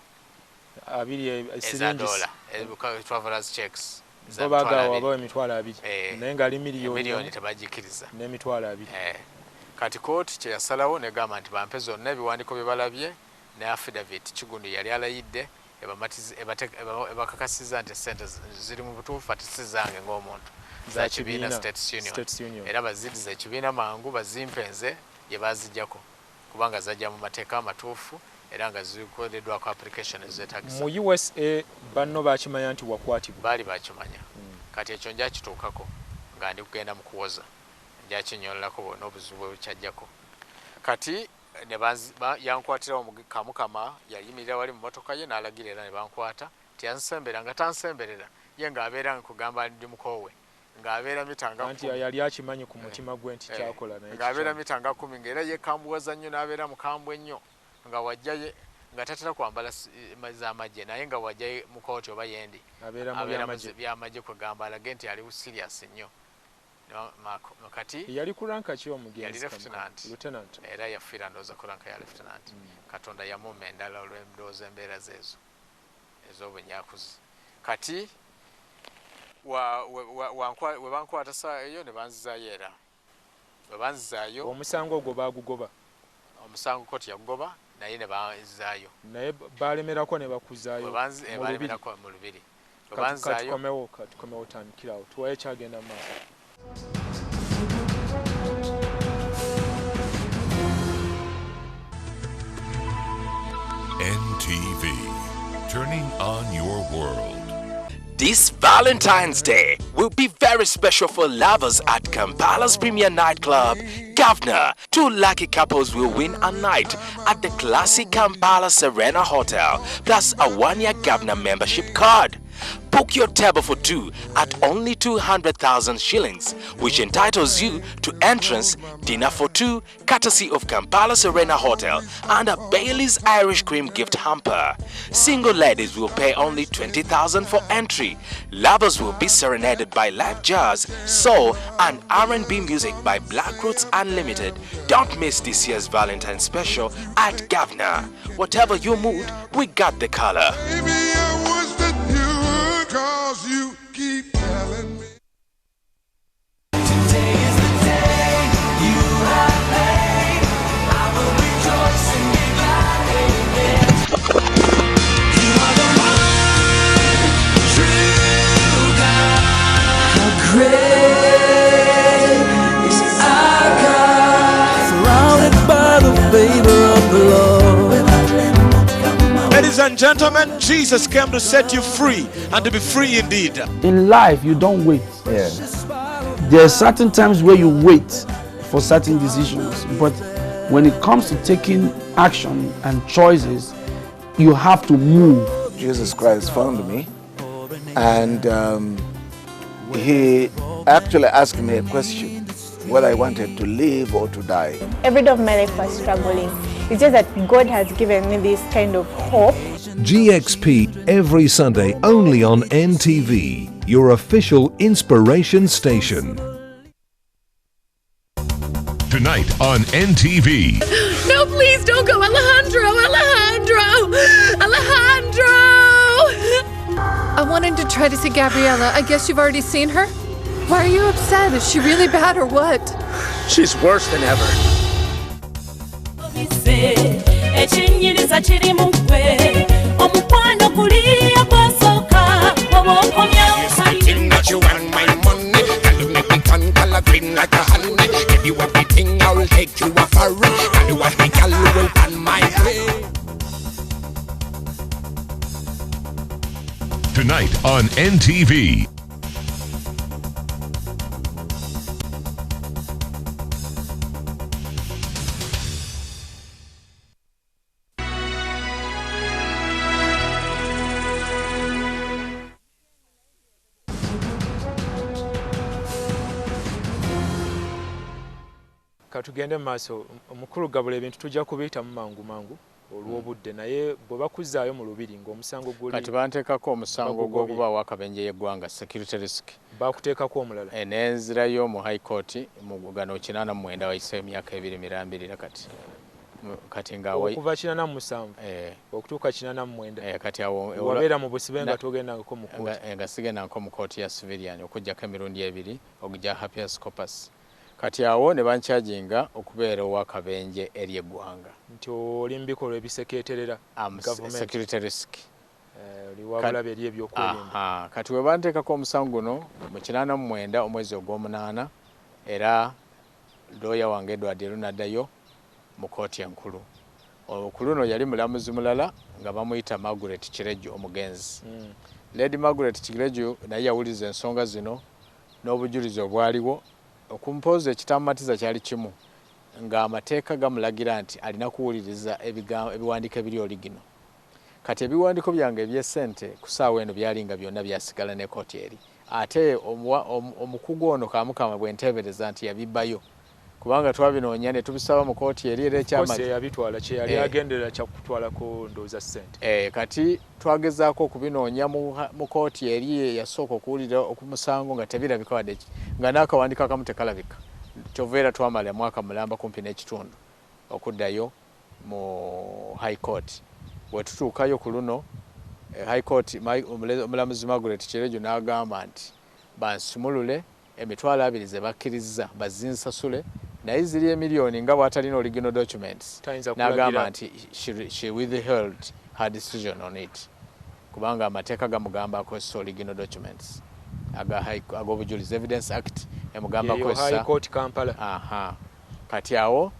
$20 travelers checks bagawa $200 naye ngaali miliyoni tebagikiriza n'emitwalo 2. Kati kooti kye yasalawo negamba nti bampe zonna ebiwandiiko bye balabye ne affidavit Kigundi yali alayidde ebakakasiza nti essente ziri mu butuufu ate si zange ng'omuntu za kibiina States Union era baziriza ekibiina mangu bazimpenze gye bazijjako kubanga zajja mu mateeka amatuufu era nga zikoleddwako application ezeetagisa. Mu USA banno bakimanya nti wakwatibwa baali bakimanya kati ekyo njakituukako nga ndi kugenda mu kuwoza njakinyolako bonna obuzibu bukyajjako kati yankwatira kamukama yayimirira wali mu motoka ye n'alagira era ne bankwata tiyansembera nga tansemberera ye ng'abeera nkugamba ndi mukoowe ng'abeera mitanga nti yali akimanyi ku mutima gwe nti kyakola naye ng'abeera mitanga 10 ng'era ye kambuwaza nnyo n'abeera mukambwe ennyo nga wajjaye nga tatera kwambala z'amagye naye nga wajjaye mu kooti oba yendi abeera mu byamagye kwegamba alage nti ali serious nnyo. Kati yali kuranka ki omugenzi lieutenant era yafiira ndowooza kuranka ya lieutenant Katonda yamumma endala olw'endowooza embeera zeezo ez'obunyakuzi. Kati we bankwata saa eyo ne banzizaayo era we banzizaayo omusango ogwo baagugoba omusango kooti yagugoba naye ne banzizaayo naye baalemerako ne bakuzaayo baalemerako mu lubiri katukomewo tandikirawo tuwaye kyagenda mu maaso. NTV, turning on your world. This Valentine's Day will be very special for lovers at Kampala's premier nightclub, Governor. 2 lucky couples will win a night at the classic Kampala Serena Hotel, plus a 1-year Governor membership card. Book your table for 2 at only 200,000 shillings, which entitles you to entrance, dinner for 2, courtesy of Kampala Serena Hotel, and a Bailey's Irish Cream gift hamper. Single ladies will pay only 20,000 for entry. Lovers will be serenaded by live jazz, soul, and R&B music by Black Roots Unlimited. Don't miss this year's Valentine special at Governor. Whatever your mood, we got the color. Cause you keep telling me today is the day you have made. I will rejoice and be glad in it. You are the one true God. How great is our God, surrounded by the favor of the Lord. Ladies and gentlemen, Jesus came to set you free and to be free indeed. In life, you don't wait. There are certain times where you wait for certain decisions, but when it comes to taking action and choices, you have to move. Jesus Christ found me, and he actually asked me a question, whether I wanted to live or to die. Every day of my life was struggling. It's just that God has given me this kind of hope. GXP every Sunday only on NTV, your official inspiration station. Tonight on NTV. No, please don't go, Alejandro! I wanted to try to see Gabriella. I guess you've already seen her? Why are you upset? Is she really bad or what? She's worse than ever. Something that you want my money. Can you make me turn color green like a honey? Give you everything, I will take you a foreign. Can you want me, girl, will pan my way? tonight on NTV. Katugende maaso omukulu gabula ebintu tujja kubiyita mu mangu olw'obudde naye bwe bakuzaayo mu lubiri ng'omusango guli kati banteekako omusango gw'okubaawo akabenje y'eggwanga security risk bakuteekako omulala n'enzirayo mu high court mu gano 89 wayiseeyo emyaka 2 mirambirira kati nga okuva 87 okutuuka 89 kati awo wabeera mu busibe nga togendangako mu kooti nga sigendangako mu kooti ya civilian okujjako emirundi ebiri okujja habeas corpus kati awo ne bankyajinga okubeera ow'akabenje eri eggwanga nti oli mu bikolwa ebisekeeterera security risk oli wabulabe eri ebyokwerinda kati we banteekako omusango guno mu 89 omwezi ogw'omunaana era looya wange Edward lunaddayo mu kooti enkulu ku luno yali mulamuzi mulala nga bamuyita Margaret Kireju omugenzi Lady Margaret Kireju naye yawuliza ensonga zino n'obujulizi obwaliwo okumpoza ekitamatiza kyali kimu nga amateeka gamulagira nti alina kuwuliriza ebiwandiiko ebiri oligino kati ebiwandiiko byange eby'essente ku ssaawa eno byalinga byonna byasigala ne kooti eri ate omukugu ono kamukama bwe nteebereza nti yabibbayo kubanga twabinoonya ne tubisaba mu kooti eri era ekyamazima yabitwala kye yali agenderera kyakutwalako ndowooza ssente kati twagezaako okubinoonya mu kooti eri yasooka okuwulira okumusango nga tebirabika wadde nga n'akawandiiko akamu tekalabika kyova era twamala mwaka mulamba kumpi n'ekitundu okuddayo mu high court bwe tutuukayo ku luno high court omulamuzi Margaret Kireju n'agamba nti bansumulule emitwalo 2 ze bakkiriza bazinsasule naye ziri emiliyoni nga bw'atalina original documents n'agamba nti she withheld her decision on it kubanga amateeka gamugamba akozesa original documents ag'obujulizi evidence act emugamba akozesa kati awo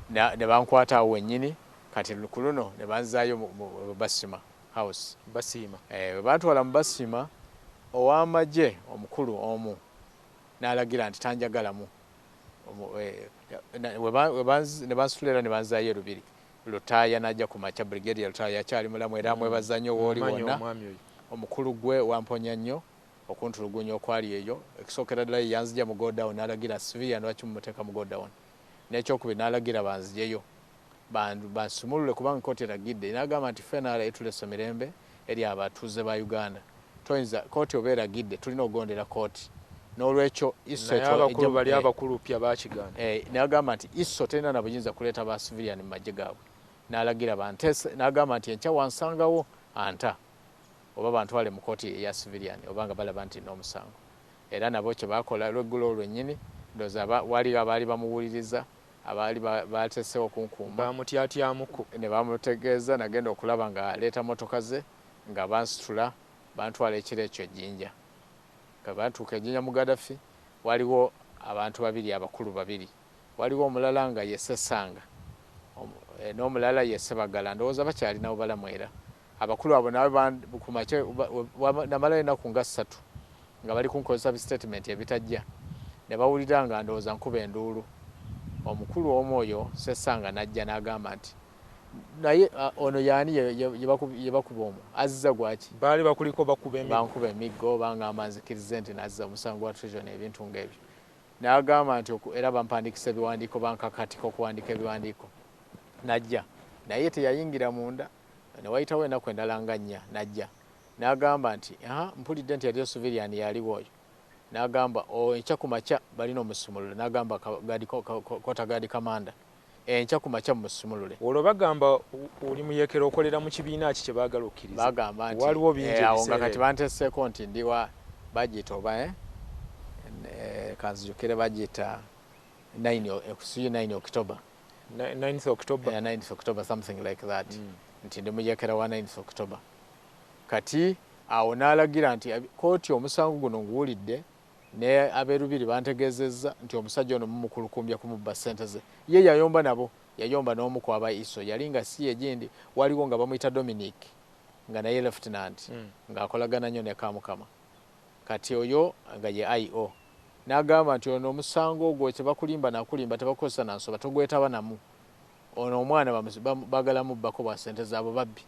ne bankwata awo wennyini kati ku luno ne banzaayo mu Basima house bwe bantwala mu Basima ow'amagye omukulu omu n'alagira nti tanjagalamu ne bansitulera ne banzaayo Lubiri Lutaaya n'ajja ku makya Brigadier Lutaaya akyali mulamu era amwebaza nnyo w'oli wonna omukulu gwe wamponya nnyo okuntulugunya okwali eyo ekisookera ddala yanzija mu go down n'alagira civilian lwaki mumuteeka mu go down n'ekyokubiri n'alagira banzijeyo bansumulule kubanga kooti eragidde n'agamba nti ffenaala etulesa mirembe eri abatuuze ba Uganda toyinza kooti oba eragidde tulina okugondera kooti n'olwekyo abakulu bali abakulu pya bakigaana n'agamba nti iso terina na buyinza kuleeta ba civilian mu magye gaabwe n'alagira bantese n'agamba nti enkya wansangawo anta oba bantwale mu kooti eya civilian oba nga balaba nti n'omusango era nabo kye bakola lweggulo olwennyini ndowooza wali abaali bamuwuliriza abaali bateesewo okunkuuma bamutyatyamuko ne bamutegeeza nagenda okulaba nga aleeta motoka ze nga bansitula bantwala ekiro ekyo ejjinja bantuuka ejjinja mu Gaddafi waliwo abantu babiri abakulu babiri waliwo omulala nga ye Ssesanga n'omulala ye Sebagala ndowooza bakyalinawo balamu era abakulu abo nawe ku makya namalayo ennaku nga 3 nga bali kunkozesa bistatement ebitajja ne bawulira nga ndowooza nkuba enduulu omukulu omu oyo Ssesanga n'ajja n'agamba nti naye ono yaani ye bakuba omwo azizza gwaki baali bakuliko bankuba emiggo bangamba nzikirize nti nazizza omusango wa treason ebintu ng'ebyo n'agamba nti era bampandikisa ebiwandiiko bankakatika okuwandiika ebiwandiiko najja naye teyayingira munda ne wayitawo ennaku endala nga 4 najja n'agamba nti mpulidde nti yaliyo civilian yaliwo oyo n'agamba enkya ku makya balina omusumulule n'agamba kota gadi kamanda enkya ku makya mumusumulule olwo bagamba oli muyeekera okolera mu kibiina ki kye baagala okkiriza bagamba nti waliwo bingi awo nga kati banteseeko nti ndiwa bagiyita oba kanzijukire bagiyita 9 October 9th October 9th October something like that nti ndi muyeekera wa 9th October kati awo n'alagira nti kooti omusango guno nguwulidde ne abeerubiri bantegeezezza nti omusajja ono mumukulukumbya kumubba ssente ze ye yayomba nabo yayomba n'omu ku aba iso yali nga si egindi waliwo nga bamuyita Dominic nga naye lieutenant ng'akolagana nnyo ne Kamukama kati oyo nga ye IO n'agamba nti ono omusango ogwo kye bakulimba nakulimba tebakozesa nansoba togwetaba namu ono omwana bagalamu bbako bwa ssente zaabo babbi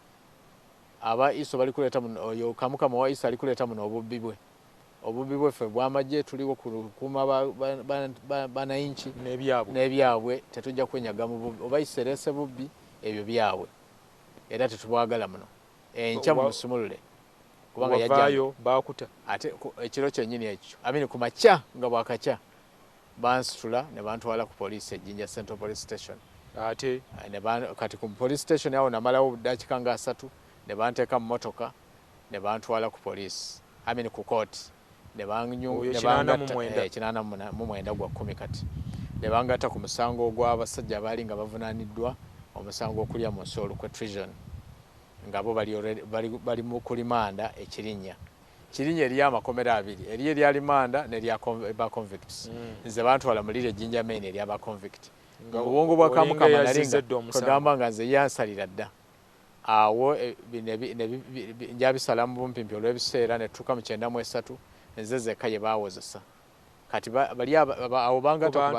aba iso bali kuleeta muno oyo Kamukama wa iso ali kuleeta muno obubbi bwe ffe bw'amagye tuliwo kukuuma bananchi n'ebyabwe tetujja kwenyaga mu bubbi oba iserese bubbi ebyo byabwe era tetubwagala muno enkya mu musumulule kubanga yajjayo bakuta ate ekiro kyennyini ekyo amini ku makya nga bwakakya bansitula ne bantwala ku poliisi ejjinja Central Police Station ate kati ku police station awo namalawo dakiika nga 3 ne banteeka mu motoka ne bantwala ku poliisi amini ku kooti ne bangata gwa 10 kati ne bangata ku musango ogw'abasajja abaali nga bavunaaniddwa omusango okulya mu nsi olukwe treason nga bo bali mu kulimanda ekirinnya eri amakomera abiri eri eryalimanda nerya convicts nze bantwala mulire ejjinja main eryaba convict nga obwongo bwa Kamukama nalinga kugamba nga nze yansalira dda awo njabisalamu bumpimpi olw'ebiseera ne tutuuka mu 93 nze zeka ye baawozesa kati bali awo bangata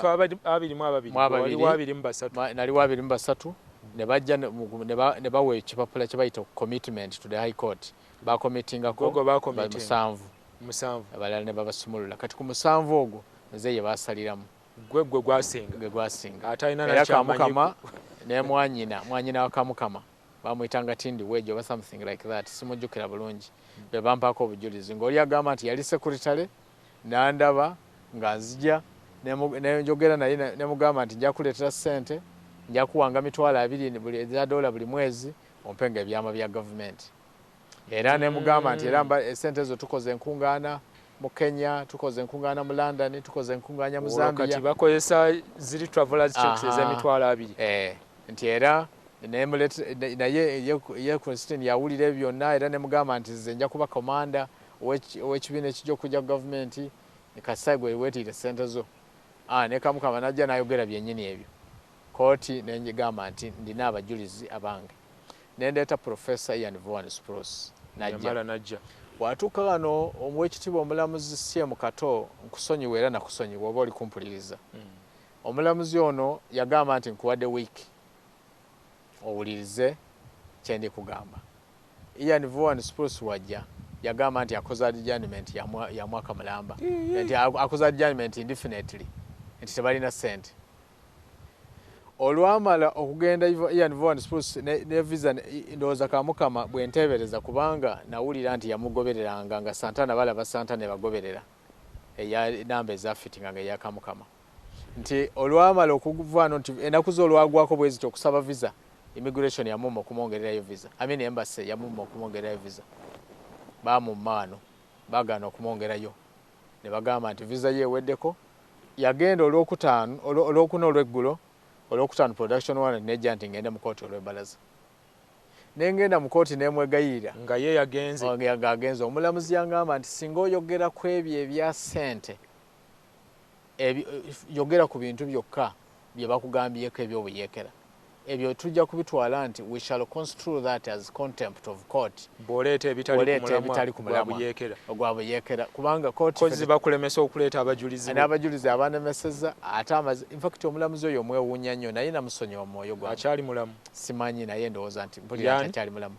naliwo 23 ne bajja ne bawa ekipapula kye bayita commitment to the high court bakomitingako musanvu abalala ne babasumulula kati ku musanvu ogwo nze ye basaliramu gwe gwasinga era Kamukama ne mwanyina wa Kamukama bamuyitanga Tindi Wejo oba something like that simujjukira bulungi be bampako obujulizi ng'oli agamba nti yali sekuritale nandaba nga nzija nenjogera naye ne mugamba nti nja kuleetera ssente nja kuwanga $20 eza dola buli mwezi ompenga ebyama bya gavumenti era ne mugamba nti era essente ezo tukoze enkungaana mu Kenya tukoze enkungaana mu London tukoze enkungaanya mu Zambia kati bakozesa ziri travelers checks $20 nti era naye ye Christine yawulira ebyo byonna era ne mugamba nti nze nja kuba komanda ow'ekibiina ekijja okujja gavumenti kasagwe weetiire ssente zo ne Kamukama najja n'ayogera byennyini ebyo kooti nenjigamba nti ndina abajulizi abange nendeeta Professor Ian Vaughan Spruce najja watuuka wano omwekitiibwa omulamuzi CM Kato nkusonyiwa era nakusonyiwa oba oli kumpuliriza omulamuzi ono yagamba nti nkuwadde wiiki owulirize kyendi kugamba Ian Vaughan Spruce wajja yagamba nti akoze adjournment ya mwaka mulamba nti akoze adjournment indefinitely nti tebalina ssente olwamala okugenda Ian Vaughan Spruce ne visa ndowooza Kamukama bwenteebereza kubanga nawulira nti yamugobereranga nga Santana balaba Santana bagoberera eya namba ezaffitinganga eya Kamukama nti olwamala okuvaano nti enaku zo olwagwako bweziti okusaba visa immigration yamumma okumwongererayo visa embassy yamumma okumwongererayo visa bamummaano bagaana okumwongerayo ne bagamba nti visa ye eweddeko yagenda olwokuna olweggulo olwokutaano production warrant nejja nti ngende mu kooti olw'ebbalaza nengenda mu kooti nemwegayirira nga ye yagenze omulamuzi yangamba nti singa oyogera ku ebyo ebya ssente yogera ku bintu byokka bye bakugambyeko eby'obuyeekera ebyo tujja kubitwala nti we shall construe that as contempt of court boleeta ebitali ku mulamwa ogwabuyeekera kubanga kozi bakulemesa okuleeta abajulizi n'abajulizi abanemeseza ate in fact omulamuzi oyo omwewuunya nnyo naye namusonyiwa mu mwoyo gwange akyali mulamu simanyi naye ndowooza nti mpulira nti akyali mulamu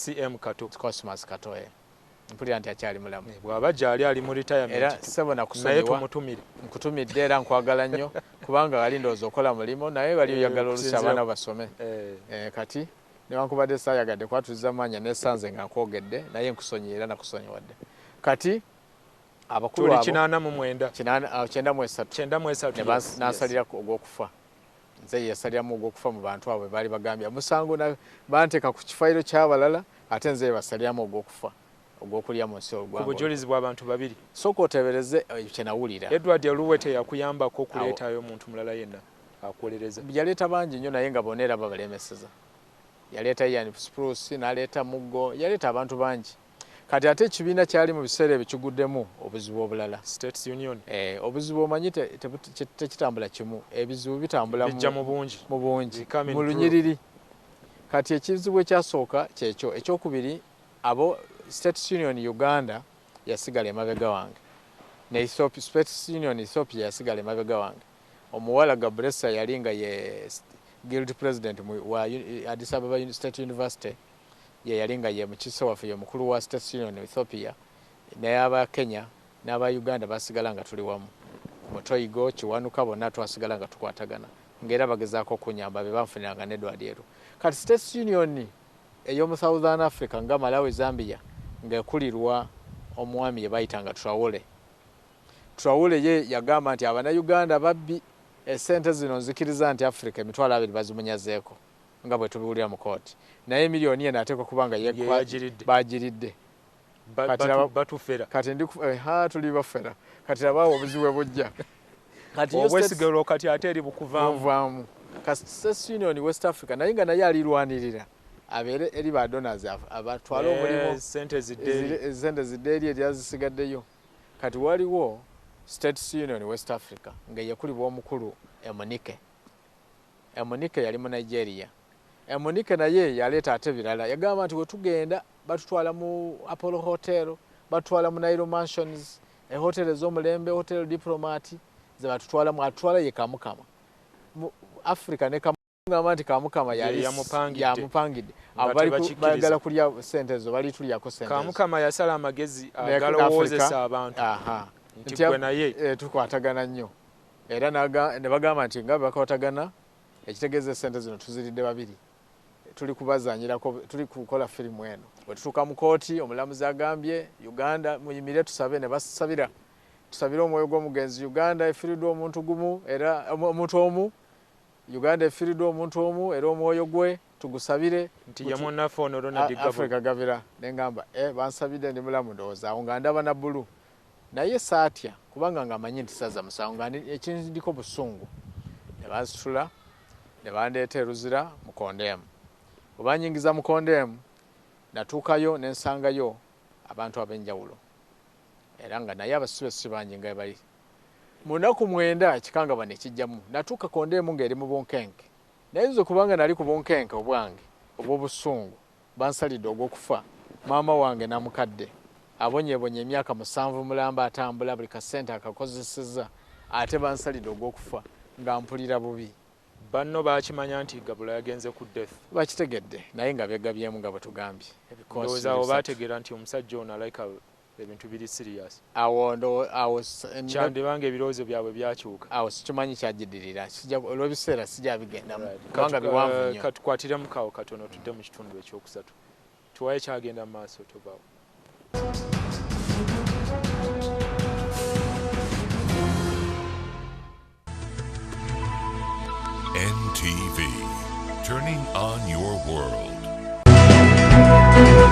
CM Kato Cosmas Kato mpulira nti akyali mulamu bw'aba gyali ali mu retirement era sebo nakusonyiwa nkutumidde era nkwagala nnyo kubanga wali ndowooza okola mulimu naye wali oyagala olusi abaana basome kati newankubadde saayagadde kwatuliza maanya nesanze nga nkwogedde naye nkusonyiye era nakusonyiwadde kati abakulu abo 93 nasalira ogw'okufa nze yasaliramu ogw'okufa mu bantu abo baali bagambye musango banteeka ku kifayiro ky'abalala ate nze basaliramu ogw'okufa ogw'okulya mu nsi olugwango obujulizi bw'abantu babiri sooka oteebereze kye nawulira Edward Oluwete yakuyambako okuleetayo omuntu mulala yenna akuwolereza yaleeta bangi nnyo naye nga bonna era babalemeseza yaleeta Ian Spruce n'aleeta Muggo yaleeta abantu bangi kati ate ekibiina kyali mu biseera ebyo kiguddemu obuzibu obulala States Union obuzibu omanyi tekitambula kimu ebizibu bitambula mu bungi mu lunyiriri kati ekizibu ekyasooka kyekyo. Ekyokubiri abo State Union Uganda yasigala emabega wange ne Ethiopia, State Union Ethiopia yasigala emabega wange. Omuwala Gabresa yali nga ye guild president wa Addis Ababa State University ye yali nga ye mukiise waffe ye mukulu wa State Union Ethiopia, naye aba Kenya n'aba Uganda basigala nga tuli wamu. Mutoyigo Kiwanuka bonna twasigala nga tukwatagana ng'era bagezaako okunyamba be banfuniranga n'Edward Eru. Kati State Union ey'omu Southern Africa nga Malawi, Zambia ng'ekulirwa omwami ye bayitanga Traore. Traore ye yagamba nti Abannayuganda babbi esente zino nzikiriza nti Africa emitwalo 2 bazimunyazeeko nga bwe tubiwulira mu kooti, naye miliyoni ena ateekwa kubanga bagiridde batufera kati tuli bafera kati abaawo obuzibu bujja obwesigalo kati ate eri bukuvaamu. State Union West Africa naye nga naye alirwanirira abeere eri ba donors abatwala omulimu sente zidde eri eryazisigaddeyo. Kati waliwo State Union West Africa nga yekulibwa omukulu Emonike yali mu Nigeria. Emonike naye yaleeta ate birala, yagamba nti wetugenda batutwala mu Apollo Hotel, batutwala mu Nairo Mansions, hotel ez'omulembe, Hotel Diplomat ze batutwala mu atwala ye Kamukama mu Africa ne Kamukama nti Kamukama yali yamupangidde abali kulya sente zo bali tulyako sente. Kamukama yasala amagezi agalowoozesa abantu nti gwe naye tukwatagana nnyo era ne bagamba nti nga bakwatagana ekitegeeza sente zino tuziridde babiri tuli kubazanyirako, tuli kukola firimu eno. Bwe tutuuka mu kooti omulamuzi agambye Uganda muyimire tusabe, ne basabira tusabire omwoyo gw'omugenzi. Uganda efiiriddwa omuntu gumu era omuntu omu, Uganda efiiriddwa omuntu omu era omwoyo gwe tugusabire nti ye munnaffe ono Ronald Africa Gavira. Ne ngamba bansabidde ndi mulamu ndowooza awo nga ndaba na bbulu naye saatya kubanga nga amanyi nti saza musango nga ekindiko busungu. Ne bansitula ne bandeeta eruzira mu Kondemu. Bwe banyingiza mu Kondemu natuukayo ne nsangayo abantu ab'enjawulo era nga naye abasibesi bangi nga bali mu nnaku 9 ekikangabwa ne kijjamu. Natuuka Kondemu ng'eri mu bunkenke naye nze kubanga nali ku bunkenke obwange obw'obusungu bansalidde ogw'okufa maama wange namukadde abonyebonye emyaka 7 mulamba atambula buli kasente akakozeseza ate bansalidde ogw'okufa nga mpulira bubi. Banno bakimanya nti Gabula yagenze ku death. Bakitegedde naye nga begabyemu nga bwe tugambye. Ndowooza awo baategeera nti omusajja ono alayika ebintu biri serious. Awo kyandibanga ebirowoozo byabwe byakyuka. Awo sikimanyi kyagiddirira olw'ebiseera sijja bigendamu kubanga biwanvu nnyo. Katukwatiremu kawo katono tudde mu kitundu ekyokusatu tuwaye kyagenda mu maaso tobaawo. NTV, turning on your world.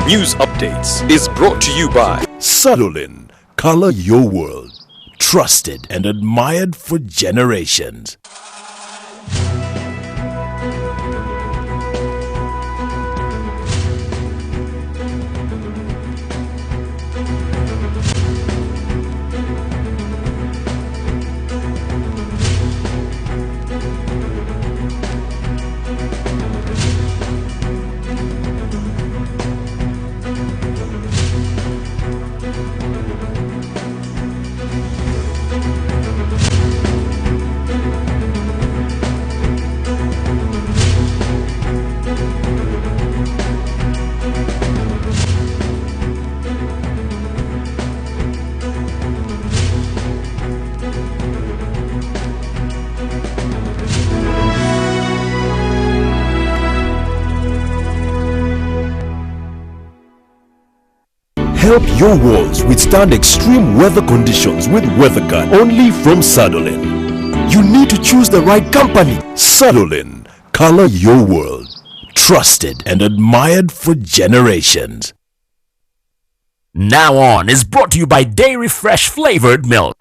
News Updates is brought to you by Sadolin, color your world. Trusted and admired for generations. Help your walls withstand extreme weather conditions with WeatherGuard only from Sadolin. You need to choose the right company. Sadolin, color your world. Trusted and admired for generations. Now On is brought to you by Dairy Fresh Flavored Milk.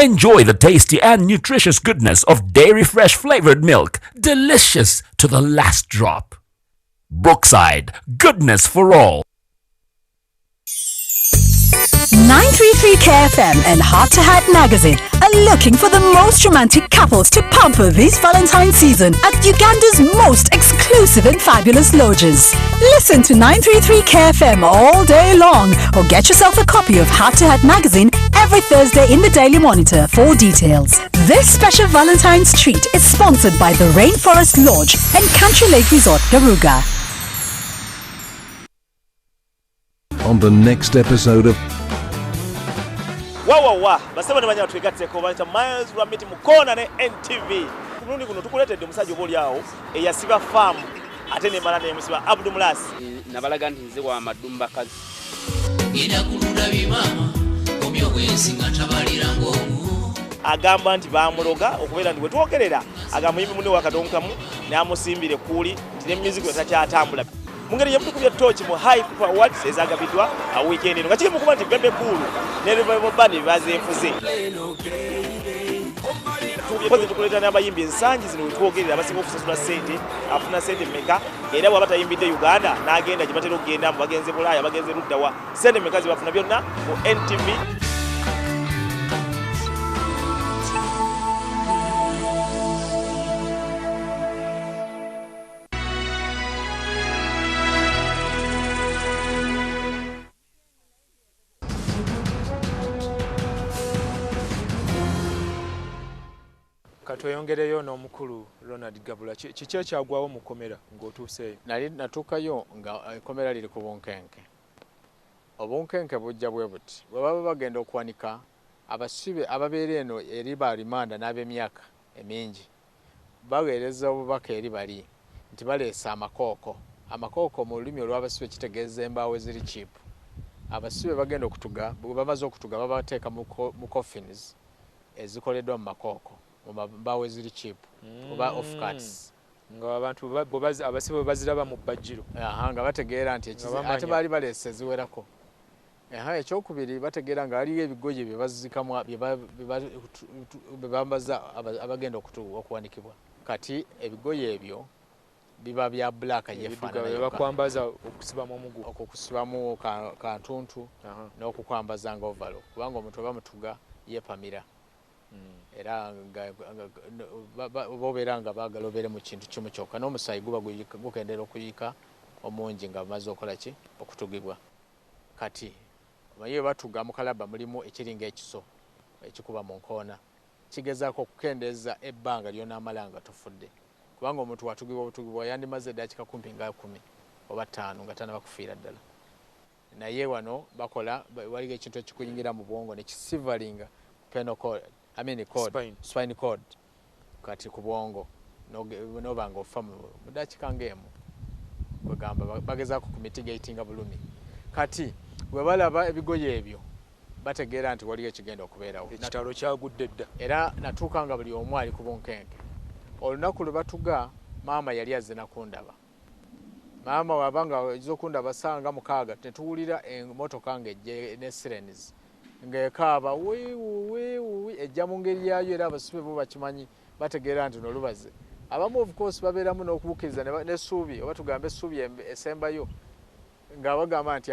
Enjoy the tasty and nutritious goodness of Dairy Fresh Flavored Milk. Delicious to the last drop. Brookside, goodness for all. 933 KFM and Heart to Heart Magazine are looking for the most romantic couples to pamper this Valentine season at Uganda's most exclusive and fabulous lodges. Listen to 933 KFM all day long or get yourself a copy of Heart to Heart Magazine every Thursday in the Daily Monitor for details. This special Valentine's treat is sponsored by the Rainforest Lodge and Country Lake Resort, Garuga. On the next episode of Wawawa basema nemanya twegatteko banta miles wa miti mukona ne NTV kulundi kuno tukuletedde omusajja oboli awo eyasiba farm ate ne mala ne musiba Abdul Mulas nabalaga nti nze wa madumba kazi genda kulunda bimama komyo bwensi nga tabalira ng'omu agamba nti bamuloga okubeera ndi bwe twogerera agamba yimbi munne wakatonkamu n'amusimbire kuuli nti n'emizigo takyatambula mungeri yamutukubya tochi mu high cooper awards ezagabidwa a weekend eno nga kiri mukuba nti bembe kulu ne revival band bazeefuze tukoze tukuleta n'abayimbi ensangi zino wetwogerera abasinga okusasula ssente afuna ssente mmeka era bw'aba tayimbidde Uganda n'agenda gye batera okugenda mu bagenze Bulaaya bagenze Luddawa ssente mmeka ze bafuna byonna mu NTV. Katweyongereyo n'omukulu Ronald Gabula kiki ekyagwawo mu kkomera ng'otuuseeyo? Nali natuukayo nga ekkomera liri ku bunkenke. Obunkenke bujja bwe buti bwe baba bagenda okuwanika abasibe ababeera eno eri balimanda n'ab'emyaka emingi baweereza obubaka eri bali nti baleesa amakooko. Amakooko mu lulimi olw'abasibe kitegeeza embaawo eziri cheap. Abasibe bagenda okutuga bwe bamaze okutuga babateeka mu coffins ezikoleddwa mu makooko. Mbaawo eziri cheap oba off cuts nga abantu abasibe baziraba mu bajjiro nga bategeera nti ate baali baleese ziwerako. Ekyokubiri bategeera nga waliyo ebigoye bye bazikamu bye bambaza abagenda okuwanikibwa. Kati ebigoye ebyo biba bya black yefaanabakwambaza okusibamu omugu okusibamu kantuntu n'okukwambaza nga ovalo kubanga omuntu bamutuga yepamira. Era bobeera nga baagala obeere mu kintu kimu kyokka n'omusaayi guba gukendera okuyika omungi nga bamaze okola ki okutugibwa. Kati omanyi batuga mu kalaba mulimu ekiringa ekiso ekikuba mu nkoona kigezaako okukendeeza ebbanga ly'onaamala nga tofudde kubanga omuntu watugibwa yandimaze eddakiika kumpi nga 10 oba 5 nga tanabakufiira ddala. Naye wano bakola waliwo ekintu ekikuyingira mu bwongo ne kisivalinga penal code spine cord kati ku bwongo noba nga ofa mu ddakiika ng'emu kwegamba bagezaako ku mitigatinga bulumi. Kati bwe balaba ebigoye ebyo bategeera nti waliyo ekigenda okubeerawo. Ekitalo kyagudde dda era natuuka nga buli omu ali ku bunkenke. Olunaku lwe batuga maama yali azze nakundaba. Maama wabanga ojja okundaba ssanga 6 tetuwulira emmotoka ng'ejje ne sirens ng'ekaaba wiiwuwiiwuwi ejja mu ngeri yayo era abasibe bo bakimanyi bategeera nti nolubaze. Abamu of course babeeramu n'okubukiriza n'essuubi oba tugambe essuubi esembayo nga bagamba nti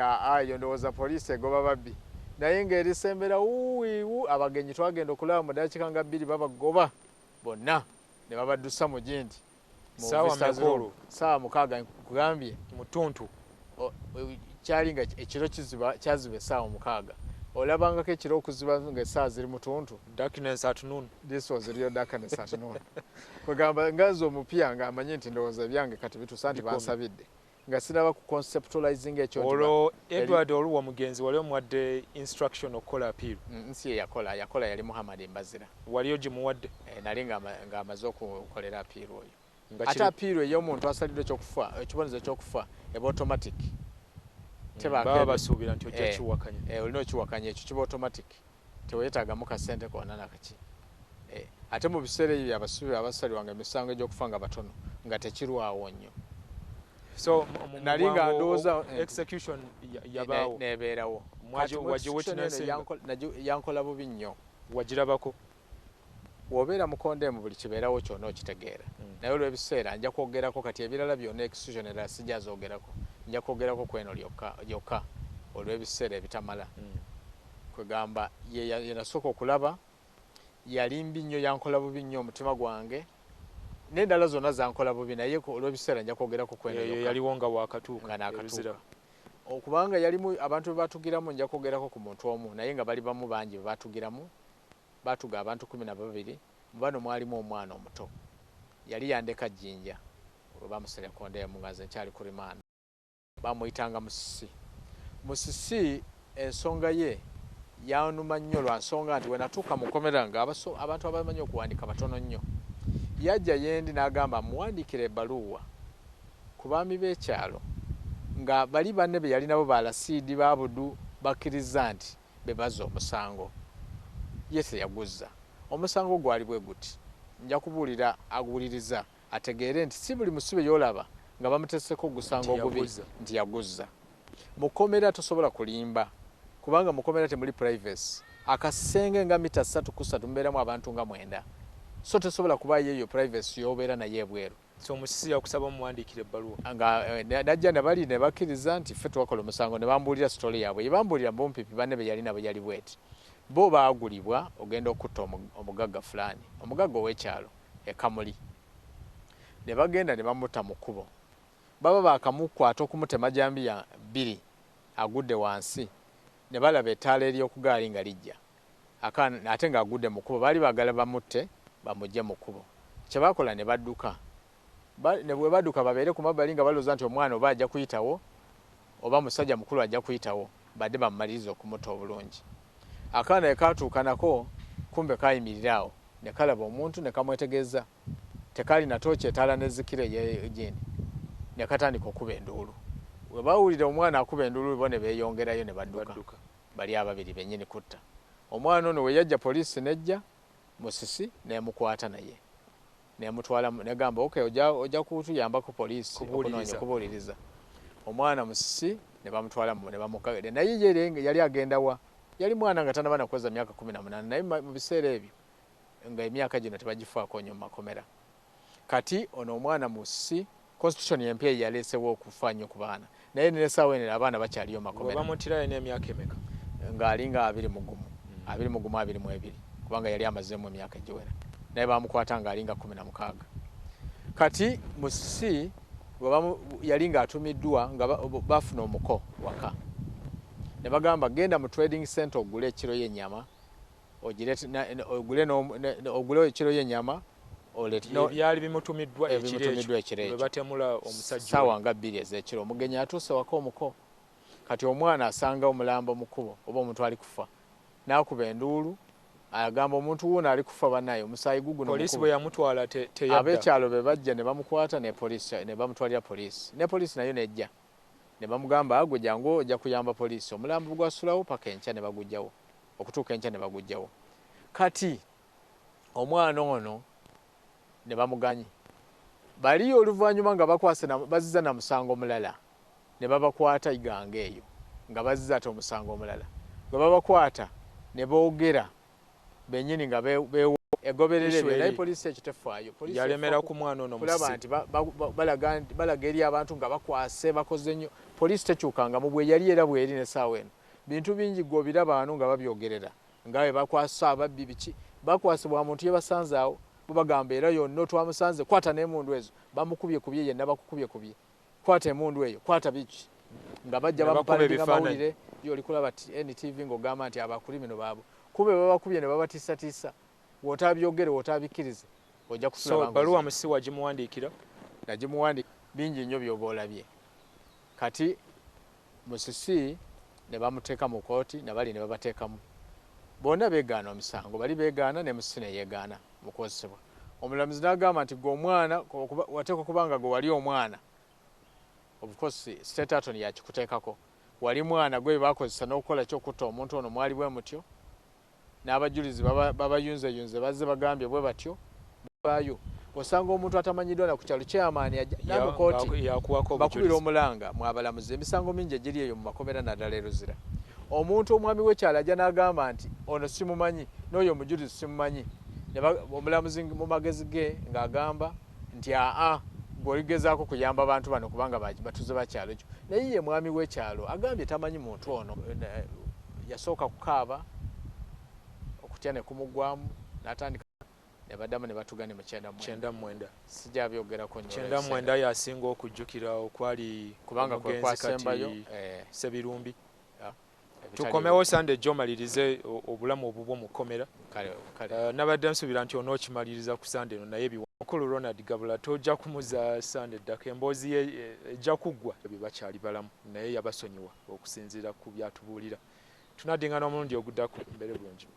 yo ndowooza poliisi egoba babbi naye ng'erisembera wuwiiwu abagenyi twagenda okulaba mu ddakiika nga 2 babagoba bonna ne babaddusa mu gindi saawa 6 kugambye mutuntu kyali nga ekiro kyaziba essaawa 6 olabangako ekiro okuziba ng'essaawa ziri mutuntu darkness at noon. This was real darkness at noon. Kwegamba ngazi omupya ng'amanyi nti ndowooza ebyange kati bituusa nti bansabidde nga sinaba ku conceptualizing ekyo. Olwo Edward oluwa mugenzi wali omuwadde instruction okukola appeal. Nsi ye yakola yali Muhammad Mbazira. Waliyo gimuwadde? Nali ng'amaze okukolera appeal oyo. Ate appeal ey'omuntu asalidde ekyokufa ekibonero ekyokufa eba automatic. Baba basuubira nti ojja kiwakanya. Olina okiwakanya ekyo kiba automatic. Teweetaagamu kasente konna nakaki. Ate mu biseera ebyo abasuubi abasalirwanga emisango egy'okufa nga batono nga tekirwawo nnyo. So nali nga ndowooza execution yabaawo nebeerawo. Yankola bubi nnyo. Wagirabako? Wobeera mukonde mu buli kibeerawo kyonna okitegeera. Naye olw'ebiseera nja kwogerako kati ebirala byonna execution era sijja zoogerako. Nja kwogerako kweno lyokka olw'ebiseera ebitamala. kwegamba ye nasooka okulaba yali mbi nnyo yankola bubi nnyo omutima gwange n'endala zonna zankola bubi naye olw'ebiseera nja kwogerako kweneyo yaliwo nga wakatuuka nga n'akatuuka okubanga yalimu abantu be batugiramu nja kwogerako ku muntu omu naye nga bali bamu bangi be batugiramu batuga abantu 12 mu bano mwalimu omwana omuto yali yandeka jjinja bamusera konde mungaze nkyali ku rimanda bamuyitanga musisi ensonga ye yanuma nnyo lwa nsonga nti we natuuka mu komera nga abantu abamanyi okuwandika batono nnyo yajja yendi n'agamba muwandikira ebbaluwa ku baami b'ekyalo nga bali banne be yali nabo balasiidi babudu bakkiriza nti bebaza omusango ye teyaguzza omusango gwali bwe guti nja kubuulira aguwuliriza ategeere nti si buli musibe y'olaba nga bamuteseko gusanga ogubi nti yaguzza mukomera tosobola kulimba kubanga mukomera temuli privacy akasenge nga mita 3 ku 3 mbeeramu abantu nga 9 so tosobola kubayo eyo privacy y'obeera naye ebweru so omusisi yakusaba muwandikire ebbaluwa nga najja ne bali ne bakkiriza nti ffe twakola omusango ne bambuulira story yaabwe yebambuulira mbompipi banne be yali nabo yali bweti bo baagulibwa ogenda okutta omugagga fulani omugagga ow'ekyalo ekamuli ne bagenda ne bamutta mu kkubo baba baakamukwata okumutema jambiya 2 agudde wansi ne balaba ettaala ery'okugaali nga lijja ate ng'agudde mu kkubo baali baagala bamutte bamugye mu kkubo kye baakola ne badduka ne bwe badduka babeere ku mabbali nga balooza nti omwana oba ajja kuyitawo oba musajja mukulu ajja kuyitawo badde bamumaliriza okumutta obulungi akaana ekatuuka nako kumbe kayimirira awo ne kalaba omuntu ne kamwetegeeza tekali na tooki etaala nezikira ey'egini ne katandika okuba enduulu we baawulira omwana akuba enduulu bo ne beeyongerayo ne badduka bali ababiri bennyini kutta omwana ono we yajja poliisi nejja musisi nemukwata naye nemutwala negamba okay ojja kutuyambako poliisi okunoonya kubuuliriza omwana musisi ne bamutwala ne bamukagade naye yali agenda wa yali mwana nga tanaba nakweza myaka 18 naye mu biseera ebyo nga emyaka gino tebagifaako nnyo mu makomera kati ono omwana musisi constitution empya yaleesewo okufa nnyo ku baana naye nesaawa eno abaana bakyaliyo makomera bamutirayo n'emyaka emeka ng'alinga 21 kubanga yali amazeemu emyaka egiwera naye bamukwata ng'alinga 16 kati musisi yali ng'atumiddwa nga bafuna omuko waka ne bagamba genda mu trading center ogule ekiro y'ennyama ogule ekiro y'ennyama byali bimutumiddwa ekiro batemula omusajja sawa nga 2 ez'ekiro omugenyi atuuse waka omuko kati omwana asanga omulambo mu kkubo oba omuntu ali kufa n'akuba enduulu agamba omuntu wuuno ali kufa bannaye omusaayi guguno poliisi bwe yamutwala teyadda ab'ekyalo be bajja ne bamukwata ne bamutwalira poliisi ne poliisi nayo nejja ne bamugamba agwe jangu ojja kuyamba poliisi omulambo gwasulawo paka enkya ne bagujjawo okutuuka enkya ne bagujjawo kati omwana ono ne bamuganyi bali oluvannyuma nga bazizza na musango mulala ne babakwata iganga eyo nga bazizza ate omusango omulala gwe babakwata ne boogera bennyini nga egoberera ebyo naye poliisi ekitefaayo yalemera ku mwana ono kulaba nti balaga eri abantu nga bakwase bakoze nnyo poliisi tekyukanga mu bwe yali era bweri nesaawa eno bintu bingi gwe obiraba wano nga babyogerera ngawe bakwasa ababbi biki bakwasibwa muntu yebasanze awo bagamba era yonna twamusanze kwata n'emundu ezo bamukubye yenna bakukubye kwata emundu eyo kwata biki nga bajja bamupandika mawulire yoli kulaba NTV ng'ogamba nti abakulimino baabo kube babakubye ne babatiisatiisa wootabyogere wootabikkirize ojja kusula baluwa musisi wagimuwandiikira nagimuwandiika bingi nnyo by'oba olabye kati musisi ne bamuteeka mu kooti nabali ne babateekamu bonna beegaana omusango bali beegaana ne musisi ne yeegaana mu kwozesebwa omulamuzi n'agamba nti gwe omwana wateeka okubanga gwe wali omwana of course state attorney yakikuteekako wali mwana gwe bakozesa n'okukola kyokutta omuntu ono mwali bwe mutyo n'abajulizi babayunzeyunze bazze bagambye bwe batyo baayo osanga omuntu atamanyiddwa na ku kyalo kyamaani namukooti bakubira omulanga mwabalamuzi emisango mingi egiri eyo mu makomera naddala eruzira omuntu omwami w'ekyalo ajja n'agamba nti ono simumanyi n'oyo omujulizi simumanyi omulamuzi mu magezi ge ng'agamba nti bw'oligezaako kuyamba abantu bano kubanga batuze bakyalo kyo naye ye mwami w'ekyalo agambye tamanyi muntu ono yasooka kukaaba okutya ne kumugwamu n'atandika ne baddamu ne batugane mu 99 sijabyogerako nnyo 99 yasinga okujjukira okwali kubanga kwe kwasembayo Sebirumbi tukomewo Sunday gyomalirize obulamu obubwo mu kkomera nabadde nsuubira nti onookimaliriza ku Sunday eno naye mukulu Ronald Gabula tojja kumuza Sunday ddaka emboozi ye ejja kuggwa bye bakyali balamu naye yabasonyiwa okusinziira ku byatubuulira tunaddingana omulundi oguddako mbere bulungi